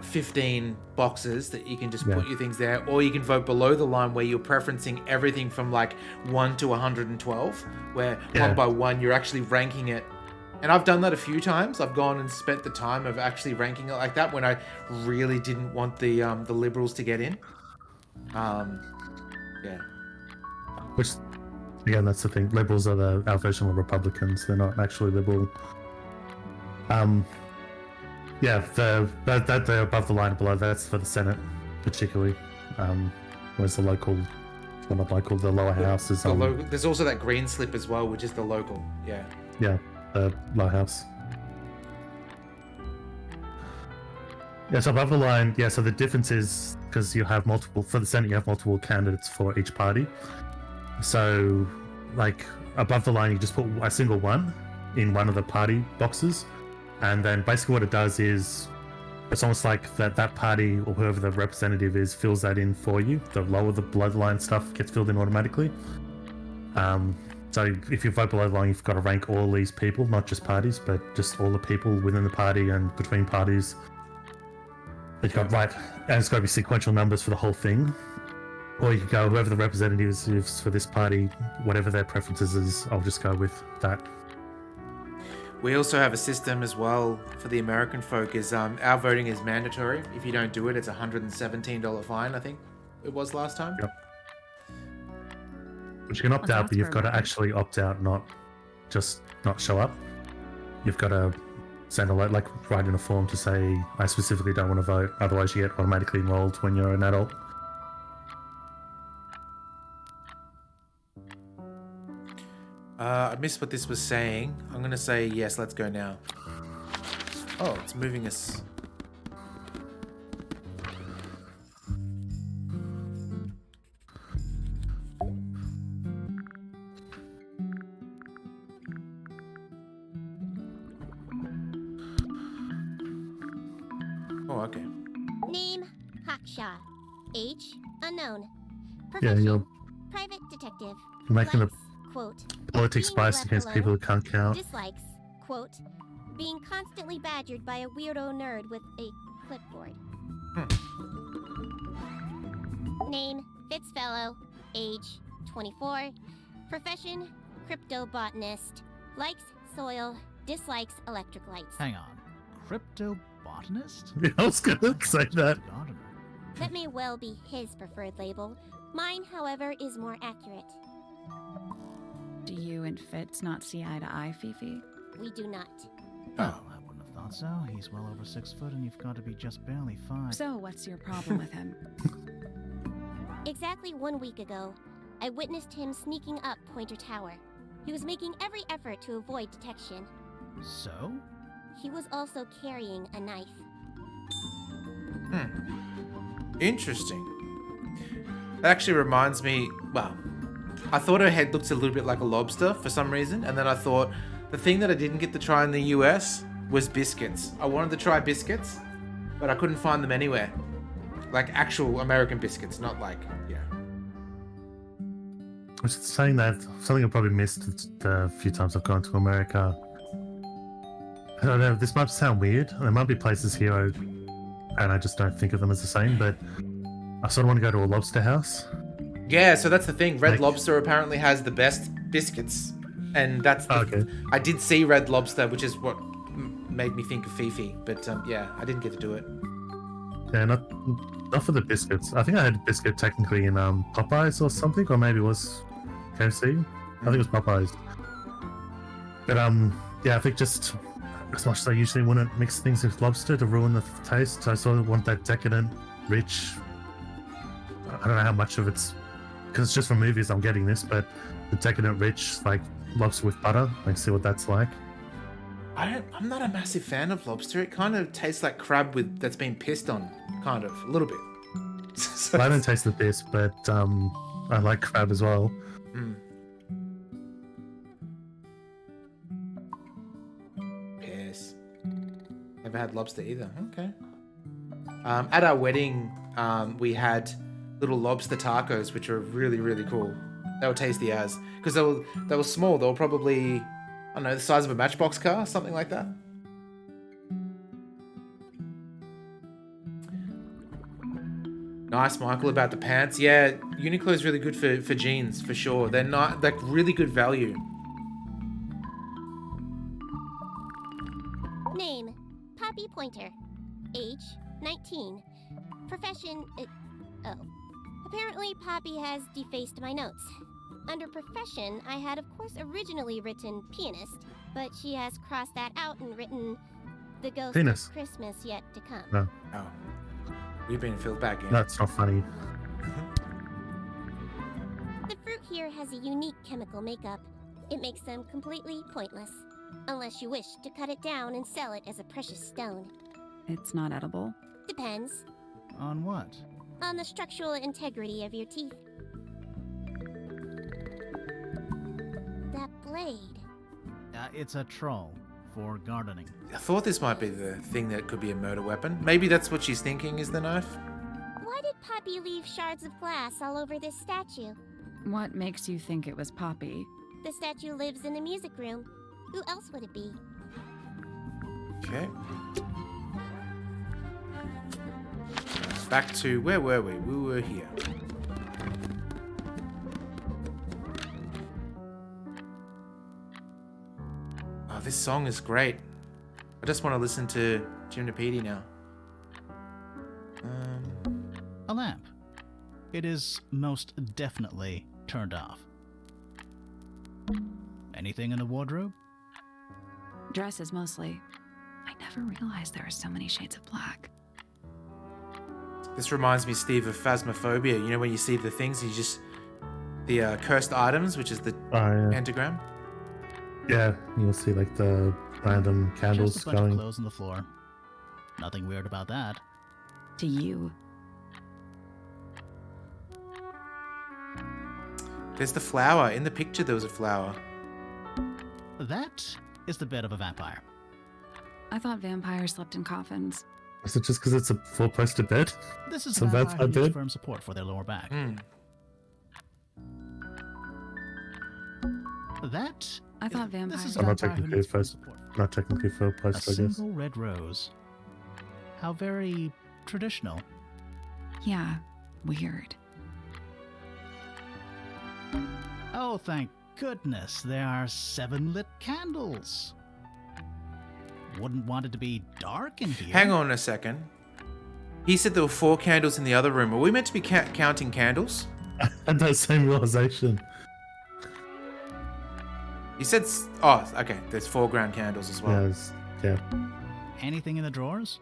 15 boxes that you can just put your things there, or you can vote below the line where you're preferencing everything from like 1 to 112, where one by one you're actually ranking it. And I've done that a few times. I've gone and spent the time of actually ranking it like that when I really didn't want the Liberals to get in. Which, again, that's the thing. Liberals are our version of Republicans. They're not actually liberal. That they're above the line and below. That's for the Senate, particularly. Whereas the local, well, not local, the lower house is there's also that green slip as well, which is the local. Yeah. Yeah, the lower house. Yeah, so above the line, so the difference is because you have multiple, for the Senate, you have multiple candidates for each party. So, like, above the line, you just put a single one in one of the party boxes. And then basically what it does is, it's almost like that party or whoever the representative is fills that in for you. The lower the below the line stuff gets filled in automatically. So if you vote below the line, you've got to rank all these people, not just parties, but just all the people within the party and between parties. You've got and it's got to be sequential numbers for the whole thing. Or you can go, whoever the representative is for this party, whatever their preferences is, I'll just go with that. We also have a system as well for the American folk. Is our voting is mandatory. If you don't do it, it's a $117 fine. I think it was last time. Yep. But you can opt out, but you've got to actually opt out, not just not show up. You've got to send a like write in a form to say I specifically don't want to vote. Otherwise, you get automatically enrolled when you're an adult. I missed what this was saying. I'm going to say yes, let's go now. Oh, it's moving us. Oh, okay. Name, Haksha. Age, unknown. Yeah, Profession, you're private detective. making Likes, quote, politics being biased left against alone. people who can't count. Dislikes, quote, being constantly badgered by a weirdo nerd with a clipboard. Name, Fitzfellow. Age, 24. Profession, crypto botanist. Likes soil, dislikes electric lights. Hang on. Crypto botanist? Yeah, I was gonna say that. Gardener. That may well be his preferred label. Mine, however, is more accurate. Do you and Fitz not see eye to eye, Fifi? We do not. Oh, I wouldn't have thought so. He's well over 6 foot, and you've got to be just barely 5. So, what's your problem with him? Exactly 1 week ago, I witnessed him sneaking up Pointer Tower. He was making every effort to avoid detection. So? He was also carrying a knife. Interesting. That actually reminds me, well, I thought her head looked a little bit like a lobster for some reason, and then I thought the thing that I didn't get to try in the US was biscuits. I wanted to try biscuits, but I couldn't find them anywhere. Like actual American biscuits, not like, yeah. I was saying that something I probably missed the few times I've gone to America. I don't know, this might sound weird. There might be places here and I just don't think of them as the same, but I sort of want to go to a lobster house. Yeah, so that's the thing. Red Like- Lobster apparently has the best biscuits, and that's the, Okay. I did see Red Lobster, which is what made me think of Fifi, but yeah, I didn't get to do it. Yeah, not for the biscuits. I think I had a biscuit technically in Popeyes or something, or maybe it was KFC. I think it was Popeyes. But yeah, I think just as much as I usually wouldn't mix things with lobster to ruin the taste, I sort of want that decadent, rich. I don't know how much of it's because it's just from movies I'm getting this, but the decadent, rich like lobster with butter. Like, see what that's like. I'm not a massive fan of lobster. It kind of tastes like crab that's been pissed on, kind of, a little bit. So- Well, I don't taste the piss, but I like crab as well. Mm. Piss. Never had lobster either. Okay. At our wedding, we had little lobster tacos, which are really, really cool. They were tasty as, because they were small. They were probably, I don't know, the size of a Matchbox car, something like that. Nice, Michael, about the pants. Yeah, Uniqlo's really good for jeans, for sure. They're not, like, really good value. Name, Poppy Pointer. Age, 19. Profession, oh. Apparently, Poppy has defaced my notes. Under profession, I had of course originally written pianist, but she has crossed that out and written the ghost Penis. of Christmas yet to come. No, Oh. We've been filled back in. that's not funny. The fruit here has a unique chemical makeup. It makes them completely pointless. Unless you wish to cut it down and sell it as a precious stone. It's not edible. Depends On what? on the structural integrity of your teeth. That blade. It's a troll for gardening. I thought this might be the thing that could be a murder weapon. Maybe that's what she's thinking is the knife. Why did Poppy leave shards of glass all over this statue? What makes you think it was Poppy? The statue lives in the music room. Who else would it be? Okay. Back to, where were we? We were here. This song is great. I just want to listen to Jim Napedi now. A lamp. It is most definitely turned off. Anything in the wardrobe? Dresses mostly. I never realized there are so many shades of black. This reminds me, Steve, of Phasmophobia. You know when you see the things, the cursed items, which is the pentagram. Yeah, you'll see like the random candles Just a bunch going. of clothes on the floor. Nothing weird about that. To you. There's the flower. In the picture, there was a flower. That is the bed of a vampire. I thought vampires slept in coffins. Is it just because it's a four-posted bed? This is So a that's vampire who not needs bed? firm support for their lower back. That I thought this vampires. is a I'm not vampire who technically needs firm first. support. Not technically A four-posted, I guess. single red rose. How very traditional. Yeah, weird. Oh, thank goodness, there are 7 lit candles. Wouldn't want it to be dark in here. Hang on a second. He said there were 4 candles in the other room. Are we meant to be counting candles? I had that same realization. He said... Oh, okay. There's 4 ground candles as well. Yeah. Anything in the drawers?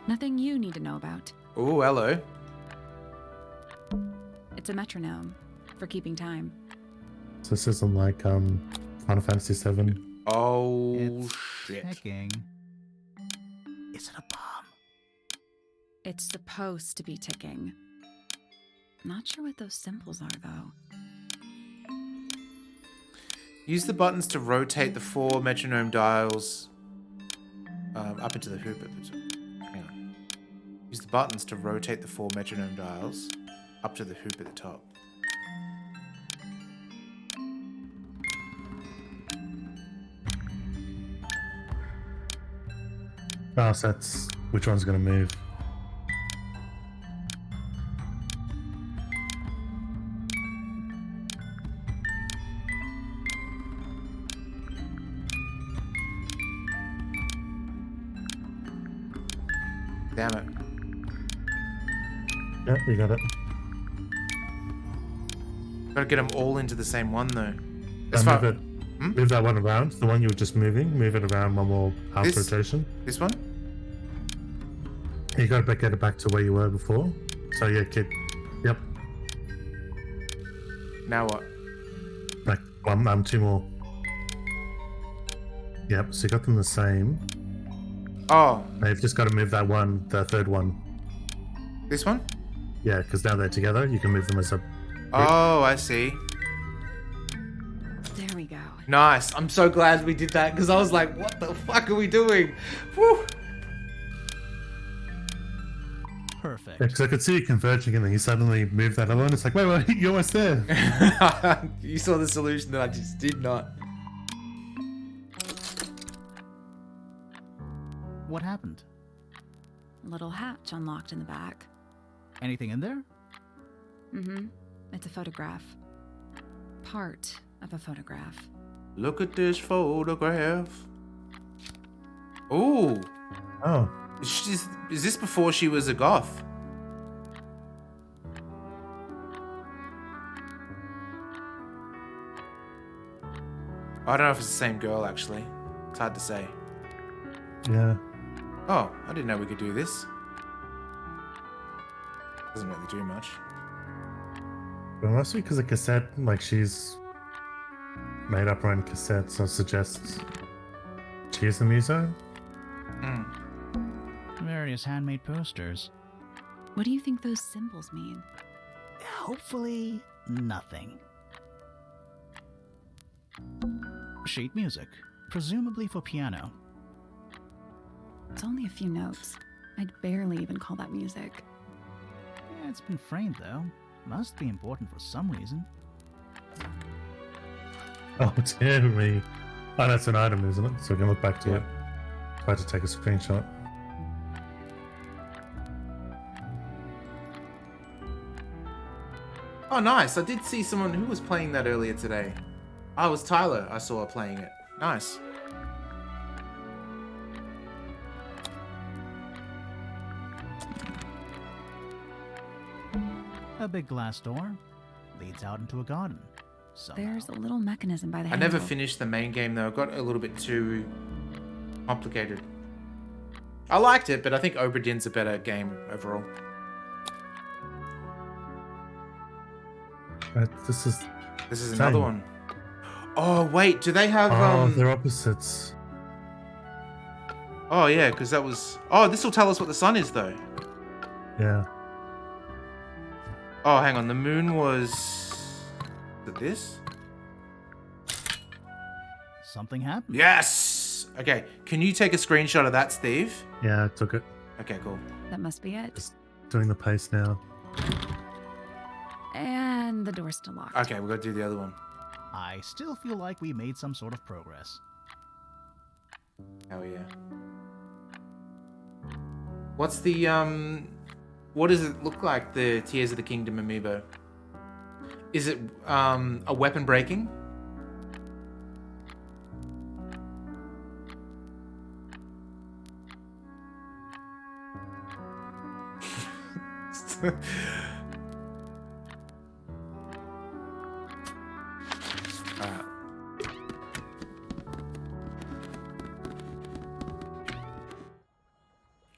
Nothing you need to know about. Oh, hello. It's a metronome for keeping time. So this isn't like Final Fantasy VII. Oh, It's shit. ticking. Is it a bomb? It's supposed to be ticking. Not sure what those symbols are, though. Use the buttons to rotate the 4 metronome dials up into the hoop. Hang on. Use the buttons to rotate the 4 metronome dials up to the hoop at the top. Oh, so that's which one's going to move. Damn it. Yeah, you got it. Gotta get them all into the same one, though. Move that one around. The one you were just moving. Move it around one more half This? rotation. This one? You got to get it back to where you were before. So yeah, kid. Yep. Now what? Like 2 more. Yep. So you got them the same. Oh, Now you've just got to move that one, the third one. this one? Yeah, because now they're together. You can move them as a. Oh, I see. There we go. Nice. I'm so glad we did that because I was like, what the fuck are we doing? Whew. Perfect. Yeah, because I could see you converging and then you suddenly move that other one. It's like, wait, you're almost there. You saw the solution that I just did not. What happened? A little hatch unlocked in the back. Anything in there? Mm-hmm. It's a photograph. Part of a photograph. Look at this photograph. Ooh. Oh. Is this before she was a goth? I don't know if it's the same girl, actually. It's hard to say. Yeah. Oh, I didn't know we could do this. Doesn't really do much. But mostly because the cassette, like she's made up her own cassette, so it suggests she's the muso. Various handmade posters. What do you think those symbols mean? Hopefully, nothing. Sheet music, presumably for piano. It's only a few notes. I'd barely even call that music. Yeah, it's been framed though. Must be important for some reason. Oh, dear me. Oh, that's an item, isn't it? So we can look back to it. Try to take a screenshot. Oh, nice. I did see someone who was playing that earlier today. Oh, it was Tyler. I saw her playing it. Nice. A big glass door leads out into a garden. Somehow. There's a little mechanism by the I handle. never finished the main game though. It got a little bit too complicated. I liked it, but I think Obra Dinn's a better game overall. This is another same. one. Oh wait, do they have they're opposites. Oh yeah, because that was. Oh, this will tell us what the sun is though. Yeah. Oh, hang on. The moon was. Is it this? Something happened. Yes. Okay. Can you take a screenshot of that, Steve? Yeah, I took it. Okay, cool. That must be it. Just doing the pace now. And the door's still locked. Okay, we got to do the other one. I still feel like we made some sort of progress. Oh yeah. What's the what does it look like, the Tears of the Kingdom amiibo? Is it a weapon breaking?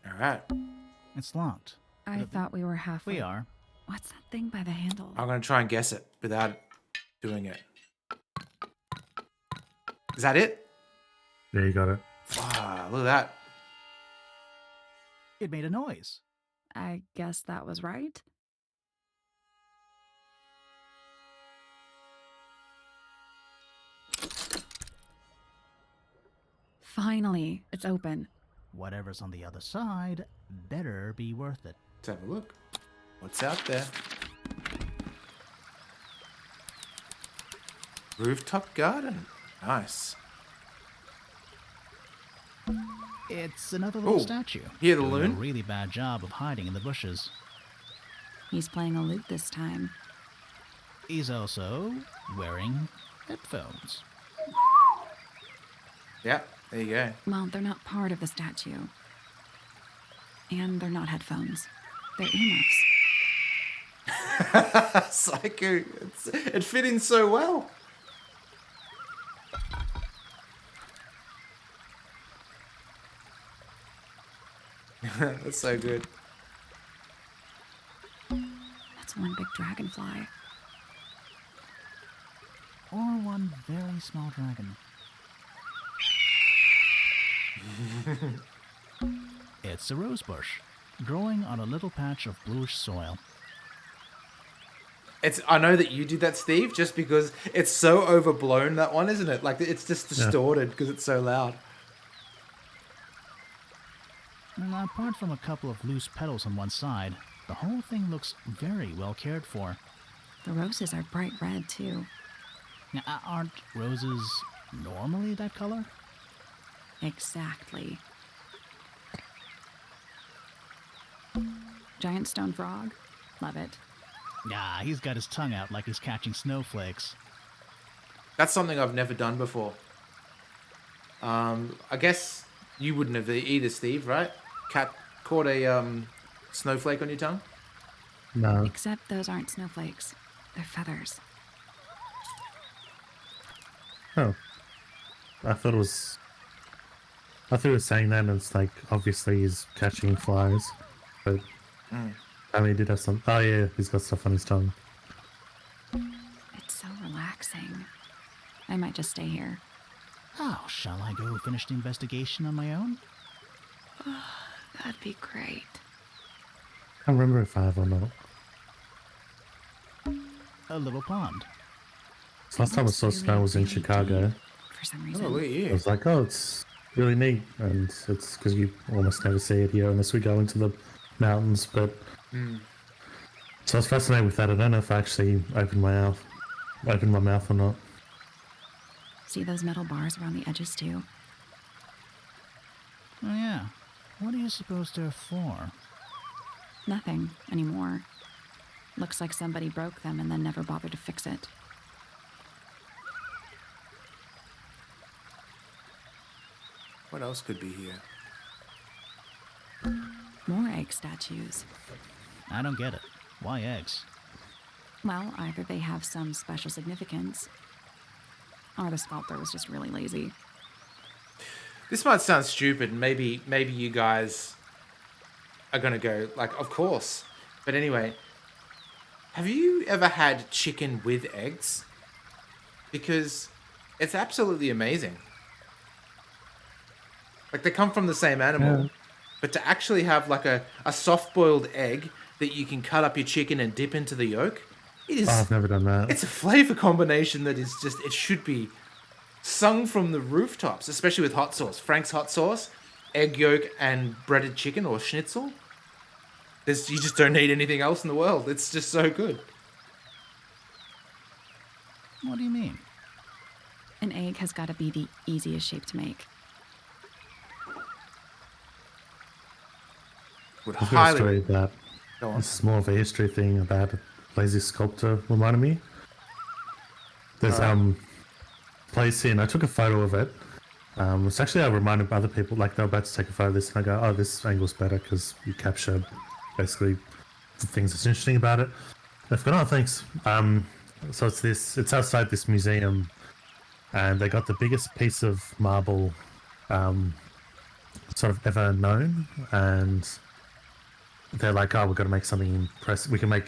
Alright. It's locked. I thought we were halfway. We are. What's that thing by the handle? I'm going to try and guess it without doing it. Is that it? Yeah, you got it. Ah, look at that. It made a noise. I guess that was right. Finally, it's open. Whatever's on the other side better be worth it. Let's have a look. What's out there? Rooftop garden. Nice. It's another little Ooh, statue. hear the doing loon? A really bad job of hiding in the bushes. He's playing a lute this time. He's also wearing headphones. Yeah, there you go. Well, they're not part of the statue. And they're not headphones. They're earmuffs. Psycho. It fit in so well. That's so good. That's one big dragonfly. Or one very small dragon. It's a rose bush, growing on a little patch of bluish soil. I know that you did that, Steve, just because it's so overblown, that one, isn't it? Like, it's just distorted because it's so loud. And apart from a couple of loose petals on one side, the whole thing looks very well cared for. The roses are bright red, too. Now, aren't roses normally that color? Exactly. Giant stone frog. Love it. Yeah, he's got his tongue out like he's catching snowflakes. That's something I've never done before. I guess you wouldn't have either, Steve, right? Caught a snowflake on your tongue? No. Except those aren't snowflakes. They're feathers. Oh. I thought it was saying that, and it's like, obviously he's catching flies. But I mean, he did have some. Oh yeah, he's got stuff on his tongue. It's so relaxing. I might just stay here. Oh, shall I go finish the investigation on my own? That'd be great. I can't remember if I have or not. A little pond. So last time I saw snow was in Chicago. For some reason. Oh, look at I you. was like, oh, it's really neat, and it's because you almost never see it here unless we go into the mountains. But so I was fascinated with that. I don't know if I actually opened my mouth or not. See those metal bars around the edges, too? Oh yeah. What do you suppose they're for? Nothing anymore. Looks like somebody broke them and then never bothered to fix it. What else could be here? More egg statues. I don't get it. Why eggs? Well, either they have some special significance, or the sculptor was just really lazy. This might sound stupid. Maybe you guys are gonna go like, of course. But anyway, have you ever had chicken with eggs? Because it's absolutely amazing. Like, they come from the same animal, Yeah. but to actually have like a soft-boiled egg that you can cut up your chicken and dip into the yolk, it is. Oh, I've never done that. It's a flavor combination that is just, it should be sung from the rooftops, especially with hot sauce. Frank's hot sauce, egg yolk, and breaded chicken or schnitzel. You just don't need anything else in the world. It's just so good. What do you mean? An egg has got to be the easiest shape to make. Would I've got a story highly. about. Go on. This is more of a history thing about a lazy sculptor reminded me. There's place here, and I took a photo of it. It's actually I reminded other people, like they were about to take a photo of this, and I go, "Oh, this angle's better because you capture basically the things that's interesting about it." They've gone, "Oh, thanks." So it's outside this museum, and they got the biggest piece of marble, sort of ever known, and they're like, "Oh, we've got to make something impressive. We can make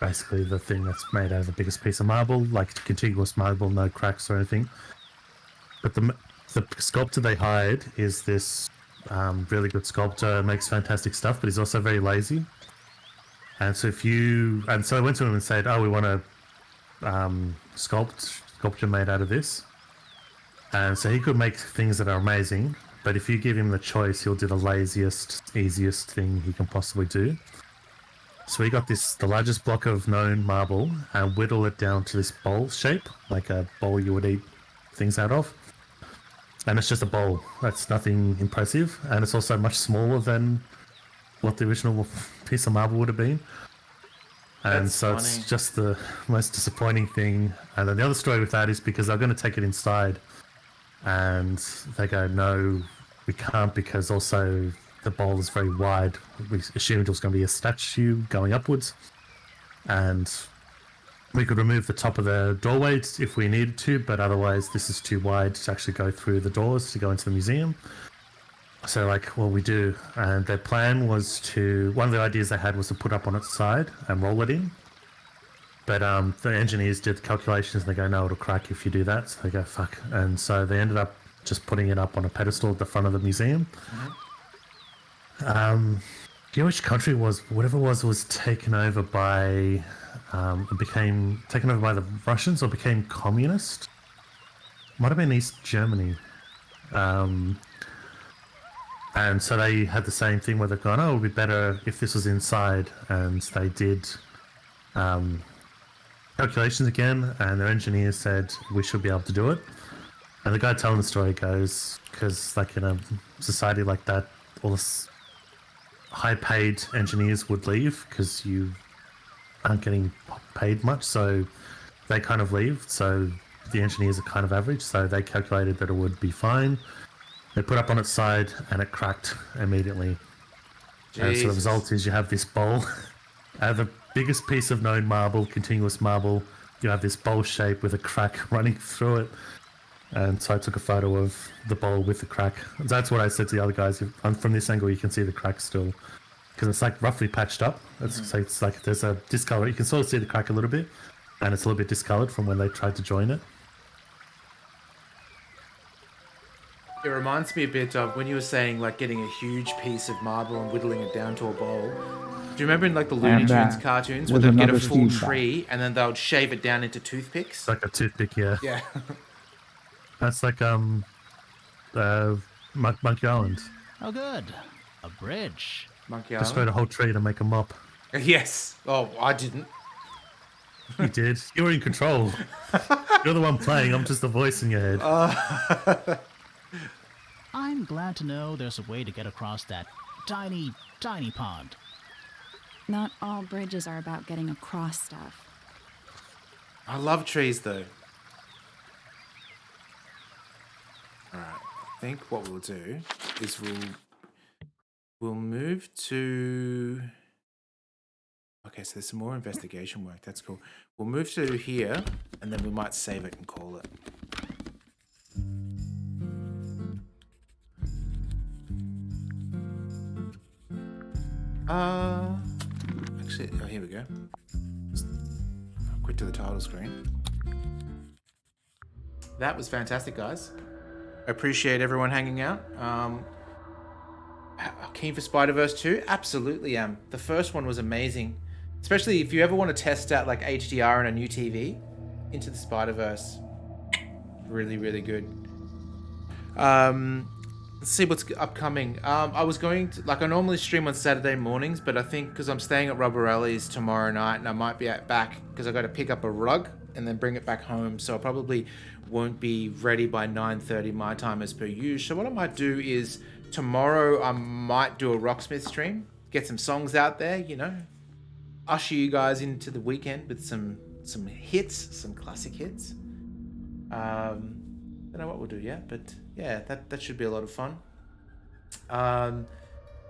basically the thing that's made out of the biggest piece of marble, like contiguous marble, no cracks or anything." But the sculptor they hired is this really good sculptor, makes fantastic stuff, but he's also very lazy. And so I went to him and said, "Oh, we want to sculpture made out of this." And so he could make things that are amazing, but if you give him the choice, he'll do the laziest, easiest thing he can possibly do. So we got the largest block of known marble and whittle it down to this bowl shape, like a bowl you would eat things out of. And it's just a bowl. That's nothing impressive. And it's also much smaller than what the original piece of marble would have been. And That's so funny. it's just the most disappointing thing. And then the other story with that is because they're going to take it inside. And they go, "No, we can't, because also the bowl is very wide. We assumed it was going to be a statue going upwards. And we could remove the top of the doorway if we needed to, but otherwise this is too wide to actually go through the doors to go into the museum." So like, well, we do. And their plan was one of the ideas they had was to put up on its side and roll it in. But the engineers did the calculations and they go, "No, it'll crack if you do that." So they go, "Fuck." And so they ended up just putting it up on a pedestal at the front of the museum. Do you know which country it was? Whatever it was taken over by, became taken over by the Russians or became communist. Might have been East Germany. And so they had the same thing where they've gone, "Oh, it would be better if this was inside." And they did calculations again, and their engineers said, "We should be able to do it." And the guy telling the story goes, because like in a society like that, all this high-paid engineers would leave because you aren't getting paid much, so they kind of leave. So the engineers are kind of average, so they calculated that it would be fine. They put up on its side and it cracked immediately. And so the result is you have this bowl out of the biggest piece of known marble, continuous marble. You have this bowl shape with a crack running through it. And so I took a photo of the bowl with the crack. That's what I said to the other guys. From this angle, you can see the crack still, because it's like roughly patched up. So it's like there's a discolor. You can sort of see the crack a little bit, and it's a little bit discolored from when they tried to join it. It reminds me a bit of when you were saying like getting a huge piece of marble and whittling it down to a bowl. Do you remember in like the Looney Tunes cartoons where with they'd get a another full Steve tree and then they would shave it down into toothpicks? It's like a toothpick, yeah. Yeah. That's like Monkey Island. Oh, good. A bridge. Monkey Just Island. made a whole tree to make a mop. Yes. Oh, I didn't. You did. You were in control. You're the one playing. I'm just the voice in your head. I'm glad to know there's a way to get across that tiny, tiny pond. Not all bridges are about getting across stuff. I love trees though. Alright. think what we'll do is we'll move to... Okay, so there's some more investigation work. That's cool. We'll move to here, and then we might save it and call it. Actually, oh, here we go. Quick to the title screen. That was fantastic, guys. I appreciate everyone hanging out. Keen for Spider-Verse 2? Absolutely am. The first one was amazing. Especially if you ever want to test out like HDR on a new TV. Into the Spider-Verse. Really, really good. Let's see what's upcoming. I was going to, like, I normally stream on Saturday mornings, but I think because I'm staying at Roborelli's tomorrow night and I might be back because I got to pick up a rug and then bring it back home. So I probably won't be ready by 9:30 my time as per usual. So what I might do is tomorrow I might do a Rocksmith stream, get some songs out there, you know, usher you guys into the weekend with some hits, some classic hits. Don't know what we'll do yet, but yeah, that should be a lot of fun.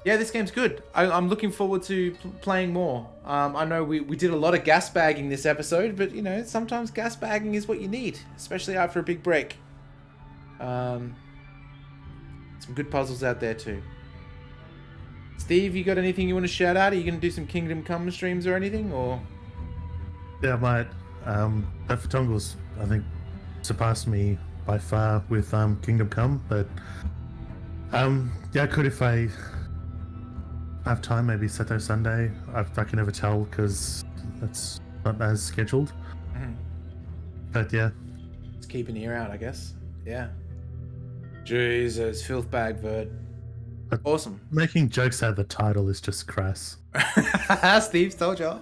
Yeah, this game's good. I'm looking forward to playing more. I know we did a lot of gas bagging this episode, but you know, sometimes gas bagging is what you need, especially after a big break. Some good puzzles out there too. Steve, you got anything you want to shout out? Are you going to do some Kingdom Come streams or anything, or? Yeah, I might. That for Tangle's, I think, surpassed me by far with Kingdom Come, but yeah, I could if I have time, maybe Saturday, Sunday. I can never tell because that's not as scheduled. Mm-hmm. But yeah. Let's keep an ear out, I guess. Yeah. Jesus, filth bag Verd. But awesome. Making jokes out of the title is just crass. Steve's told you off.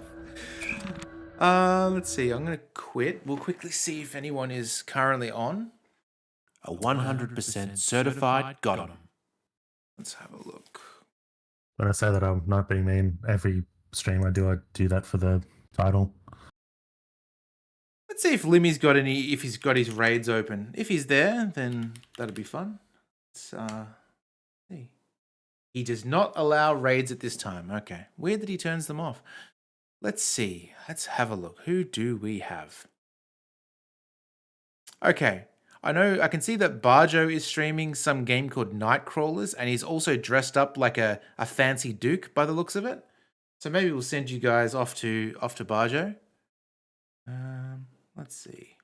Let's see. I'm going to quit. We'll quickly see if anyone is currently on. A 100% certified got him. Let's have a look. When I say that I'm not being mean, every stream I do that for the title. Let's see if Limmy's got any, if he's got his raids open. If he's there, then that'll be fun. Let's see. He does not allow raids at this time. Okay. Weird that he turns them off. Let's see. Let's have a look. Who do we have? Okay. I can see that Barjo is streaming some game called Nightcrawlers, and he's also dressed up like a fancy duke by the looks of it. So maybe we'll send you guys off to Barjo. Let's see.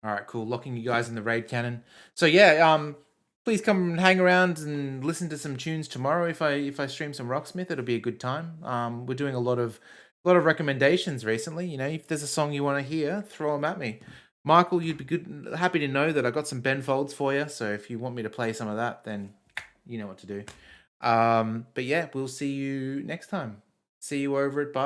All right, cool. Locking you guys in the raid cannon. So yeah, please come and hang around and listen to some tunes tomorrow. If I stream some Rocksmith, it'll be a good time. We're doing a lot of recommendations recently. You know, if there's a song you want to hear, throw them at me. Michael, you'd be happy to know that I got some Ben Folds for you. So if you want me to play some of that, then you know what to do. But yeah, we'll see you next time. See you over at Bar.